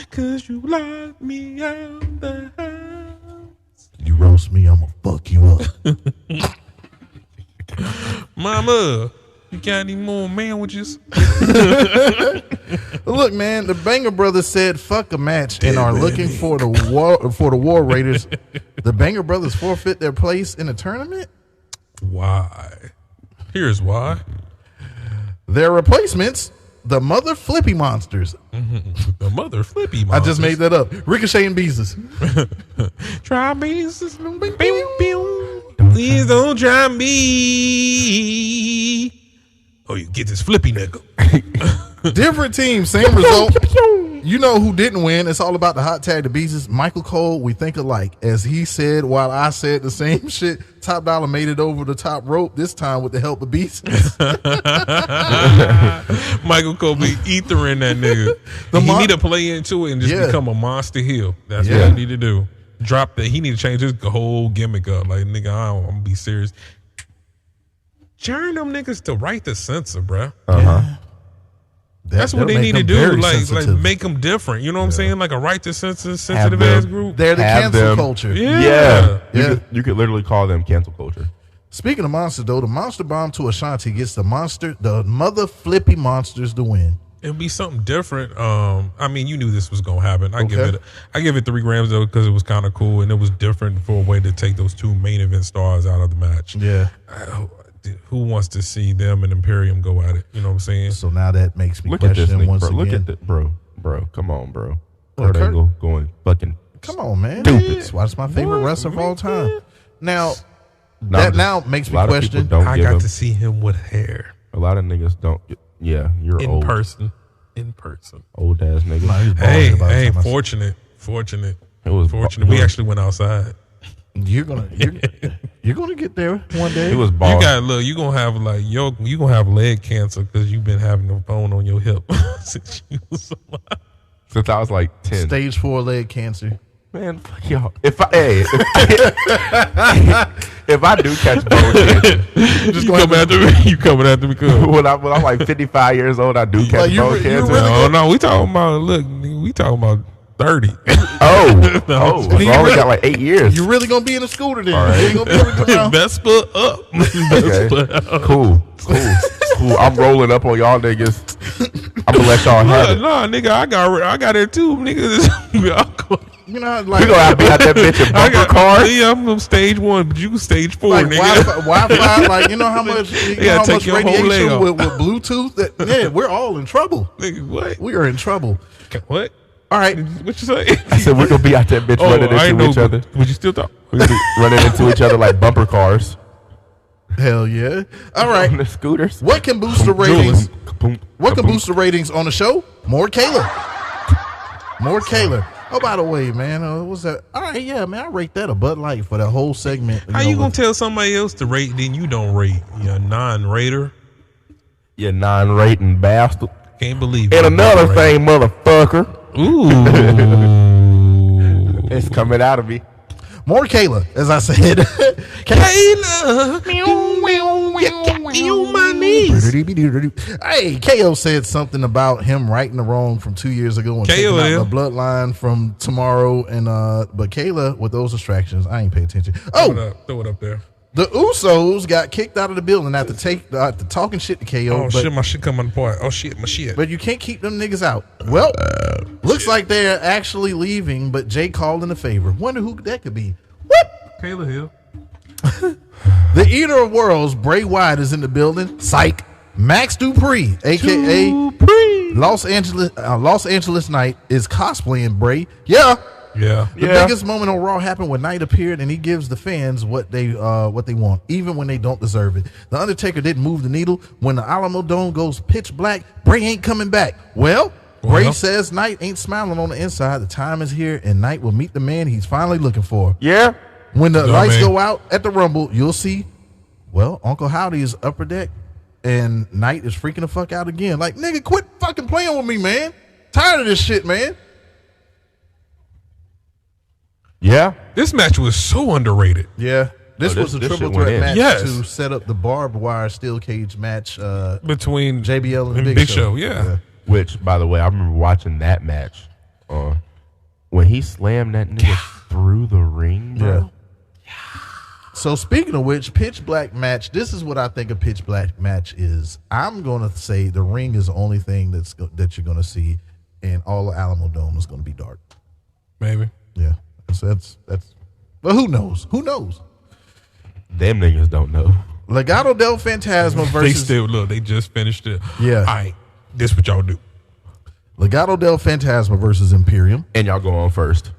'cause you locked me out the house. You roast me, I'ma fuck you up. Mama, you got any more sandwiches? Look, man, the Banger Brothers said fuck a match and are looking for the War Raiders. The Banger Brothers forfeit their place in the tournament? Why? Here's why. Their replacements, the Mother Flippy Monsters. The Mother Flippy Monsters. I just made that up. Ricochet and Beezus. Try Beezus. Please don't try me. Oh, you get this flippy nigga. Different team, same result. You know who didn't win. It's all about the hot tag, the Beezus. Michael Cole, we think alike. As he said while I said the same shit, Top Dollar made it over the top rope, this time with the help of Beezus. Michael Cole be ethering that nigga. He need to play into it and just become a monster heel. That's what he need to do. He need to change his whole gimmick up. Like, nigga, I'm gonna be serious. Turn them niggas to right to censor, bruh. That's what they need to do. Like make them different. You know what I'm saying? Like a right to censor, sensitive ass group. They're the cancel culture. Yeah. You could literally call them cancel culture. Speaking of monsters, though, the Monster Bomb to Ashanti gets the Mother Flippy Monsters to win. It'll be something different. I mean, you knew this was gonna happen. I give it 3 grams though because it was kind of cool and it was different for a way to take those 2 main event stars out of the match. Yeah. Who wants to see them and Imperium go at it? You know what I'm saying? So now that makes me Look at question this once bro. again. Look at this, bro. Come on, bro. Kurt Angle going fucking Come on, man. Stupid. That's why it's my favorite wrestler of all time. Now, No, that now makes me a lot of question. people don't I give got him- to see him with hair A lot of niggas don't. Yeah, you're in old. person. In person. Old ass nigga. Hey, fortunate. It was Fortunate. We actually went outside. You're gonna get there one day. It was You ball. got look. You gonna have like you gonna have leg cancer because you've been having a bone on your hip since you was alive. Since I was like 10. Stage 4 leg cancer. Man, fuck y'all. If I do catch bone cancer, You coming after me? You coming after me? Cause when I'm like 55 years old, I do catch bone cancer. no, we talking about we talking about 30. I only got like 8 years. You really gonna be in the scooter then? All right. You ain't gonna be able to come out? Vespa up. Okay. Cool. I'm rolling up on y'all niggas. I'm gonna let y'all have it. Nah, nigga, I got it too, nigga. You know, like We gonna have to be out that bitch in bumper cars. Yeah, I'm stage 1, but you stage 4, like nigga. Wi-Fi, like you know how much, how take much your whole leg radiation off. with Bluetooth. Yeah, we're all in trouble. Nigga, what? We are in trouble. What? All right, What you say? I said we're gonna be out that bitch running I into know, each other. Would you still talk? We're gonna be running into each other like bumper cars. hell yeah. All On right, the scooters. what can boost the ratings? What can boost the ratings on the show? More Kayla. More Kayla. Oh, by the way, man, what was that? All right, yeah, man, I rate that a Bud Light for the whole segment. How you gonna tell somebody else to rate, then you don't rate? You're a non-rater. You non-rating bastard. Can't believe it. And another thing, motherfucker. Ooh. It's coming out of me. More Kayla, as I said. Kayla. You my knees. Hey, KO said something about him righting the wrong from 2 years ago and taking out the bloodline from tomorrow. And but Kayla, with those distractions, I ain't pay attention. Throw it up there. The Usos got kicked out of the building after talking shit to KO. Oh shit, my shit coming apart. Oh shit, my shit. But you can't keep them niggas out. Well, looks like they're actually leaving, but Jay called in a favor. Wonder who that could be. What? Kayla Hill. The Eater of Worlds, Bray Wyatt, is in the building. Psych. Max Dupree, aka Los Angeles Knight, is cosplaying Bray. Yeah. The biggest moment on Raw happened when Knight appeared, and he gives the fans what they want, even when they don't deserve it. The Undertaker didn't move the needle. When the Alamo Dome goes pitch black, Bray ain't coming back. Well, Bray says Knight ain't smiling on the inside. The time is here, and Knight will meet the man he's finally looking for. Yeah. When the lights go out at the Rumble, you'll see, well, Uncle Howdy is upper deck, and Knight is freaking the fuck out again. Like, nigga, quit fucking playing with me, man. Tired of this shit, man. Yeah. This match was so underrated. Yeah. This was a triple threat match to set up the barbed wire steel cage match between JBL and Big Show. Yeah. Which, by the way, I remember watching that match. When he slammed that nigga through the ring, bro. Yeah. So speaking of which, pitch black match. This is what I think a pitch black match is. I'm gonna say the ring is the only thing that you're gonna see, and all the Alamo Dome is gonna be dark. Maybe. Yeah. So that's. But who knows? Who knows? Them niggas don't know. Legado del Fantasma versus. They just finished it. Yeah. All right. This what y'all do. Legado del Fantasma versus Imperium. And y'all go on first.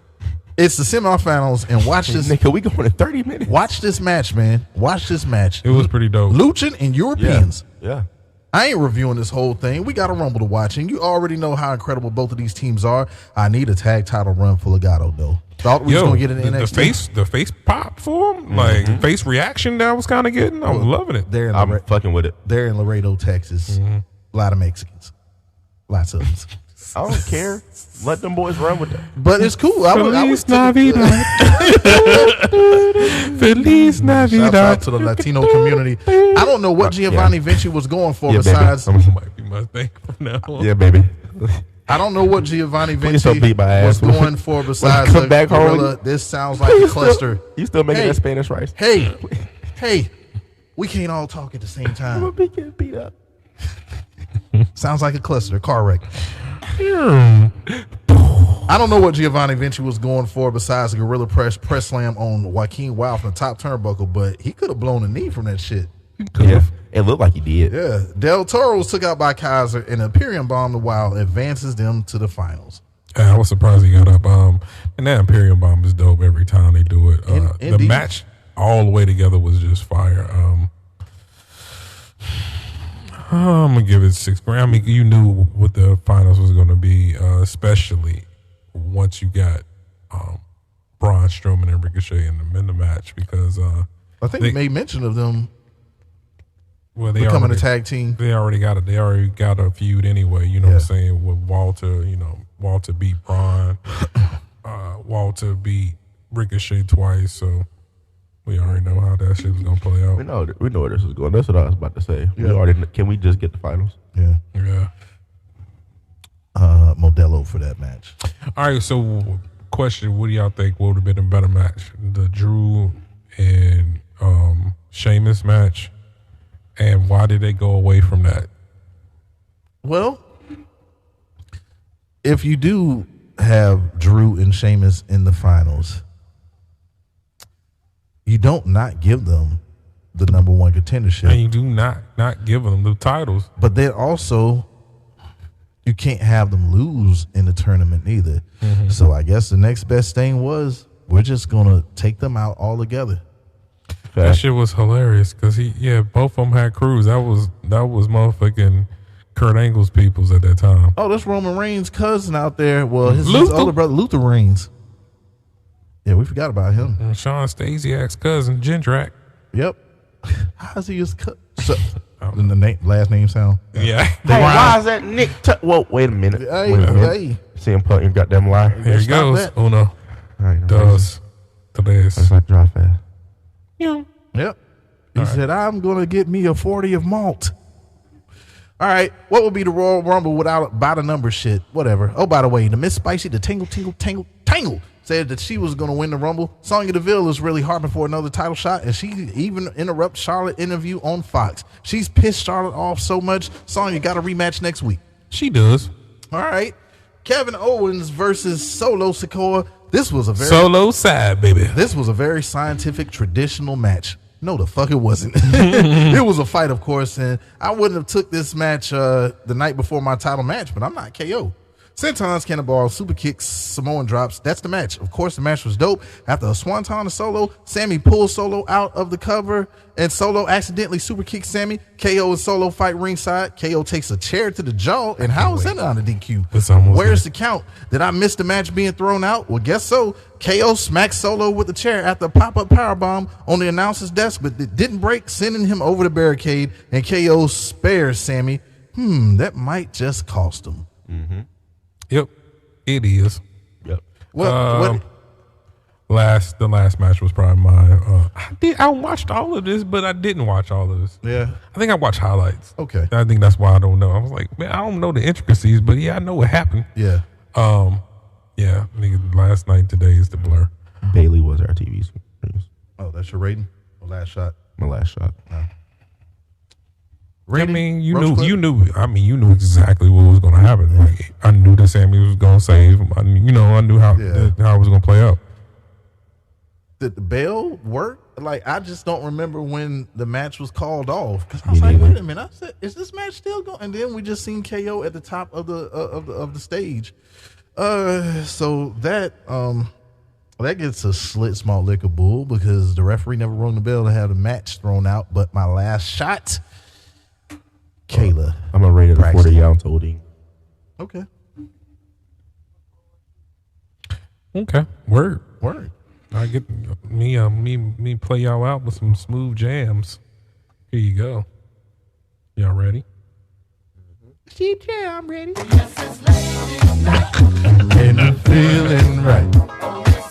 It's the semifinals, and watch this. Nigga, we going in 30 minutes. Watch this match, man. Watch this match. It was pretty dope. Luchin and Europeans. Yeah. I ain't reviewing this whole thing. We got a Rumble to watch, and you already know how incredible both of these teams are. I need a tag title run for Legado, though. Thought we was going to get an NXT. The face pop for him, like face reaction that I was kind of getting. I was loving it. I'm fucking with it. They're in Laredo, Texas. A lot of Mexicans. Lots of them. I don't care. Let them boys run with that. But it's cool. Feliz Navidad. Feliz Navidad. Shout out to the Latino community. I don't know what Giovanni Vinci was going for besides. Might be my thing from now on. Yeah, baby. I don't know what Giovanni Please Vinci don't beat my was ass. going for besides Come the back home. gorilla. This sounds like a cluster. You still making that Spanish rice? Hey, we can't all talk at the same time. I'm gonna be getting beat up. Sounds like a cluster, car wreck. I don't know what Giovanni Vinci was going for besides a gorilla press slam on Joaquin Wilde from the top turnbuckle, but he could have blown a knee from that shit. Yeah, it looked like he did. Yeah. Del Toro was took out by Kaiser, and Imperium Bomb the Wild advances them to the finals. I was surprised he got up. And that Imperium Bomb is dope every time they do it. The match all the way together was just fire. I'm gonna give it 6 grand. I mean, you knew what the finals was gonna be, especially once you got Braun Strowman and Ricochet in the match, because I think they made mention of them. Well, they becoming already, a tag team. They already got a feud anyway. You know what I'm saying? With Walter, Walter beat Braun. Walter beat Ricochet twice, so we already know how that shit was gonna play out. We know where this is going. That's what I was about to say. We already. Can we just get the finals? Yeah. Yeah. Modelo for that match. All right. So, question: what do y'all think would have been a better match, the Drew and Sheamus match, and why did they go away from that? Well, if you do have Drew and Sheamus in the finals, you don't not give them the number one contendership. And you do not give them the titles. But then also, you can't have them lose in the tournament either. Mm-hmm. So I guess the next best thing was we're just going to take them out all together. That shit was hilarious because both of them had crews. That was motherfucking Kurt Angle's peoples at that time. Oh, that's Roman Reigns' cousin out there. Well, his older brother, Luther Reigns. Yeah, we forgot about him. And Sean Stasiak's cousin, Jindrak. Yep. How's he his cousin? The last name sound? Yeah. Hey, why is that Nick? Whoa, wait a minute. Hey. CM Punk, you got them lie. Here he goes. That. Uno, dos, tres. That's like drive fast. Yeah. Yep. He said, I'm going to get me a 40 of malt. All right. What would be the Royal Rumble without by the number shit? Whatever. Oh, by the way, the Miss Spicy, the Tangle, said that she was going to win the Rumble. Sonya Deville is really harping for another title shot, and she even interrupted Charlotte interview on Fox. She's pissed Charlotte off so much. Sonya got a rematch next week. She does. All right. Kevin Owens versus Solo Sikoa. This was a very Solo side, baby. This was a very scientific, traditional match. No, the fuck it wasn't. It was a fight, of course, and I wouldn't have took this match the night before my title match, but I'm not KO. Senton's Cannonball, super kicks, Samoan drops. That's the match. Of course, the match was dope. After a swanton to Solo, Sammy pulls Solo out of the cover, and Solo accidentally super kicks Sammy. KO and Solo fight ringside. KO takes a chair to the jaw, and how is that on a DQ? Where's the count? Did I miss the match being thrown out? Well, guess so. KO smacks Solo with the chair after a pop-up powerbomb on the announcer's desk, but it didn't break, sending him over the barricade, and KO spares Sammy. That might just cost him. Mm-hmm. Yep, it is. Yep. Well, the last match was probably mine. I watched all of this, but I didn't watch all of this. Yeah, I think I watched highlights. Okay, I think that's why I don't know. I was like, man, I don't know the intricacies, but yeah, I know what happened. Yeah. Yeah. Nigga, last night, today is the blur. Bailey was our TV. Oh, that's your rating? Or last shot? My last shot. Rating? I mean, you knew exactly what was going to happen. Like, I knew that Sammy was going to save. I knew how it was going to play out. Did the bell work? Like, I just don't remember when the match was called off. Because I was like, wait a minute. I said, is this match still going? And then we just seen KO at the top of the stage. So that gets a slit small liquor bull because the referee never rung the bell to have the match thrown out. But my last shot, Kayla. I'm gonna rate it a 40 ounce holding. Okay. Word. I get me play y'all out with some smooth jams. Here you go. Y'all ready? Cheap jam, I'm ready. And I'm feeling right.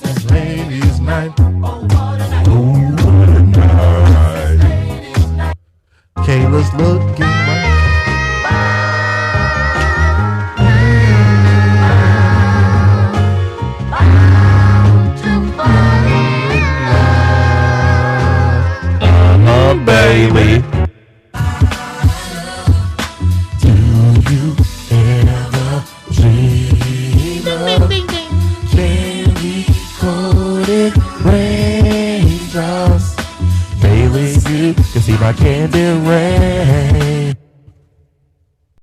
It's ladies' night. Oh, what a night. Kayla's looking right. Baby. Do you ever dream of candy-coated raindrops? Bailey, you can see my candy rain.